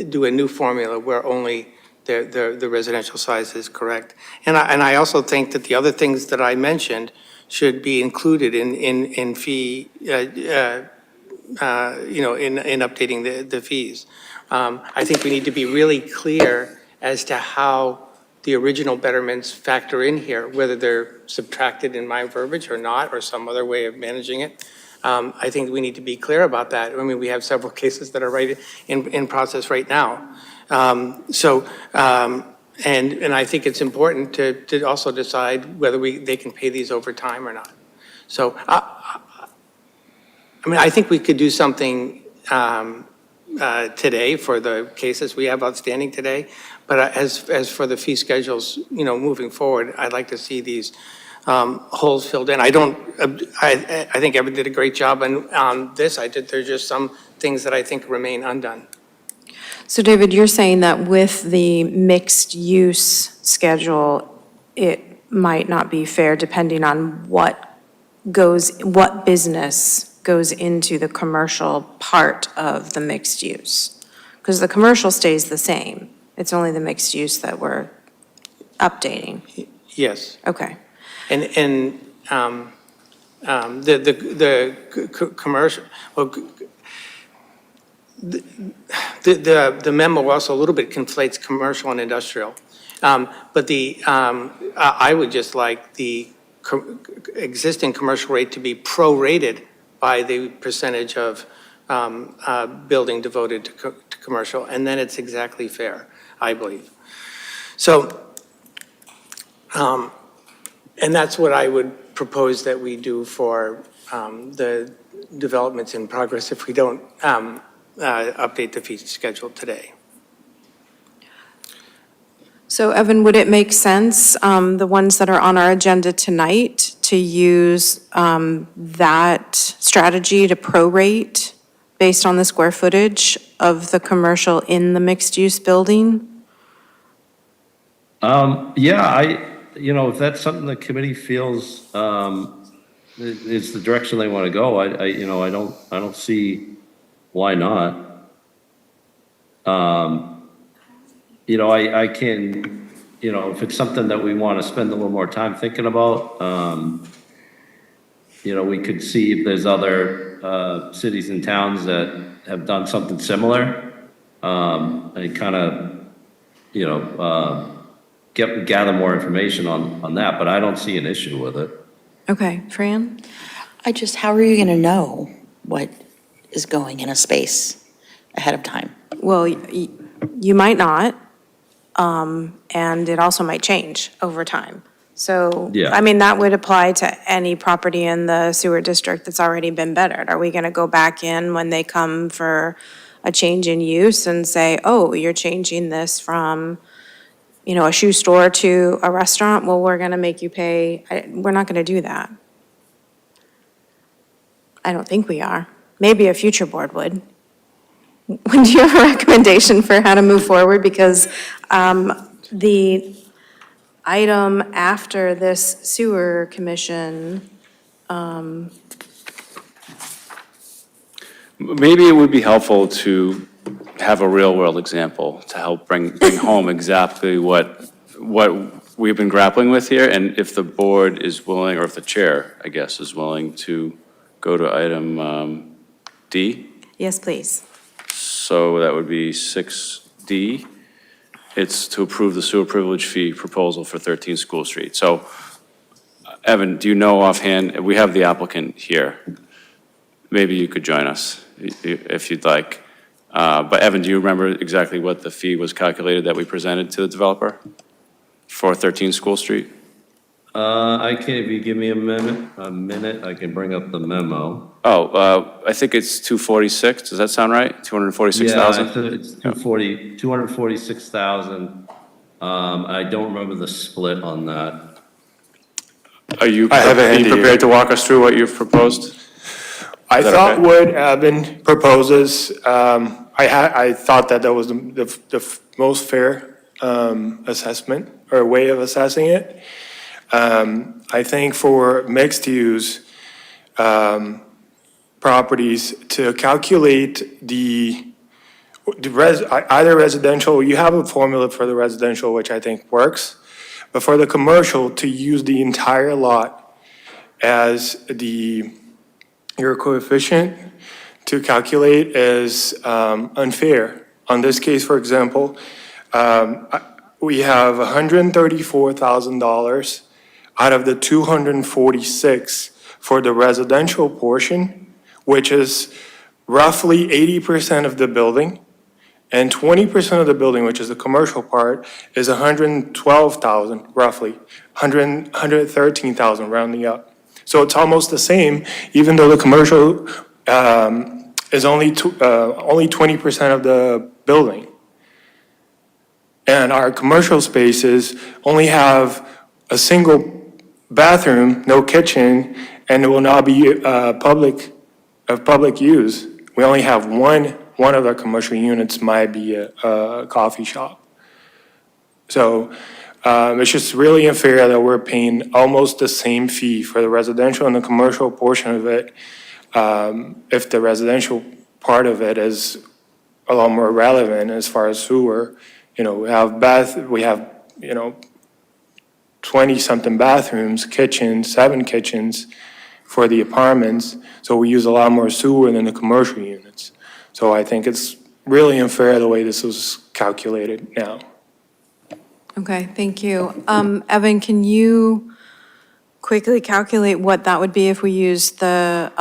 do a new formula where only the residential size is correct. And I also think that the other things that I mentioned should be included in fee, in updating the fees. I think we need to be really clear as to how the original betterments factor in here, whether they're subtracted in my verbiage or not, or some other way of managing it. I think we need to be clear about that. I mean, we have several cases that are right in process right now. And I think it's important to also decide whether they can pay these over time or not. So, I think we could do something today for the cases we have outstanding today. But as for the fee schedules, moving forward, I'd like to see these holes filled in. I think Evan did a great job on this. There's just some things that I think remain undone. So David, you're saying that with the mixed use schedule, it might not be fair depending on what business goes into the commercial part of the mixed use? Because the commercial stays the same. It's only the mixed use that we're updating. Yes. Okay. And commercial, well, the memo also a little bit conflates commercial and industrial. But I would just like the existing commercial rate to be prorated by the percentage of building devoted to commercial, and then it's exactly fair, I believe. So, and that's what I would propose that we do for the developments in progress if we don't update the fee schedule today. So Evan, would it make sense, the ones that are on our agenda tonight, to use that strategy to prorate based on the square footage of the commercial in the mixed-use building? Yeah, if that's something the committee feels is the direction they want to go, I don't see why not. I can, if it's something that we want to spend a little more time thinking about, we could see if there's other cities and towns that have done something similar, and kind of, gather more information on that, but I don't see an issue with it. Okay, Fran? How are you going to know what is going in a space ahead of time? Well, you might not, and it also might change over time. So, Yeah. I mean, that would apply to any property in the sewer district that's already been bettered. Are we going to go back in when they come for a change in use and say, oh, you're changing this from, a shoe store to a restaurant? Well, we're going to make you pay. We're not going to do that. I don't think we are. Maybe a future board would. Do you have a recommendation for how to move forward? Because the item after this sewer commission, Maybe it would be helpful to have a real-world example to help bring home exactly what we've been grappling with here, and if the board is willing, or if the chair, I guess, is willing to go to item D. yes, please. So that would be 6D. It's to approve the sewer privilege fee proposal for 13 School Street. So, Evan, do you know offhand, we have the applicant here. Maybe you could join us if you'd like. But Evan, do you remember exactly what the fee was calculated that we presented to the developer for 13 School Street? I can, if you give me a minute, I can bring up the memo. I think it's 246. Does that sound right? 246,000? Yeah, it's 246,000. I don't remember the split on that. Are you I have it handy here. prepared to walk us through what you've proposed? I Is that thought okay? what Evan proposes, I thought that was the most fair assessment or way of assessing it. I think for mixed use properties, to calculate either residential, you have a formula for the residential, which I think works, but for the commercial, to use the entire lot as your coefficient to calculate is unfair. On this case, for example, we have $134,000 out of the 246 for the residential portion, which is roughly 80% of the building, and 20% of the building, which is the commercial part, is 112,000, roughly, 113,000 rounding up. So it's almost the same, even though the commercial is only 20% of the building. And our commercial spaces only have a single bathroom, no kitchen, and it will not be public use. We only have one of our commercial units might be a coffee shop. So it's just really unfair that we're paying almost the same fee for the residential and the commercial portion of it, If the residential part of it is a lot more relevant as far as sewer, we have 20-something bathrooms, kitchens, 7 kitchens for the apartments, so we use a lot more sewer than the commercial units. So I think it's really unfair the way this was calculated now. Okay, thank you. Evan, can you quickly calculate what that would be if we used the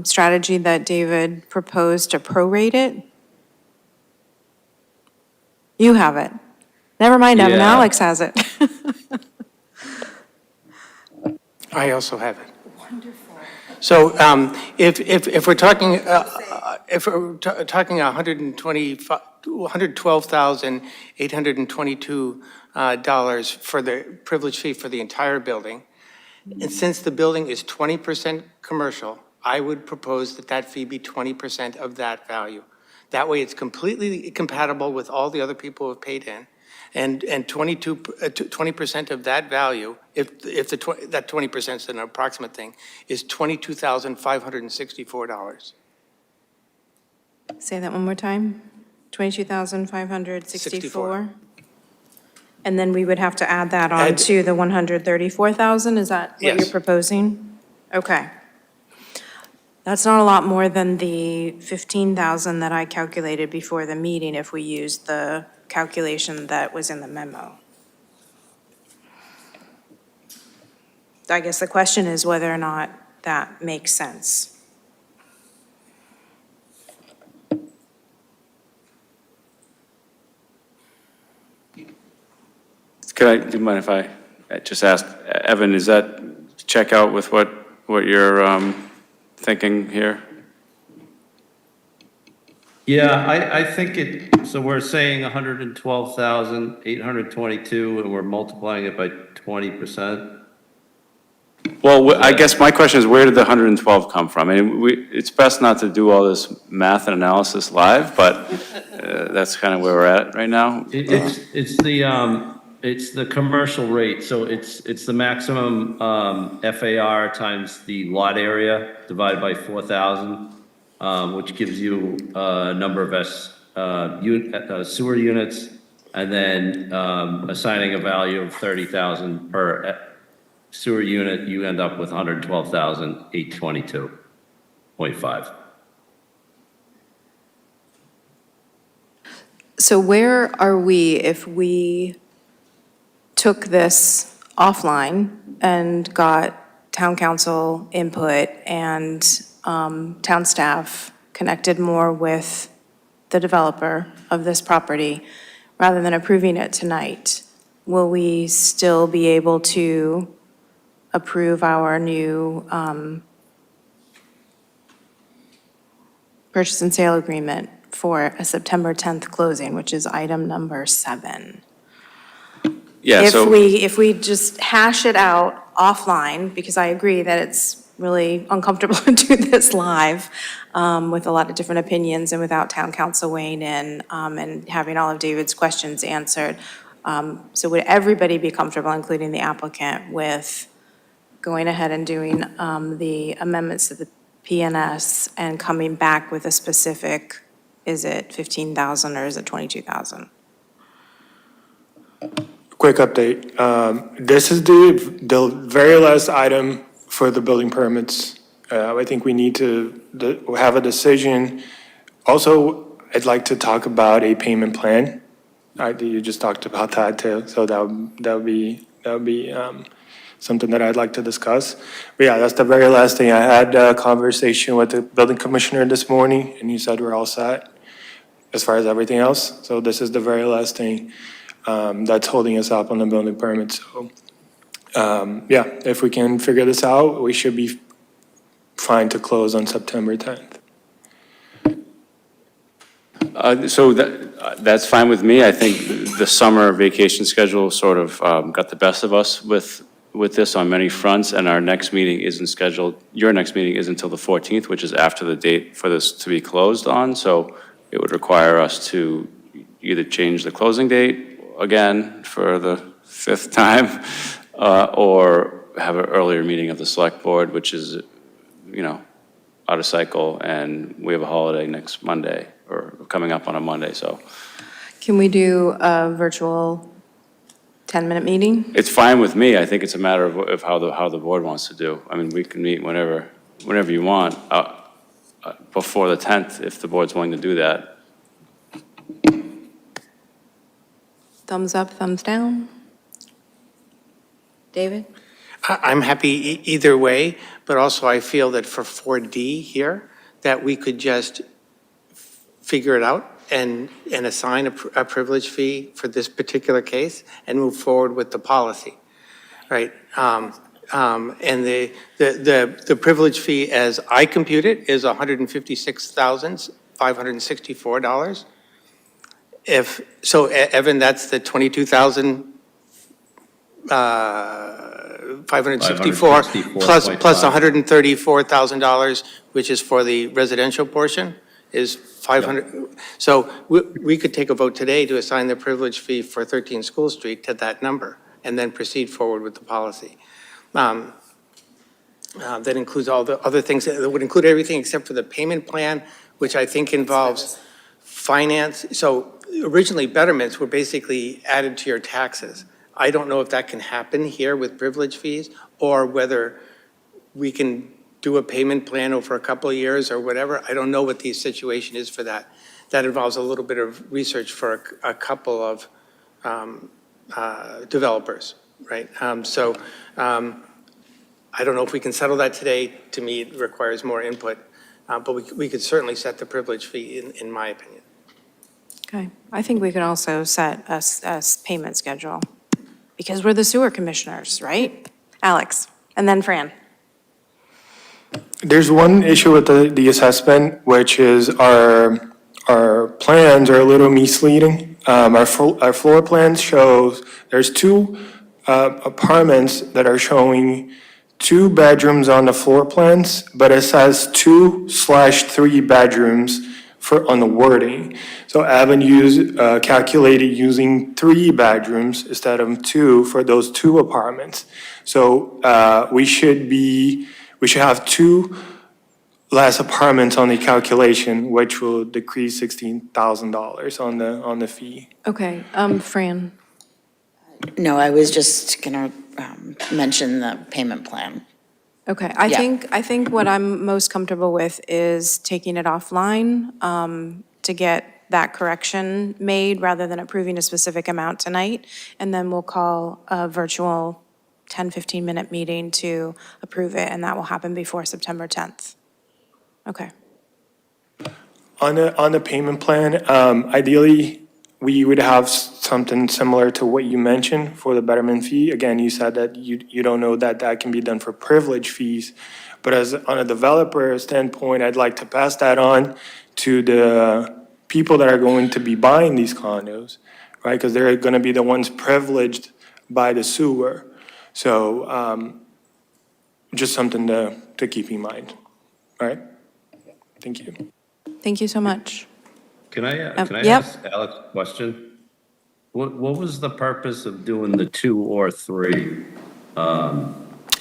strategy that David proposed to prorate it? You have it. Never mind, Evan, Yeah. Alex has it. I also have it. Wonderful. So if we're talking, talking $112,822 for the privilege fee for the entire building, and since the building is 20% commercial, I would propose that that fee be 20% of that value. That way, it's completely compatible with all the other people who have paid in. And 20% of that value, if that 20% is an approximate thing, is $22,564. Say that one more time. 22,564? And then we would have to add that on to the 134,000? Is that what you're Yes. proposing? Okay. That's not a lot more than the 15,000 that I calculated before the meeting if we used the calculation that was in the memo. I guess the question is whether or not that makes sense. Do you mind if I just ask, Evan, is that check out with what you're thinking here? Yeah, I think so we're saying 112,822 and we're multiplying it by 20%. Well, I guess my question is, where did the 112 come from? I mean, it's best not to do all this math and analysis live, but that's kind of where we're at right now. It's the commercial rate, so it's the maximum FAR times the lot area divided by 4,000, which gives you a number of sewer units, and then assigning a value of 30,000 per sewer unit, you end up with 112,822.5. So where are we if we took this offline and got town council input and town staff connected more with the developer of this property rather than approving it tonight? Will we still be able to approve our new purchase and sale agreement for a September 10th closing, which is item number 7? Yeah, If we just hash it out offline, because I agree that it's really uncomfortable to do this live with a lot of different opinions and without town council weighing in and having all of David's questions answered. So would everybody be comfortable, including the applicant, with going ahead and doing the amendments to the PNS and coming back with a specific, is it 15,000 or is it 22,000? Quick update. This is the very last item for the building permits. I think we need to have a decision. Also, I'd like to talk about a payment plan. You just talked about that too, so that would be something that I'd like to discuss. But yeah, that's the very last thing. I had a conversation with the building commissioner this morning, and he said we're all set as far as everything else. So this is the very last thing that's holding us up on the building permit. So yeah, if we can figure this out, we should be fine to close on September 10th. So that's fine with me. I think the summer vacation schedule sort of got the best of us with this on many fronts, and our next meeting isn't scheduled, your next meeting isn't until the 14th, which is after the date for this to be closed on. So it would require us to either change the closing date again for the 5th time, or have an earlier meeting of the select board, which is, out of cycle, and we have a holiday next Monday, or coming up on a Monday, so. Can we do a virtual 10-minute meeting? It's fine with me. I think it's a matter of how the board wants to do. I mean, we can meet whenever you want, before the 10th, if the board's willing to do that. Thumbs up, thumbs down? David? I'm happy either way, but also I feel that for 4D here, that we could just figure it out and assign a privilege fee for this particular case and move forward with the policy, right? And the privilege fee, as I compute it, is $156,564. So Evan, that's the 22,000 564 plus $134,000, which is for the residential portion, is 500. So we could take a vote today to assign the privilege fee for 13 School Street to that number and then proceed forward with the policy. That includes all the other things, that would include everything except for the payment plan, which I think involves finance. So originally betterments were basically added to your taxes. I don't know if that can happen here with privilege fees, or whether we can do a payment plan over a couple of years or whatever. I don't know what the situation is for that. That involves a little bit of research for a couple of developers, right? I don't know if we can settle that today. To me, it requires more input, but we could certainly set the privilege fee, in my opinion. Okay. I think we could also set a payment schedule, because we're the sewer commissioners, right? Alex, and then Fran. There's one issue with the assessment, which is our plans are a little misleading. Our floor plans shows there's two apartments that are showing 2 bedrooms on the floor plans, but it says 2/3 bedrooms on the wording. So Evan calculated using 3 bedrooms instead of 2 for those 2 apartments. So we should have 2 less apartments on the calculation, which will decrease $16,000 on the fee. Okay, Fran. No, I was just gonna mention the payment plan. Okay, Yeah. I think what I'm most comfortable with is taking it offline to get that correction made, rather than approving a specific amount tonight. And then we'll call a virtual 10, 15-minute meeting to approve it, and that will happen before September 10th. Okay. On the payment plan, ideally, we would have something similar to what you mentioned for the betterment fee. Again, you said that you don't know that can be done for privilege fees. But on a developer standpoint, I'd like to pass that on to the people that are going to be buying these condos, right? Because they're going to be the ones privileged by the sewer. So just something to keep in mind, all right? Thank you. Thank you so much. Can I Yep. ask Alex a question? What was the purpose of doing the 2 or 3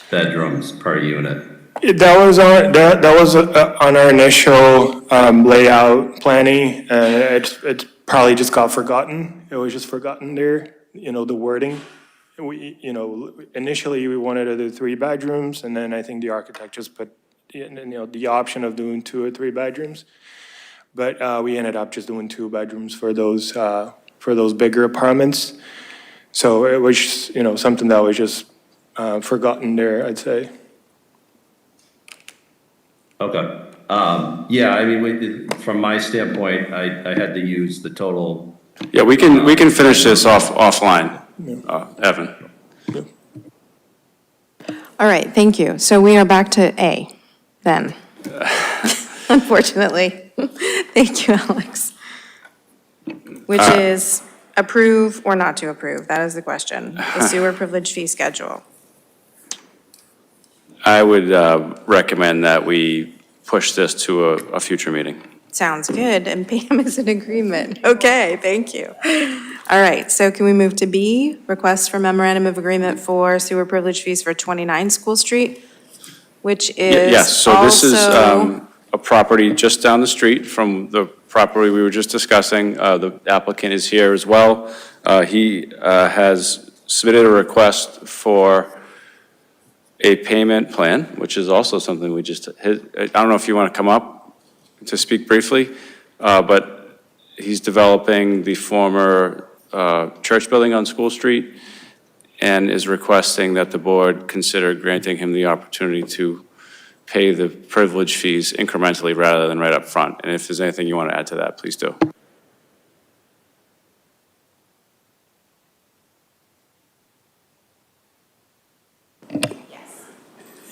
bedrooms per unit? That was on our initial layout planning. It probably just got forgotten. It was just forgotten there, the wording. Initially we wanted to do 3 bedrooms, and then I think the architect just put, the option of doing 2 or 3 bedrooms. But we ended up just doing 2 bedrooms for those bigger apartments. So it was, something that was just forgotten there, I'd say. Okay. Yeah, I mean, from my standpoint, I had to use the total. Yeah, we can finish this offline, Evan. All right, thank you. So we are back to A, then. Unfortunately. Thank you, Alex. Which is approve or not to approve? That is the question. The sewer privilege fee schedule. I would recommend that we push this to a future meeting. Sounds good, and Pam is in agreement. Okay, thank you. All right, so can we move to B, request for memorandum of agreement for sewer privilege fees for 29 School Street, which is Yes, so this is, also a property just down the street from the property we were just discussing. The applicant is here as well. He has submitted a request for a payment plan, which is also something we just hit. I don't know if you want to come up to speak briefly, but he's developing the former church building on School Street and is requesting that the board consider granting him the opportunity to pay the privilege fees incrementally rather than right up front. And if there's anything you want to add to that, please do.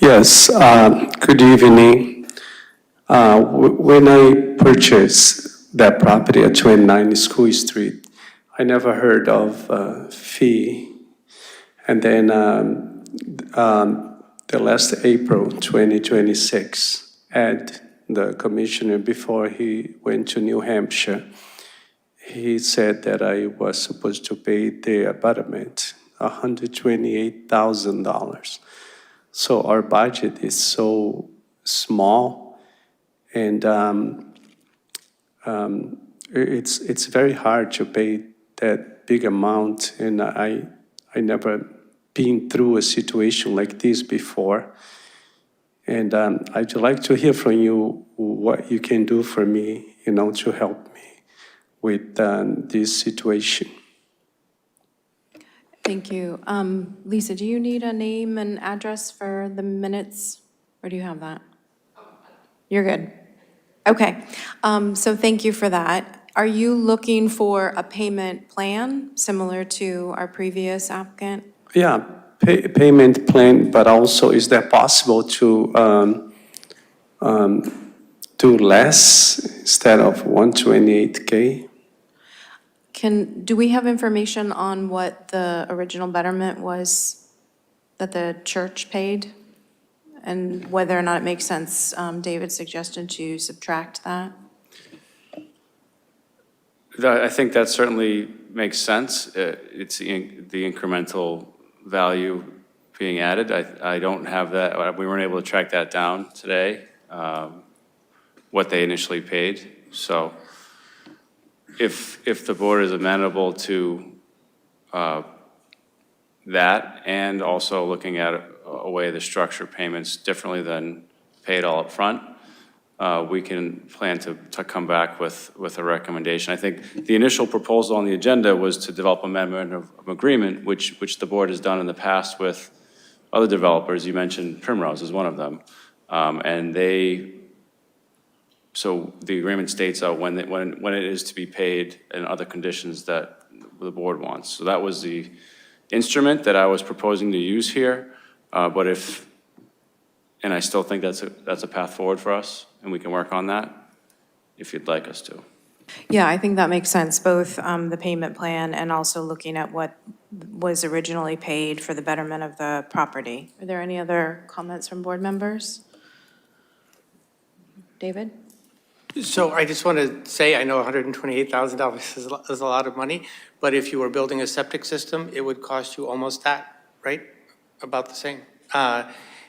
Yes, good evening. When I purchased that property at 29 School Street, I never heard of fee. And then the last April 2026, Ed, the commissioner, before he went to New Hampshire, he said that I was supposed to pay the abutment $128,000. So our budget is so small, and it's very hard to pay that big amount. And I never been through a situation like this before. And I'd like to hear from you what you can do for me, to help me with this situation. Thank you. Lisa, do you need a name and address for the minutes, or do you have that? You're good. Okay, so thank you for that. Are you looking for a payment plan similar to our previous applicant? Yeah, payment plan, but also is that possible to do less instead of 128K? Do we have information on what the original betterment was that the church paid? And whether or not it makes sense, David suggested to subtract that? I think that certainly makes sense. It's the incremental value being added. I don't have that. We weren't able to track that down today, what they initially paid. So if the board is amenable to that and also looking at a way to structure payments differently than paid all up front, we can plan to come back with a recommendation. I think the initial proposal on the agenda was to develop a memorandum of agreement, which the board has done in the past with other developers. You mentioned Primrose as one of them. So the agreement states out when it is to be paid and other conditions that the board wants. So that was the instrument that I was proposing to use here. And I still think that's a path forward for us, and we can work on that if you'd like us to. Yeah, I think that makes sense, both the payment plan and also looking at what was originally paid for the betterment of the property. Are there any other comments from board members? David? So I just want to say, I know $128,000 is a lot of money, but if you were building a septic system, it would cost you almost that, right? About the same.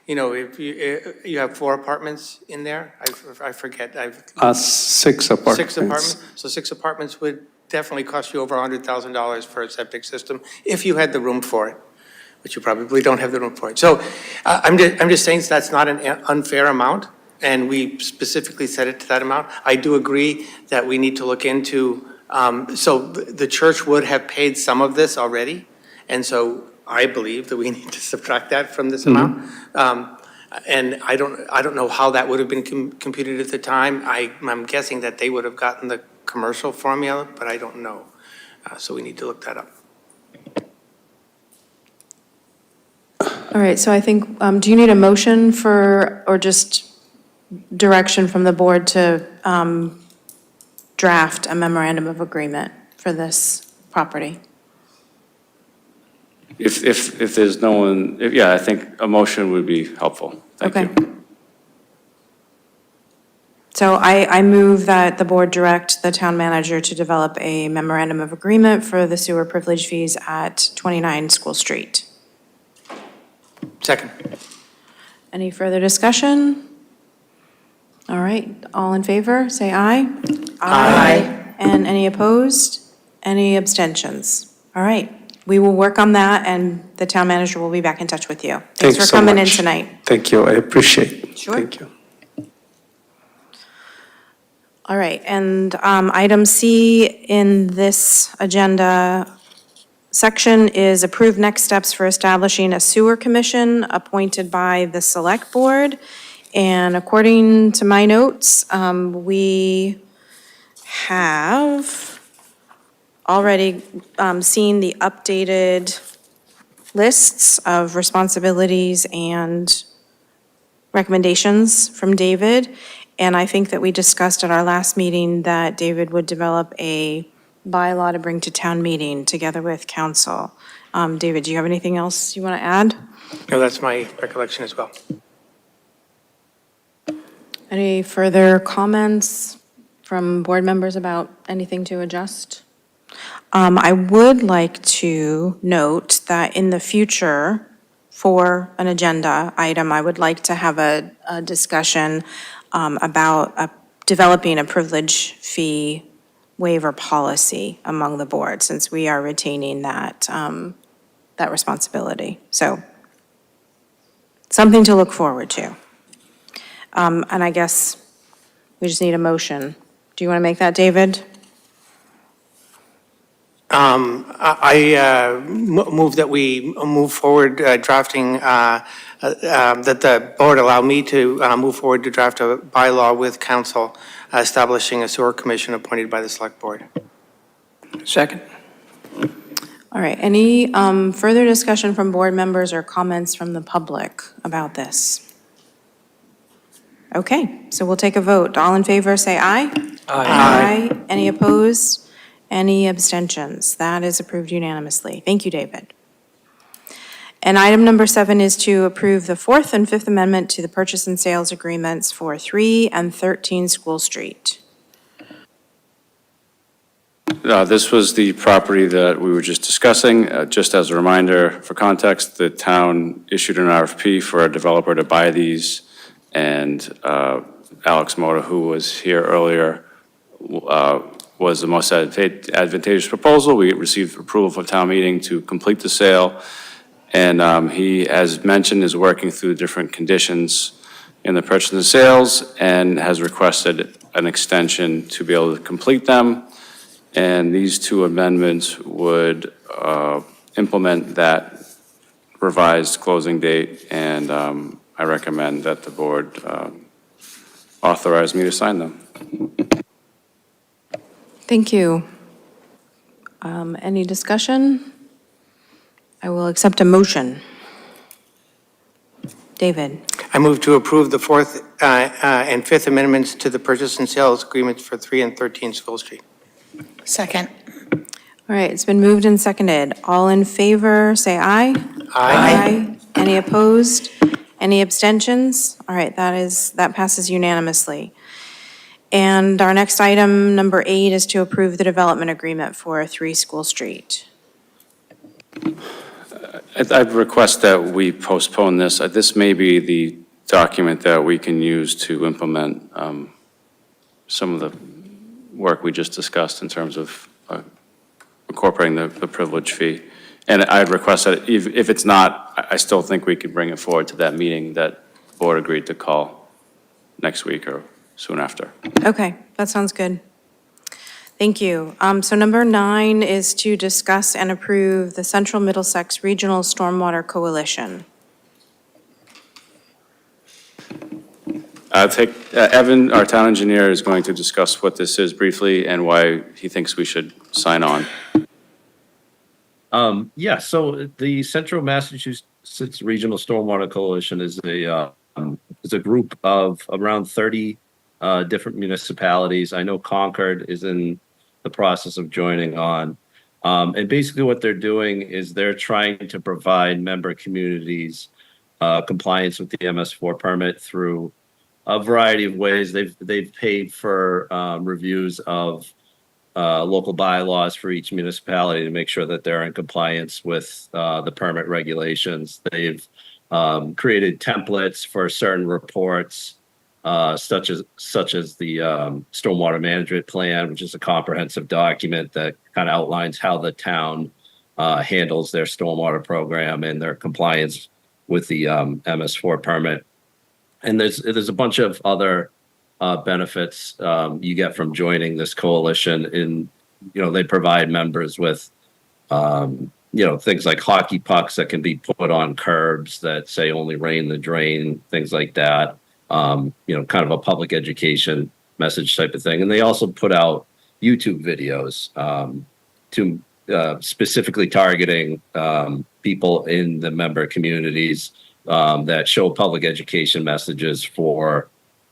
If you have 4 apartments in there, I forget. 6 apartments. 6 apartments. So 6 apartments would definitely cost you over $100,000 for a septic system if you had the room for it, but you probably don't have the room for it. So I'm just saying that's not an unfair amount, and we specifically set it to that amount. I do agree that we need to look into, so the church would have paid some of this already, and so I believe that we need to subtract that from this amount. And I don't know how that would have been computed at the time. I'm guessing that they would have gotten the commercial formula, but I don't know. So we need to look that up. All right, so I think, do you need a motion or just direction from the board to draft a memorandum of agreement for this property? If there's no one, I think a motion would be helpful. Thank you. So I move that the board direct the town manager to develop a memorandum of agreement for the sewer privilege fees at 29 School Street. Second. Any further discussion? All right, all in favor, say aye. Aye. And any opposed? Any abstentions? All right, we will work on that, and the town manager will be back in touch with you. Thanks for so coming in much. tonight. Thank you, I appreciate it. Sure. Thank you. All right, and item C in this agenda section is approve next steps for establishing a sewer commission appointed by the select board. And according to my notes, we have already seen the updated lists of responsibilities and recommendations from David. And I think that we discussed at our last meeting that David would develop a bylaw to bring to town meeting together with council. David, do you have anything else you want to add? No, that's my recollection as well. Any further comments from board members about anything to adjust? I would like to note that in the future, for an agenda item, I would like to have a discussion about developing a privilege fee waiver policy among the board, since we are retaining that, that responsibility. So, something to look forward to. And I guess we just need a motion. Do you want to make that, David? I move that we move forward drafting, that the board allow me to move forward to draft a bylaw with council establishing a sewer commission appointed by the select board. Second. All right, any further discussion from board members or comments from the public about this? Okay, so we'll take a vote. All in favor, say aye. Aye. Any opposed? Any abstentions? That is approved unanimously. Thank you, David. And item number 7 is to approve the 4th and 5th Amendment to the purchase and sales agreements for 3 and 13 School Street. This was the property that we were just discussing. Just as a reminder, for context, the town issued an RFP for a developer to buy these, and Alex Mota, who was here earlier, was the most advantageous proposal. We received approval from town meeting to complete the sale, and he, as mentioned, is working through the different conditions in the purchase and sales, and has requested an extension to be able to complete them. And these 2 amendments would implement that revised closing date, and I recommend that the board authorize me to sign them. Thank you. Any discussion? I will accept a motion. David? I move to approve the 4th and 5th amendments to the purchase and sales agreements for 3 and 13 School Street. Second. All right, it's been moved and seconded. All in favor, say aye. Aye. Any opposed? Any abstentions? All right, that passes unanimously. And our next item, number 8, is to approve the development agreement for 3 School Street. I'd request that we postpone this. This may be the document that we can use to implement some of the work we just discussed in terms of incorporating the privilege fee. And I'd request that if it's not, I still think we could bring it forward to that meeting that the board agreed to call next week or soon after. Okay, that sounds good. Thank you. So number 9 is to discuss and approve the Central Middlesex Regional Stormwater Coalition. Evan, our town engineer, is going to discuss what this is briefly and why he thinks we should sign on. Yeah, so the Central Massachusetts Regional Stormwater Coalition is a group of around 30 different municipalities. I know Concord is in the process of joining on. And basically what they're doing is they're trying to provide member communities compliance with the MS4 permit through a variety of ways. They've paid for reviews of local bylaws for each municipality to make sure that they're in compliance with the permit regulations. They've created templates for certain reports such as the stormwater management plan, which is a comprehensive document that kind of outlines how the town handles their stormwater program and their compliance with the MS4 permit. And there's a bunch of other benefits you get from joining this coalition. They provide members with things like hockey pucks that can be put on curbs that say only rain the drain, things like that. Kind of a public education message type of thing. And they also put out YouTube videos to specifically targeting people in the member communities that show public education messages for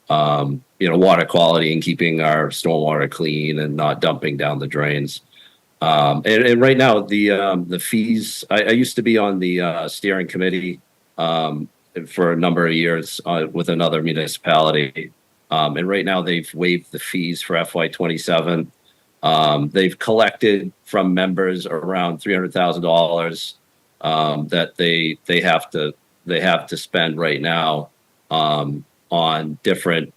water quality and keeping our stormwater clean and not dumping down the drains. And right now, the fees, I used to be on the steering committee for a number of years with another municipality. And right now, they've waived the fees for FY27. They've collected from members around $300,000 that they have to spend right now on different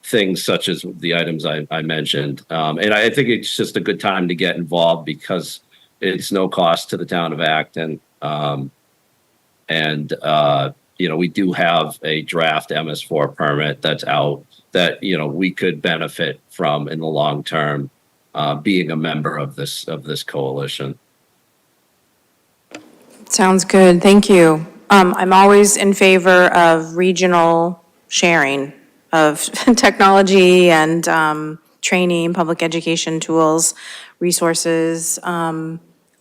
things such as the items I mentioned. And I think it's just a good time to get involved because it's no cost to the town of Acton. We do have a draft MS4 permit that's out that, we could benefit from in the long term, being a member of this coalition. Sounds good, thank you. I'm always in favor of regional sharing of technology and training, public education tools, resources.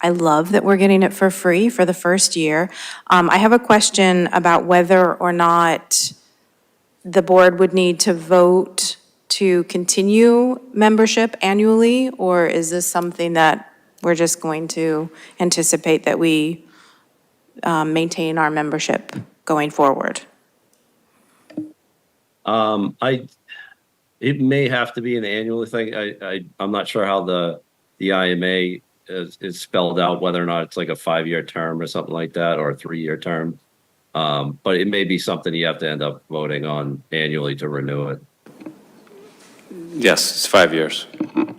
I love that we're getting it for free for the first year. I have a question about whether or not the board would need to vote to continue membership annually, or is this something that we're just going to anticipate that we maintain our membership going forward? It may have to be an annual thing. I'm not sure how the IMA is spelled out, whether or not it's like a 5-year term or something like that, or a 3-year term. But it may be something you have to end up voting on annually to renew it. Yes, it's 5 years.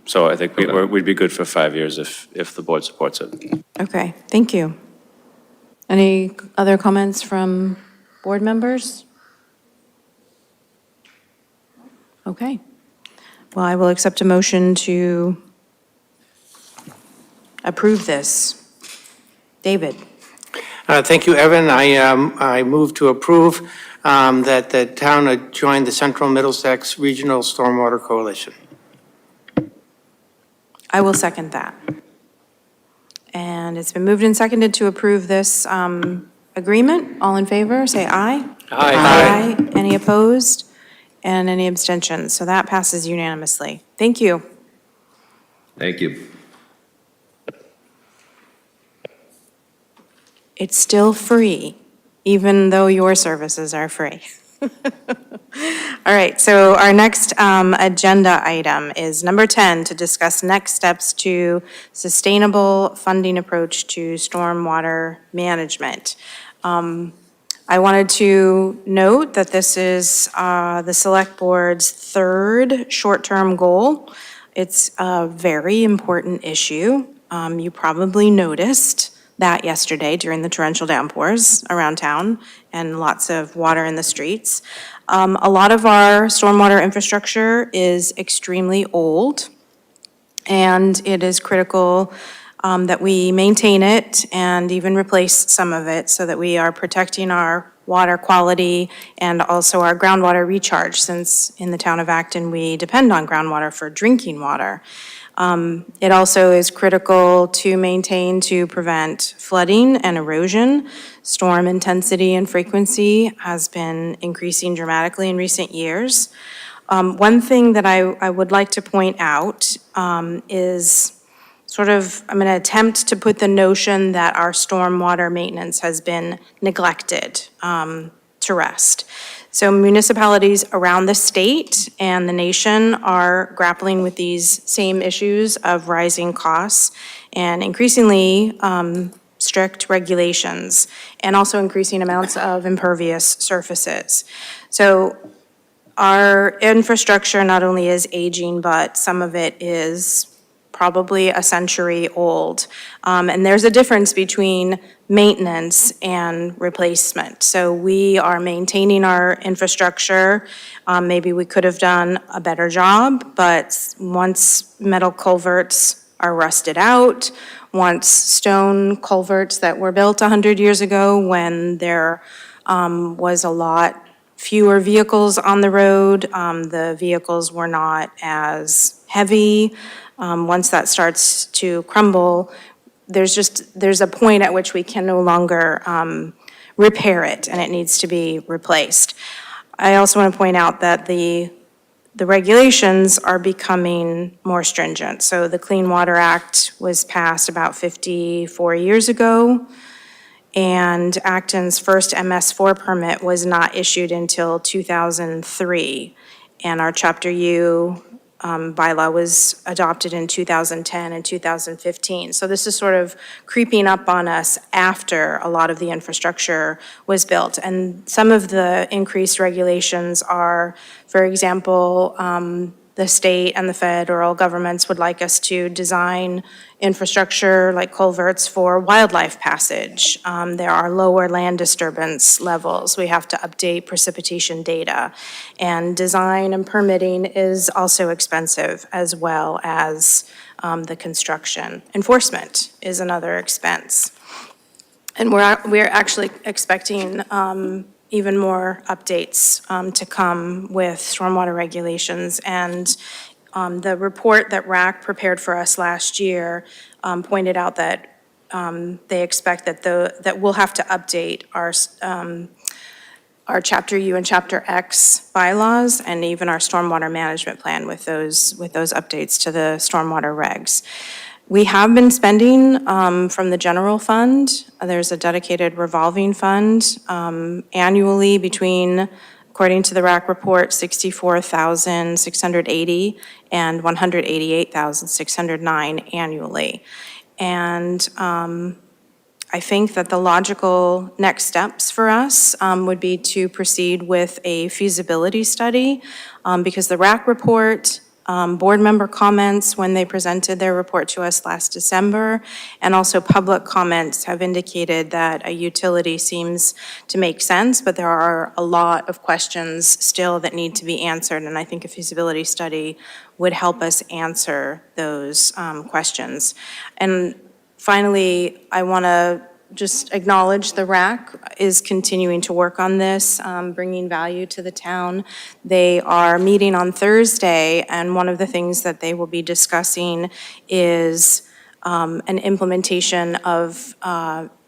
So I think we'd be good for 5 years if the board supports it. Okay, thank you. Any other comments from board members? Okay. Well, I will accept a motion to approve this. David? Thank you, Evan. I move to approve that the town join the Central Middlesex Regional Stormwater Coalition. I will second that. And it's been moved and seconded to approve this agreement. All in favor, say aye. Aye. Aye. Any opposed? And any abstentions? So that passes unanimously. Thank you. Thank you. It's still free, even though your services are free. All right, so our next agenda item is number 10, to discuss next steps to sustainable funding approach to stormwater management. I wanted to note that this is the Select Board's third short-term goal. It's a very important issue. You probably noticed that yesterday during the torrential downpours around town and lots of water in the streets. A lot of our stormwater infrastructure is extremely old, and it is critical that we maintain it and even replace some of it so that we are protecting our water quality and also our groundwater recharge, since in the town of Acton, we depend on groundwater for drinking water. It also is critical to maintain to prevent flooding and erosion. Storm intensity and frequency has been increasing dramatically in recent years. One thing that I would like to point out is I'm going to attempt to put the notion that our stormwater maintenance has been neglected to rest. So municipalities around the state and the nation are grappling with these same issues of rising costs and increasingly strict regulations, and also increasing amounts of impervious surfaces. So Our infrastructure not only is aging, but some of it is probably a century old. And there's a difference between maintenance and replacement. So we are maintaining our infrastructure. Maybe we could have done a better job, but once metal culverts are rusted out, once stone culverts that were built 100 years ago when there was a lot fewer vehicles on the road, the vehicles were not as heavy. Once that starts to crumble, there's a point at which we can no longer repair it, and it needs to be replaced. I also want to point out that the regulations are becoming more stringent. So the Clean Water Act was passed about 54 years ago, and Acton's first MS4 permit was not issued until 2003. And our Chapter U bylaw was adopted in 2010 and 2015. So this is sort of creeping up on us after a lot of the infrastructure was built. And some of the increased regulations are, for example, the state and the federal governments would like us to design infrastructure like culverts for wildlife passage. There are lower land disturbance levels. We have to update precipitation data. And design and permitting is also expensive, as well as the construction. Enforcement is another expense. And we're actually expecting even more updates to come with stormwater regulations. And the report that RAC prepared for us last year pointed out that they expect that we'll have to update our Chapter U and Chapter X bylaws and even our stormwater management plan with those updates to the stormwater regs. We have been spending from the general fund. There's a dedicated revolving fund annually between, according to the RAC report, $64,680 and $188,609 annually. And I think that the logical next steps for us would be to proceed with a feasibility study because the RAC report, board member comments when they presented their report to us last December, and also public comments have indicated that a utility seems to make sense, but there are a lot of questions still that need to be answered, and I think a feasibility study would help us answer those questions. And finally, I want to just acknowledge the RAC is continuing to work on this, bringing value to the town. They are meeting on Thursday, and one of the things that they will be discussing is an implementation of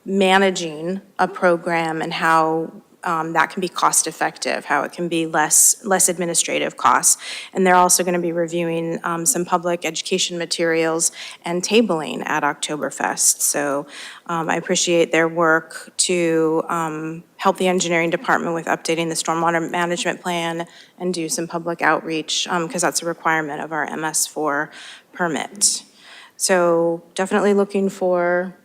managing a program and how that can be cost effective, how it can be less administrative costs. And they're also going to be reviewing some public education materials and tabling at Oktoberfest. So I appreciate their work to help the engineering department with updating the stormwater management plan and do some public outreach because that's a requirement of our MS4 permit. So definitely looking for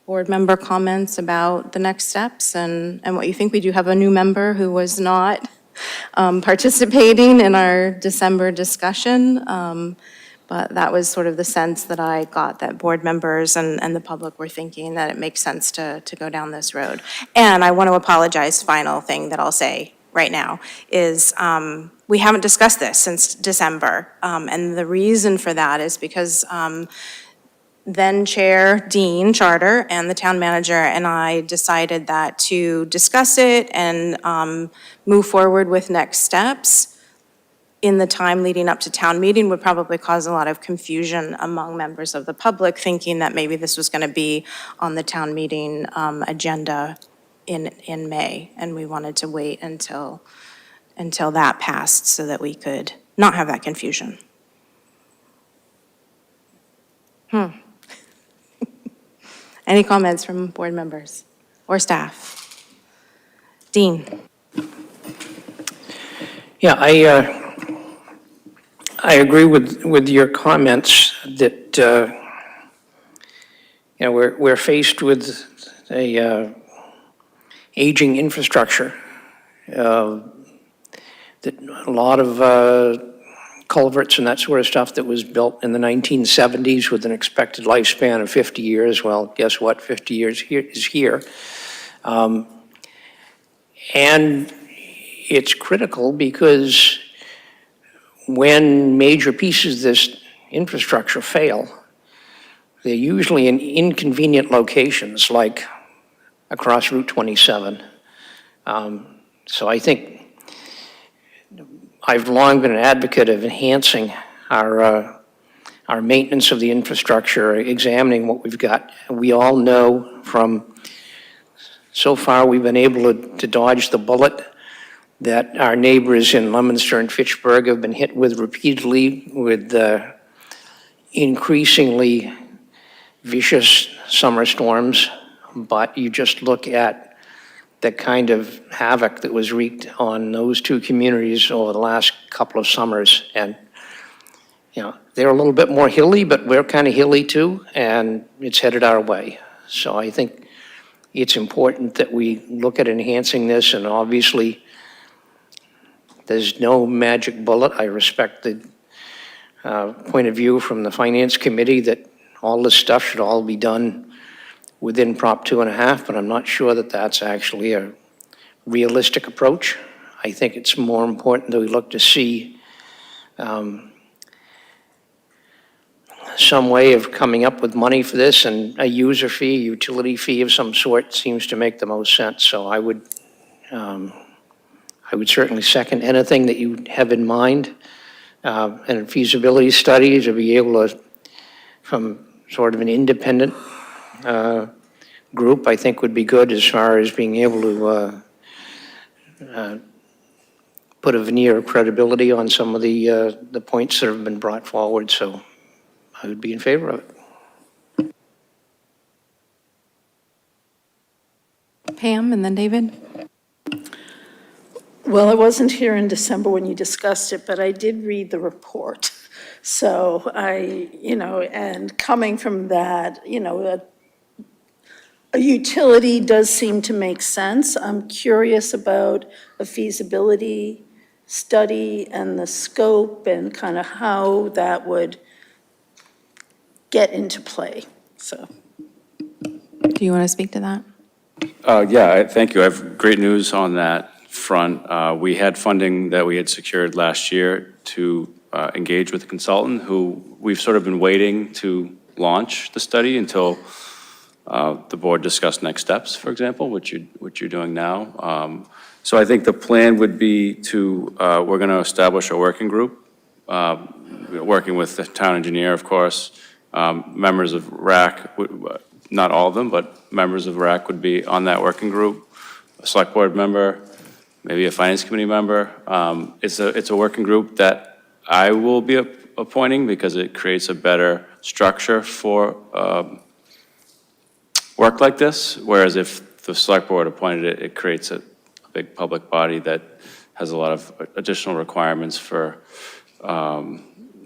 board member comments about the next steps and what you think. We do have a new member who was not participating in our December discussion, but that was sort of the sense that I got, that board members and the public were thinking that it makes sense to go down this road. And I want to apologize, final thing that I'll say right now, is we haven't discussed this since December. And the reason for that is because then Chair Dean Charter and the town manager and I decided that to discuss it and move forward with next steps in the time leading up to town meeting would probably cause a lot of confusion among members of the public, thinking that maybe this was going to be on the town meeting agenda in May, and we wanted to wait until that passed so that we could not have that confusion. Any comments from board members or staff? Dean. Yeah, I agree with your comments that, we're faced with a aging infrastructure. a lot of culverts and that sort of stuff that was built in the 1970s with an expected lifespan of 50 years. Well, guess what? 50 years is here. And it's critical because when major pieces of this infrastructure fail, they're usually in inconvenient locations like across Route 27. So I think I've long been an advocate of enhancing our maintenance of the infrastructure, examining what we've got. We all know from, so far we've been able to dodge the bullet that our neighbors in Leominster and Fitchburg have been hit with repeatedly with increasingly vicious summer storms. But you just look at the kind of havoc that was wreaked on those two communities over the last couple of summers. And, you know, they're a little bit more hilly, but we're kind of hilly too, and it's headed our way. So I think it's important that we look at enhancing this, and obviously there's no magic bullet. I respect the point of view from the Finance Committee that all this stuff should all be done within Prop 2.5, but I'm not sure that that's actually a realistic approach. I think it's more important that we look to see some way of coming up with money for this, and a user fee, utility fee of some sort seems to make the most sense. So I would certainly second anything that you have in mind, and a feasibility study to be able to, from sort of an independent group, I think would be good as far as being able to put a veneer of credibility on some of the points that have been brought forward. So I would be in favor of it. Pam and then David. Well, I wasn't here in December when you discussed it, but I did read the report. So and coming from that, a utility does seem to make sense. I'm curious about a feasibility study and the scope and kind of how that would get into play, so. Do you want to speak to that? Thank you. I have great news on that front. We had funding that we had secured last year to engage with a consultant who we've sort of been waiting to launch the study until the board discussed next steps, for example, which you're doing now. So I think the plan would be to, we're going to establish a working group, working with the town engineer, of course, members of RAC, not all of them, but members of RAC would be on that working group, a select board member, maybe a finance committee member. It's a working group that I will be appointing because it creates a better structure for work like this, whereas if the select board appointed it, it creates a big public body that has a lot of additional requirements for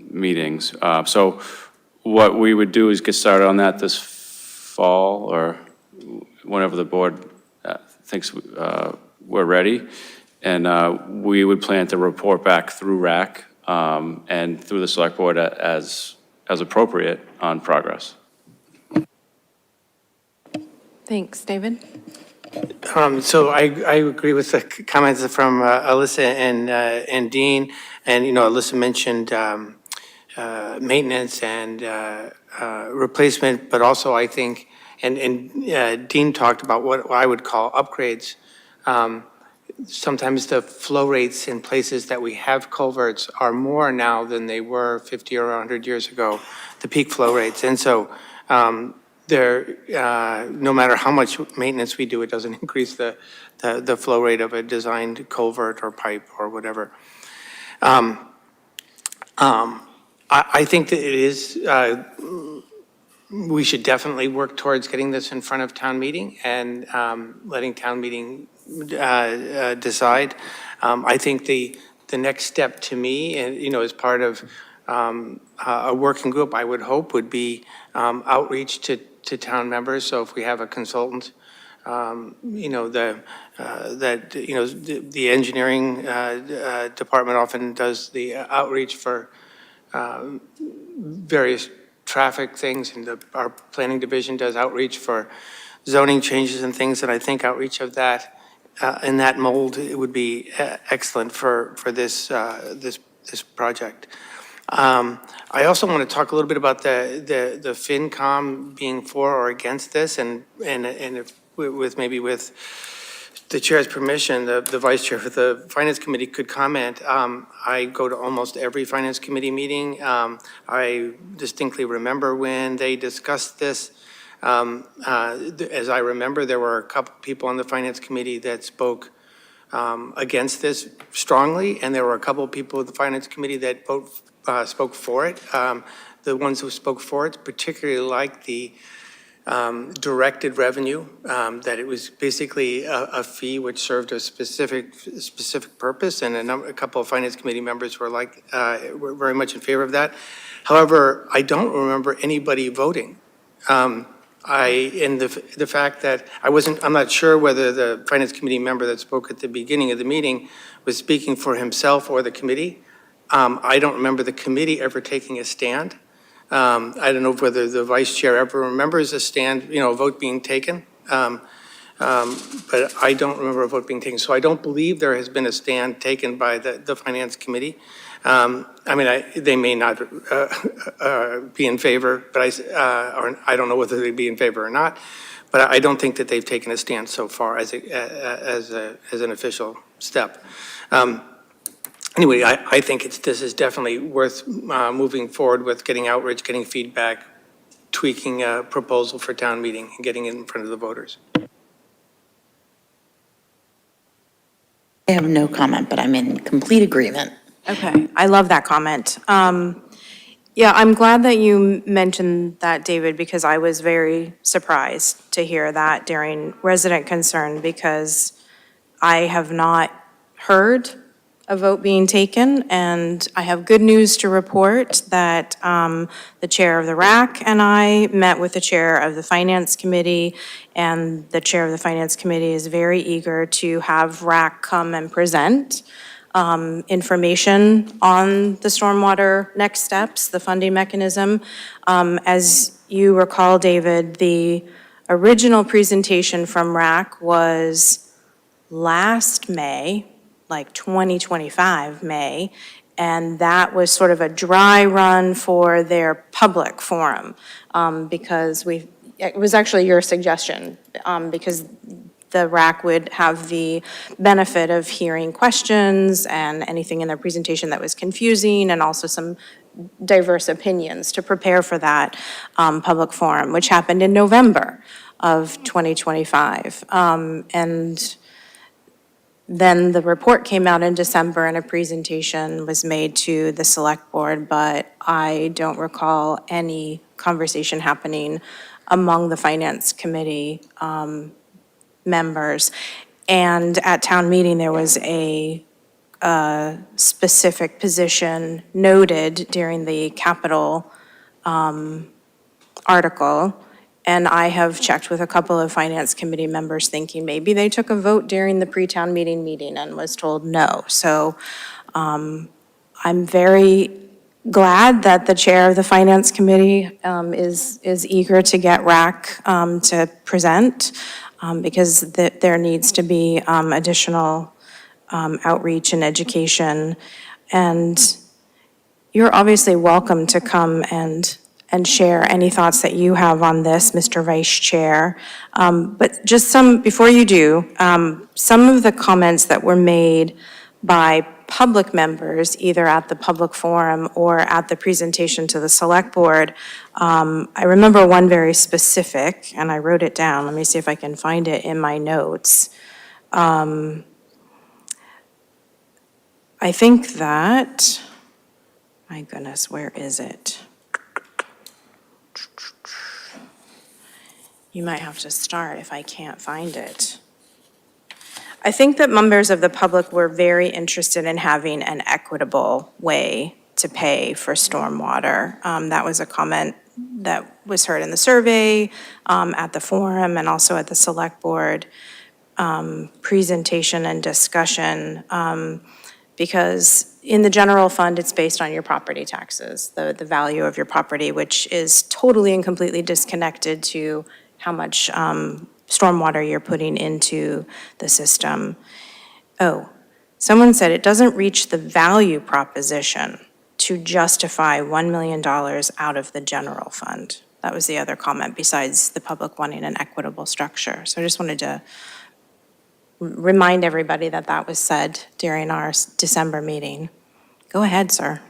meetings. So what we would do is get started on that this fall or whenever the board thinks we're ready. And we would plan to report back through RAC and through the select board as appropriate on progress. Thanks. David? So I agree with the comments from Alyssa and Dean. And, Alyssa mentioned maintenance and replacement, but also I think, and Dean talked about what I would call upgrades. Sometimes the flow rates in places that we have culverts are more now than they were 50 or 100 years ago, the peak flow rates. And so no matter how much maintenance we do, it doesn't increase the flow rate of a designed culvert or pipe or whatever. I think that it is, we should definitely work towards getting this in front of town meeting and letting town meeting decide. I think the next step to me, and as part of a working group, I would hope would be outreach to town members. So if we have a consultant the engineering department often does the outreach for various traffic things, and our planning division does outreach for zoning changes and things, and I think outreach of that, in that mold, it would be excellent for this project. I also want to talk a little bit about the FinCom being for or against this, and if, with the chair's permission, the vice chair for the finance committee could comment. I go to almost every finance committee meeting. I distinctly remember when they discussed this. As I remember, there were a couple people on the finance committee that spoke against this strongly, and there were a couple of people at the finance committee that spoke for it. The ones who spoke for it particularly liked the directed revenue, that it was basically a fee which served a specific purpose, and a couple of finance committee members were were very much in favor of that. However, I don't remember anybody voting. And the fact that I'm not sure whether the finance committee member that spoke at the beginning of the meeting was speaking for himself or the committee. I don't remember the committee ever taking a stand. I don't know whether the vice chair ever remembers a stand, a vote being taken. But I don't remember a vote being taken. So I don't believe there has been a stand taken by the finance committee. They may not be in favor, but I don't know whether they'd be in favor or not. But I don't think that they've taken a stand so far as an official step. Anyway, I think this is definitely worth moving forward with, getting outreach, getting feedback, tweaking a proposal for town meeting, and getting it in front of the voters. I have no comment, but I'm in complete agreement. Okay, I love that comment. Yeah, I'm glad that you mentioned that, David, because I was very surprised to hear that during resident concern, because I have not heard a vote being taken, and I have good news to report that the chair of the RAC and I met with the chair of the Finance Committee, and the chair of the Finance Committee is very eager to have RAC come and present information on the stormwater next steps, the funding mechanism. As you recall, David, the original presentation from RAC was last May, like 2025 May, and that was sort of a dry run for their public forum, because it was actually your suggestion, because the RAC would have the benefit of hearing questions and anything in their presentation that was confusing, and also some diverse opinions to prepare for that public forum, which happened in November of 2025. And then the report came out in December, and a presentation was made to the select board, but I don't recall any conversation happening among the finance committee members. And at town meeting, there was a specific position noted during the capital article, and I have checked with a couple of finance committee members thinking maybe they took a vote during the pre-town meeting and was told no. So I'm very glad that the chair of the finance committee is eager to get RAC to present, because there needs to be additional outreach and education. And you're obviously welcome to come and share any thoughts that you have on this, Mr. Vice Chair. But just before you do, some of the comments that were made by public members, either at the public forum or at the presentation to the select board, I remember one very specific, and I wrote it down. Let me see if I can find it in my notes. I think that, my goodness, where is it? You might have to start if I can't find it. I think that members of the public were very interested in having an equitable way to pay for stormwater. That was a comment that was heard in the survey, at the forum, and also at the select board presentation and discussion, because in the general fund, it's based on your property taxes, the value of your property, which is totally and completely disconnected to how much stormwater you're putting into the system. Oh, someone said it doesn't reach the value proposition to justify $1 million out of the general fund. That was the other comment, besides the public wanting an equitable structure. So I just wanted to remind everybody that that was said during our December meeting. Go ahead, sir.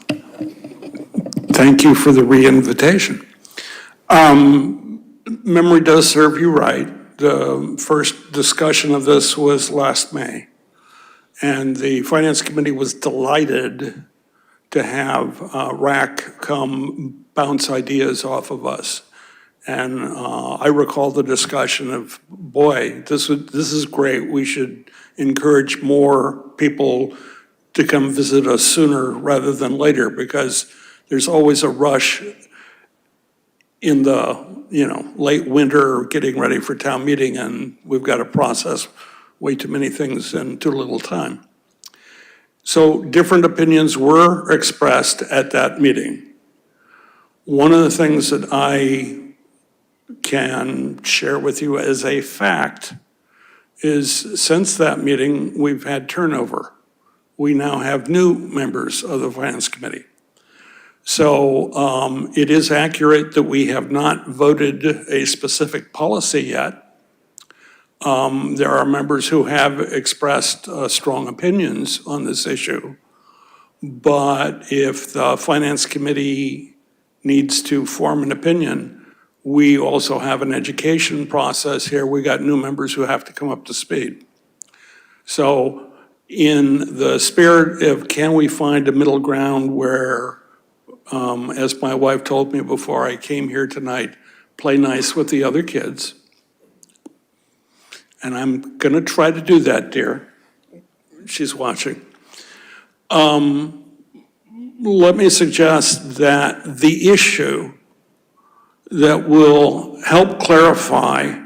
Thank you for the re-invitation. Memory does serve you right. The first discussion of this was last May, and the Finance Committee was delighted to have RAC come bounce ideas off of us. And I recall the discussion of, boy, this is great. We should encourage more people to come visit us sooner rather than later, because there's always a rush in the, late winter, getting ready for town meeting, and we've got to process way too many things in too little time. So different opinions were expressed at that meeting. One of the things that I can share with you as a fact is, since that meeting, we've had turnover. We now have new members of the Finance Committee. So it is accurate that we have not voted a specific policy yet. There are members who have expressed strong opinions on this issue. But if the Finance Committee needs to form an opinion, we also have an education process here. We got new members who have to come up to speed. So in the spirit of, can we find a middle ground where, as my wife told me before I came here tonight, play nice with the other kids. And I'm gonna try to do that, dear. She's watching. Let me suggest that the issue that will help clarify,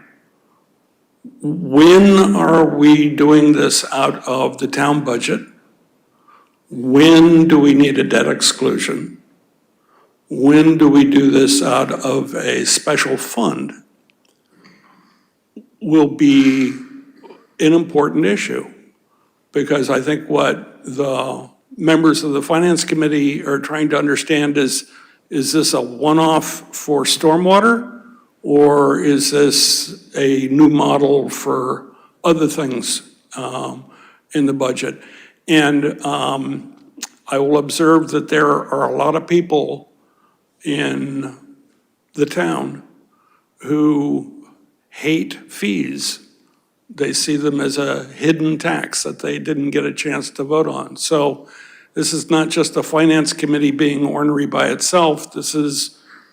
when are we doing this out of the town budget? When do we need a debt exclusion? When do we do this out of a special fund? Will be an important issue, because I think what the members of the Finance Committee are trying to understand is this a one-off for stormwater, or is this a new model for other things in the budget? And I will observe that there are a lot of people in the town who hate fees. They see them as a hidden tax that they didn't get a chance to vote on. So this is not just the Finance Committee being ornery by itself.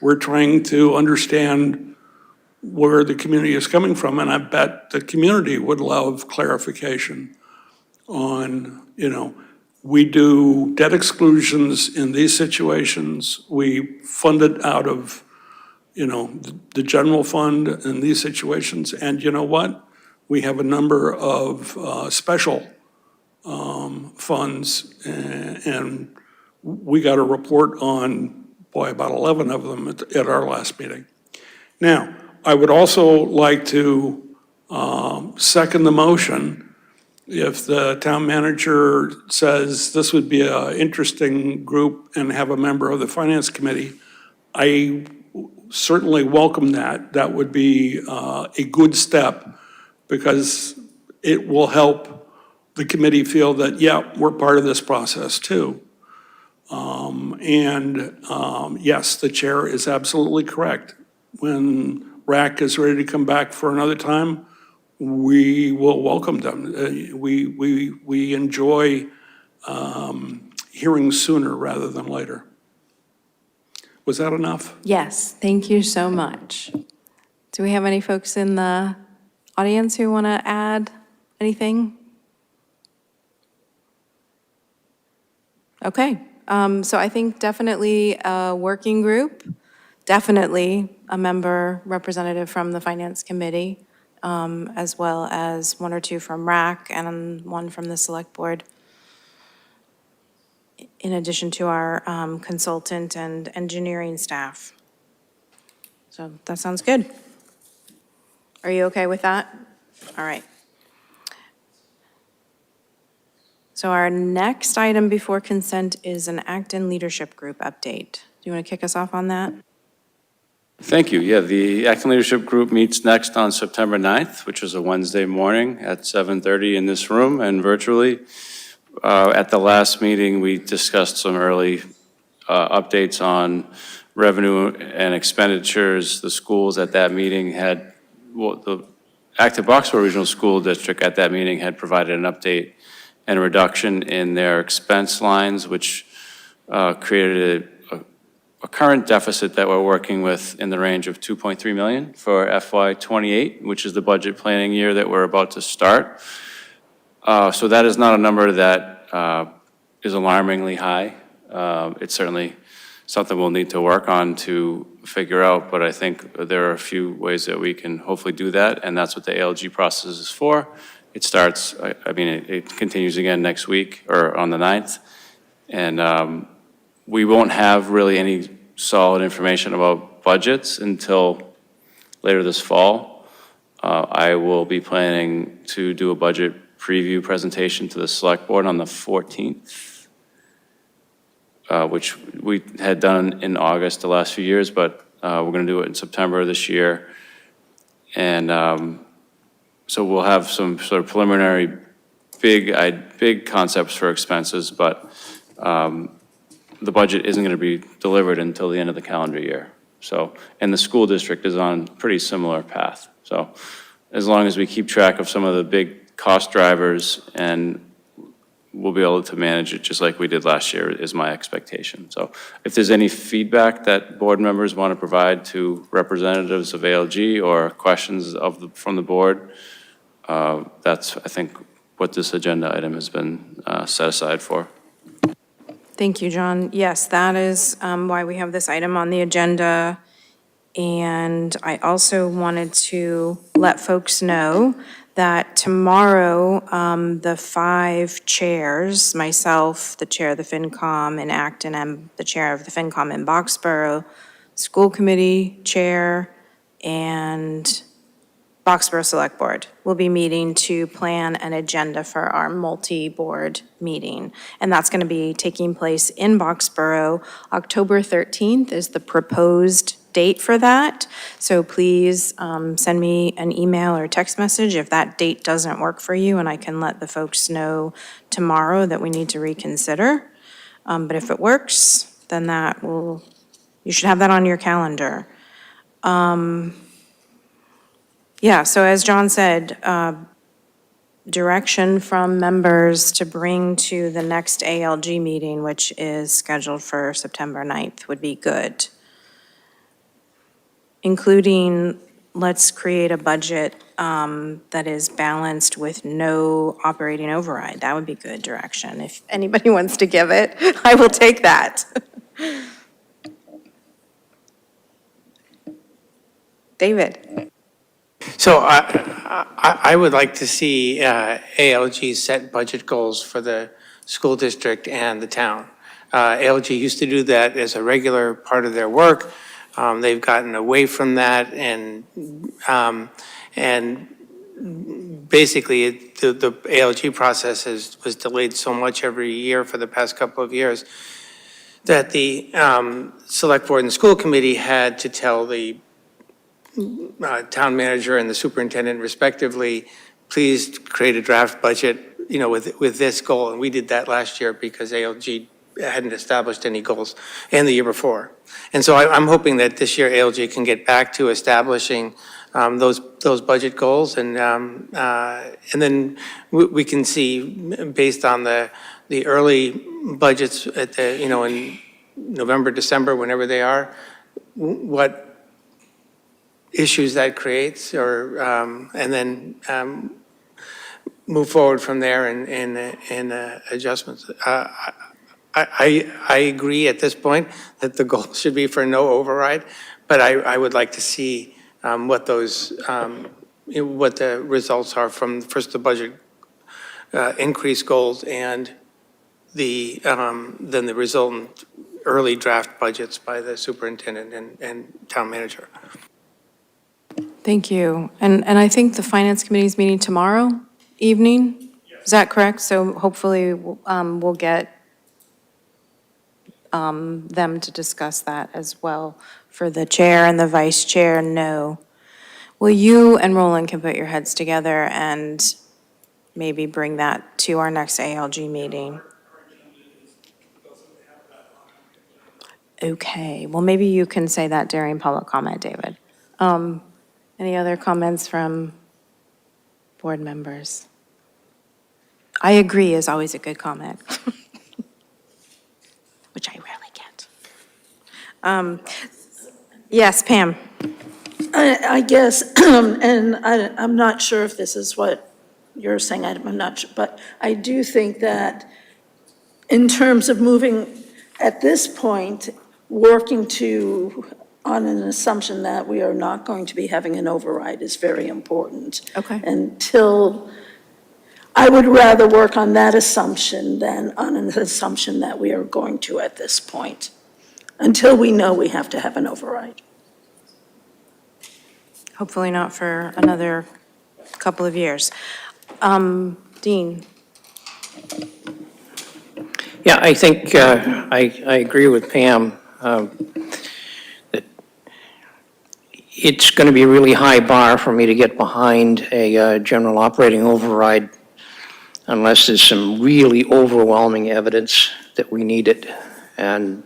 We're trying to understand where the community is coming from, and I bet the community would love clarification on, we do debt exclusions in these situations. We fund it out of, the general fund in these situations. And you know what? We have a number of special funds, and we got a report on, about 11 of them at our last meeting. Now, I would also like to second the motion. If the town manager says this would be an interesting group and have a member of the Finance Committee, I certainly welcome that. That would be a good step, because it will help the committee feel that, yeah, we're part of this process too. Yes, the chair is absolutely correct. When RAC is ready to come back for another time, we will welcome them. We enjoy hearing sooner rather than later. Was that enough? Yes, thank you so much. Do we have any folks in the audience who want to add anything? Okay, so I think definitely a working group definitely a member representative from the Finance Committee, as well as one or two from RAC and one from the Select Board, in addition to our consultant and engineering staff. So that sounds good. Are you okay with that? All right. So our next item before consent is an Acton Leadership Group update. Do you want to kick us off on that? Thank you. Yeah, the Acton Leadership Group meets next on September 9th, which is a Wednesday morning at 7:30 in this room and virtually. At the last meeting, we discussed some early updates on revenue and expenditures. The schools at that meeting had, well, the Acton Boxborough Regional School District at that meeting had provided an update and a reduction in their expense lines, which created a current deficit that we're working with in the range of 2.3 million for FY28, which is the budget planning year that we're about to start. So that is not a number that is alarmingly high. It's certainly something we'll need to work on to figure out, but I think there are a few ways that we can hopefully do that, and that's what the ALG process is for. It starts, it continues again next week, or on the 9th, and we won't have really any solid information about budgets until later this fall. I will be planning to do a budget preview presentation to the Select Board on the 14th, which we had done in August the last few years, but we're going to do it in September this year. And so we'll have some sort of preliminary big concepts for expenses, but the budget isn't going to be delivered until the end of the calendar year. So, and the school district is on a pretty similar path. So as long as we keep track of some of the big cost drivers, and we'll be able to manage it just like we did last year, is my expectation. So if there's any feedback that board members want to provide to representatives of ALG or questions from the board, that's, I think, what this agenda item has been set aside for. Thank you, John. Yes, that is why we have this item on the agenda. And I also wanted to let folks know that tomorrow, the 5 chairs, myself, the chair of the FinCom in Acton, and the chair of the FinCom in Boxborough, school committee chair, and Boxborough Select Board will be meeting to plan an agenda for our multi-board meeting. And that's going to be taking place in Boxborough. October 13th is the proposed date for that. So please send me an email or text message if that date doesn't work for you, and I can let the folks know tomorrow that we need to reconsider. But if it works, then you should have that on your calendar. Yeah, so as John said, direction from members to bring to the next ALG meeting, which is scheduled for September 9th, would be good. Including, let's create a budget that is balanced with no operating override. That would be good direction. If anybody wants to give it, I will take that. David. So I would like to see ALG set budget goals for the school district and the town. ALG used to do that as a regular part of their work. They've gotten away from that, and basically the ALG process was delayed so much every year for the past couple of years that the select board and school committee had to tell the town manager and the superintendent respectively, please create a draft budget, with this goal. And we did that last year because ALG hadn't established any goals, and the year before. And so I'm hoping that this year ALG can get back to establishing those budget goals, and then we can see, based on the early budgets at the, in November, December, whenever they are, what issues that creates, or and then move forward from there in adjustments. I agree at this point that the goal should be for no override, But I would like to see what those, what the results are from first the budget increase goals and then the resultant early draft budgets by the superintendent and town manager. Thank you. And I think the Finance Committee is meeting tomorrow evening? Is that correct? So hopefully we'll get them to discuss that as well for the chair and the vice chair, no. Well, you and Roland can put your heads together and maybe bring that to our next ALG meeting. Okay, well, maybe you can say that during public comment, David. Any other comments from board members? I agree is always a good comment, which I rarely get. Yes, Pam? I guess, and I'm not sure if this is what you're saying, I'm not sure, but I do think that in terms of moving, at this point, working on an assumption that we are not going to be having an override is very important. Okay. Until, I would rather work on that assumption than on an assumption that we are going to at this point, until we know we have to have an override. Hopefully not for another couple of years. Dean? Yeah, I think I agree with Pam that it's going to be a really high bar for me to get behind a general operating override unless there's some really overwhelming evidence that we need it. And,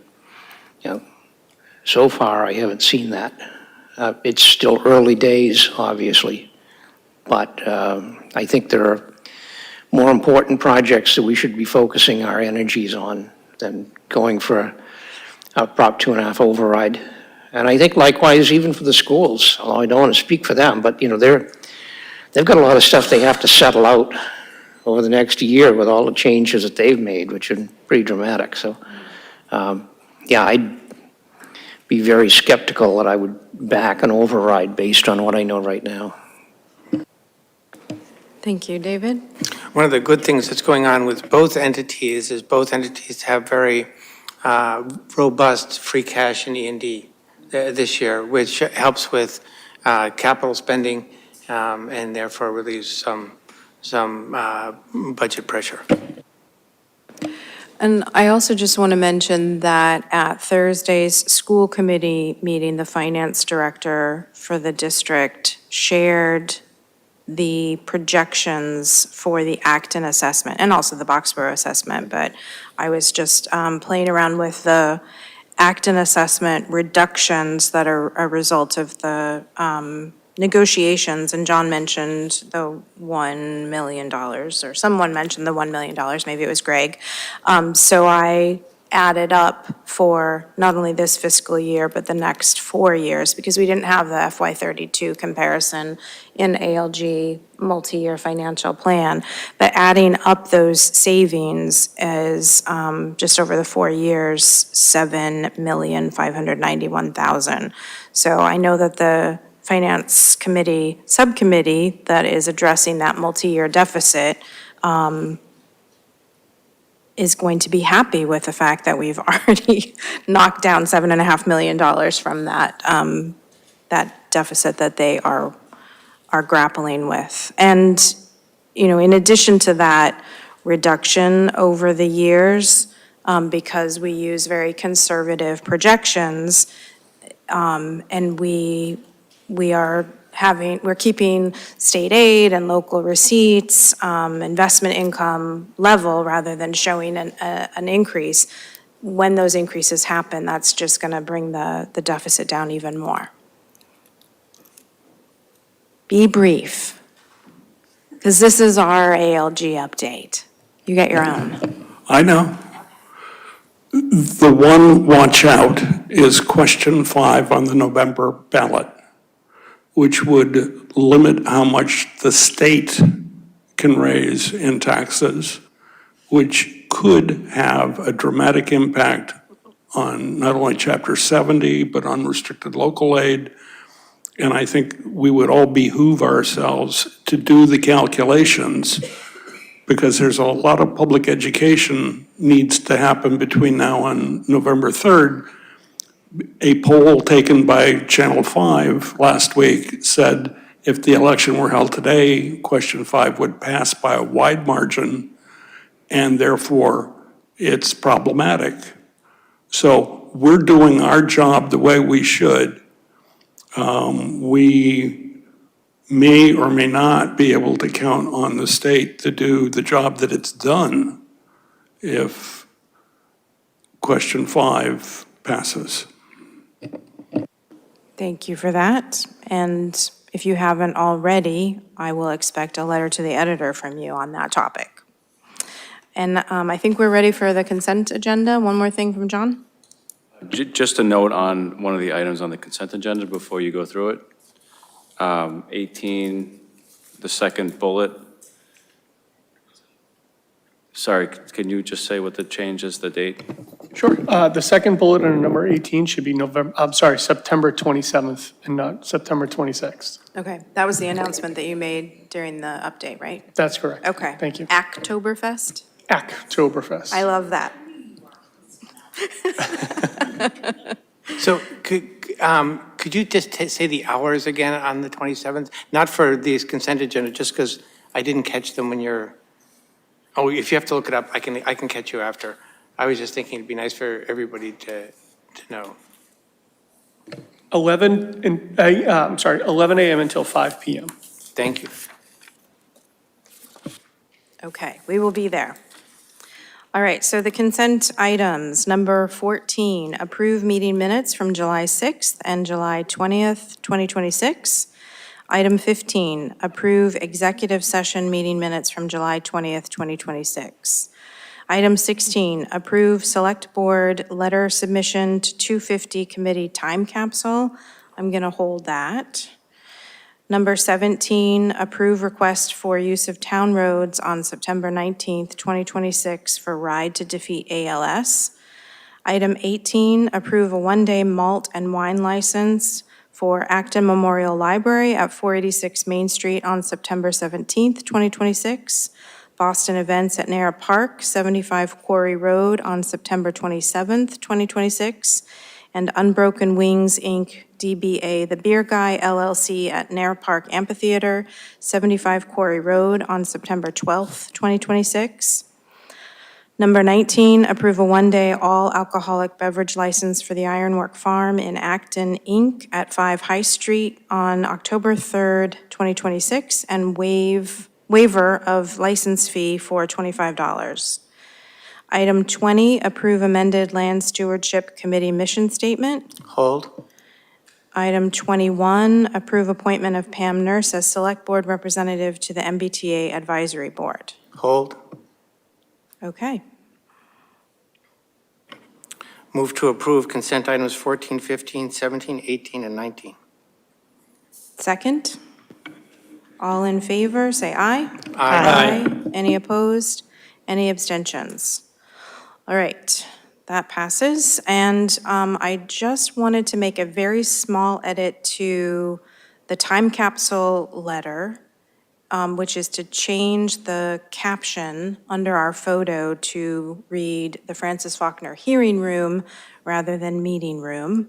so far I haven't seen that. It's still early days, obviously, but I think there are more important projects that we should be focusing our energies on than going for a Prop 2.5 override. And I think likewise, even for the schools, although I don't want to speak for them, but they've got a lot of stuff they have to settle out over the next year with all the changes that they've made, which are pretty dramatic. So, yeah, I'd be very skeptical that I would back an override based on what I know right now. Thank you. David? One of the good things that's going on with both entities is both entities have very robust free cash in E&D this year, which helps with capital spending and therefore relieves some budget pressure. And I also just want to mention that at Thursday's school committee meeting, the finance director for the district shared the projections for the Acton assessment and also the Boxborough assessment, but I was just playing around with the Acton assessment reductions that are a result of the negotiations, and John mentioned the $1 million, or someone mentioned the $1 million, maybe it was Greg. So I added up for not only this fiscal year, but the next 4 years, because we didn't have the FY32 comparison in ALG multi-year financial plan. But adding up those savings is just over the 4 years, $7,591,000. So I know that the Finance Committee, subcommittee that is addressing that multi-year deficit is going to be happy with the fact that we've already knocked down $7.5 million from that, that deficit that they are grappling with. And, in addition to that reduction over the years, because we use very conservative projections, and we're keeping state aid and local receipts, investment income level rather than showing an increase. When those increases happen, that's just going to bring the deficit down even more. Be brief, because this is our ALG update. You get your own. I know. The one watch out is question 5 on the November ballot, which would limit how much the state can raise in taxes, which could have a dramatic impact on not only Chapter 70, but unrestricted local aid. And I think we would all behoove ourselves to do the calculations, because there's a lot of public education needs to happen between now and November 3rd. A poll taken by Channel 5 last week said if the election were held today, question 5 would pass by a wide margin, and therefore it's problematic. So we're doing our job the way we should. We may or may not be able to count on the state to do the job that it's done if question 5 passes. Thank you for that. And if you haven't already, I will expect a letter to the editor from you on that topic. And I think we're ready for the consent agenda. One more thing from John? Just a note on one of the items on the consent agenda before you go through it. 18, the second bullet. Sorry, can you just say what the change is, the date? Sure. The second bullet under number 18 should be September 27th and not September 26th. Okay, that was the announcement that you made during the update, right? That's correct. Okay. Thank you. Actoberfest? Actoberfest. I love that. So could you just say the hours again on the 27th? Not for these consent agenda, just because I didn't catch them when you're, oh, if you have to look it up, I can catch you after. I was just thinking it'd be nice for everybody to know. 11 a.m. until 5 p.m. Thank you. Okay, we will be there. All right, so the consent items, number 14, approve meeting minutes from July 6th and July 20th, 2026. Item 15, approve executive session meeting minutes from July 20th, 2026. Item 16, approve select board letter submission to 250 committee time capsule. I'm going to hold that. Number 17, approve request for use of town roads on September 19th, 2026 for Ride to Defeat ALS. Item 18, approve a one-day malt and wine license for Acton Memorial Library at 486 Main Street on September 17th, 2026. Boston Events at Nara Park, 75 Quarry Road on September 27th, 2026. And Unbroken Wings, Inc., DBA The Beer Guy, LLC at Nara Park Amphitheater, 75 Quarry Road on September 12th, 2026. Number 19, approve a one-day all-alcoholic beverage license for the Ironwork Farm in Acton, Inc. at 5 High Street on October 3rd, 2026, and waiver of license fee for $25. Item 20, approve amended Land Stewardship Committee mission statement. Hold. Item 21, approve appointment of Pam Nurse as Select Board Representative to the MBTA Advisory Board. Hold. Okay. Move to approve consent items 14, 15, 17, 18, and 19. Second. All in favor, say aye. Aye. Any opposed? Any abstentions? All right, that passes. And I just wanted to make a very small edit to the time capsule letter, which is to change the caption under our photo to read the Francis Faulkner Hearing Room rather than Meeting Room.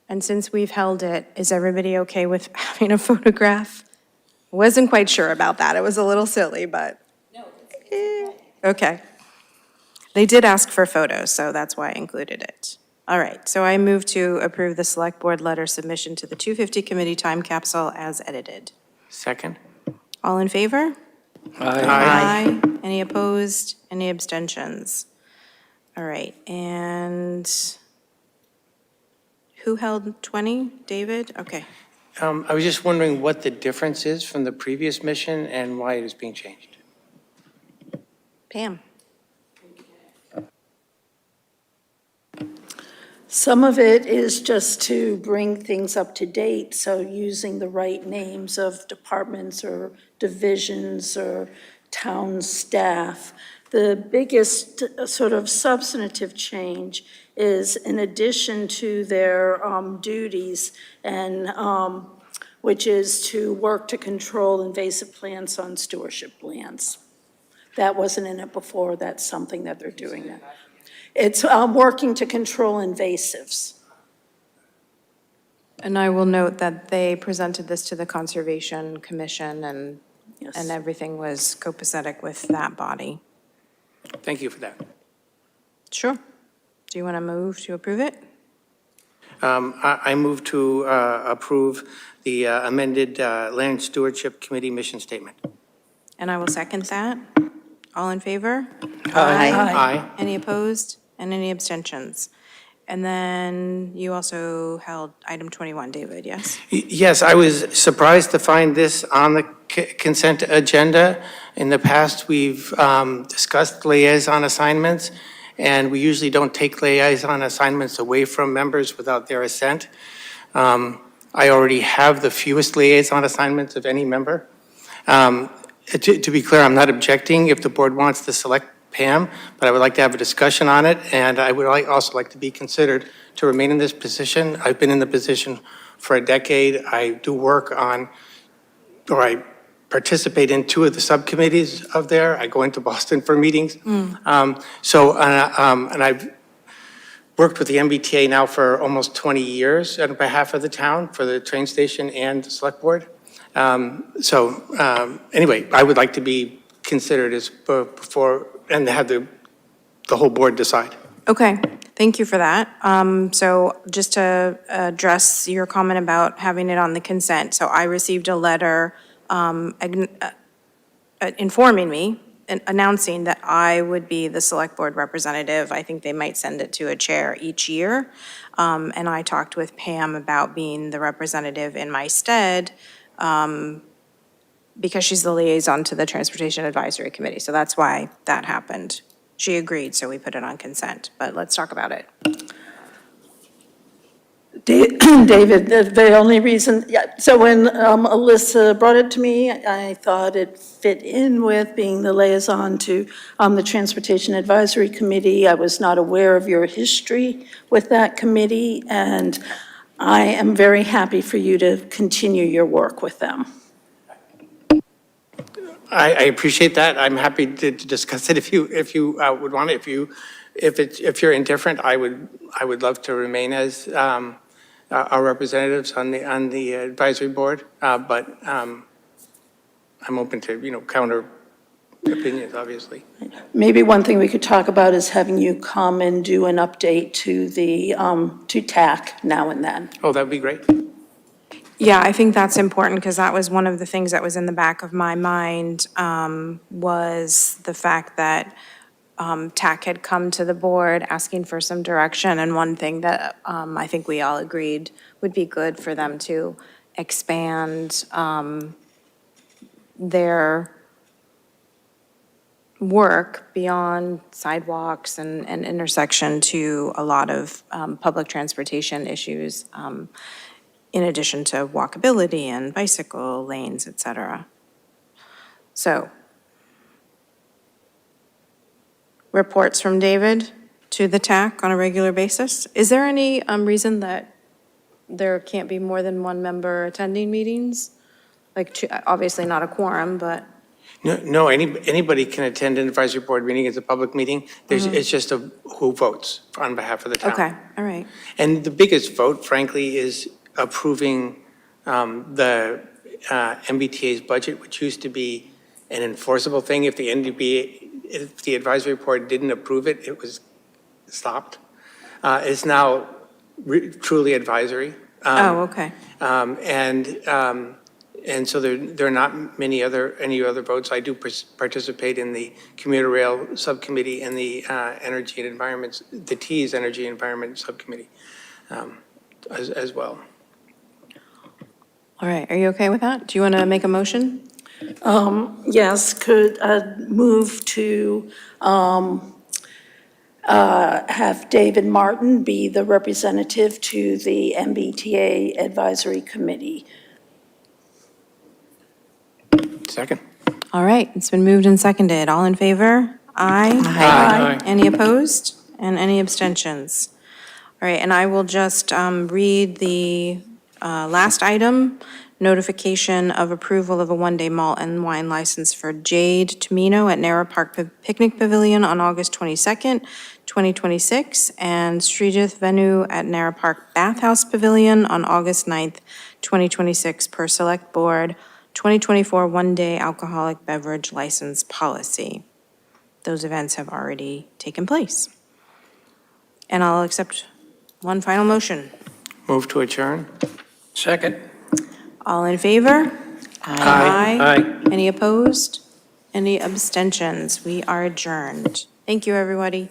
And since we've held it, is everybody okay with having a photograph? Wasn't quite sure about that. It was a little silly, but. No. Okay. They did ask for photos, so that's why I included it. All right, so I move to approve the Select Board letter submission to the 250 Committee time capsule as edited. Second. All in favor? Aye. Aye. Any opposed? Any abstentions? All right, and who held 20? David? Okay. I was just wondering what the difference is from the previous mission and why it is being changed. Pam? Some of it is just to bring things up to date, so using the right names of departments or divisions or town staff. The biggest sort of substantive change is in addition to their duties and which is to work to control invasive plants on stewardship lands. That wasn't in it before. That's something that they're doing now. It's working to control invasives. And I will note that they presented this to the Conservation Commission and everything was copacetic with that body. Thank you for that. Sure. Do you want to move to approve it? I move to approve the amended Land Stewardship Committee mission statement. And I will second that. All in favor? Aye. Any opposed? And any abstentions? And then you also held item 21, David, yes? Yes, I was surprised to find this on the consent agenda. In the past, we've discussed liaison assignments, and we usually don't take liaison assignments away from members without their assent. I already have the fewest liaison assignments of any member. To be clear, I'm not objecting if the board wants to select Pam, but I would like to have a discussion on it, and I would also like to be considered to remain in this position. I've been in the position for a decade. I do work on, or I participate in 2 of the subcommittees of there. I go into Boston for meetings. And I've worked with the MBTA now for almost 20 years on behalf of the town for the train station and the select board. Anyway, I would like to be considered as before and have the whole board decide. Okay, thank you for that. So just to address your comment about having it on the consent, so I received a letter informing me and announcing that I would be the select board representative. I think they might send it to a chair each year. And I talked with Pam about being the representative in my stead because she's the liaison to the Transportation Advisory Committee. So that's why that happened. She agreed, so we put it on consent, but let's talk about it. David, the only reason, so when Alyssa brought it to me, I thought it fit in with being the liaison to the Transportation Advisory Committee. I was not aware of your history with that committee, and I am very happy for you to continue your work with them. I appreciate that. I'm happy to discuss it if you would want it. If you're indifferent, I would love to remain as our representatives on the advisory board. But I'm open to counter opinions, obviously. Maybe one thing we could talk about is having you come and do an update to the to TAC now and then. Oh, that would be great. Yeah, I think that's important because that was one of the things that was in the back of my mind was the fact that TAC had come to the board asking for some direction. And one thing that I think we all agreed would be good for them to expand their work beyond sidewalks and intersection to a lot of public transportation issues, in addition to walkability and bicycle lanes, et cetera. So, reports from David to the TAC on a regular basis. Is there any reason that there can't be more than one member attending meetings? Like, obviously not a quorum, but. No, anybody can attend an advisory board meeting. It's a public meeting. It's just who votes on behalf of the town. Okay, all right. And the biggest vote, frankly, is approving the MBTA's budget, which used to be an enforceable thing. If the advisory board didn't approve it, it was stopped. It's now truly advisory. Okay. And so there are not any other votes. I do participate in the commuter rail subcommittee and the energy and environment, the T's energy and environment subcommittee as well. All right, are you okay with that? Do you want to make a motion? Yes, could move to have David Martin be the representative to the MBTA Advisory Committee. Second. All right, it's been moved and seconded. All in favor? Aye. Aye. Any opposed? And any abstentions? All right, and I will just read the last item, notification of approval of a one-day malt and wine license for Jade Tomino at Narrow Park Picnic Pavilion on August 22nd, 2026, and Srijith Venu at Narrow Park Bathhouse Pavilion on August 9th, 2026, per Select Board 2024 one-day alcoholic beverage license policy. Those events have already taken place. And I'll accept one final motion. Move to adjourn? Second? All in favor? Aye. Any opposed? Any abstentions? We are adjourned. Thank you, everybody.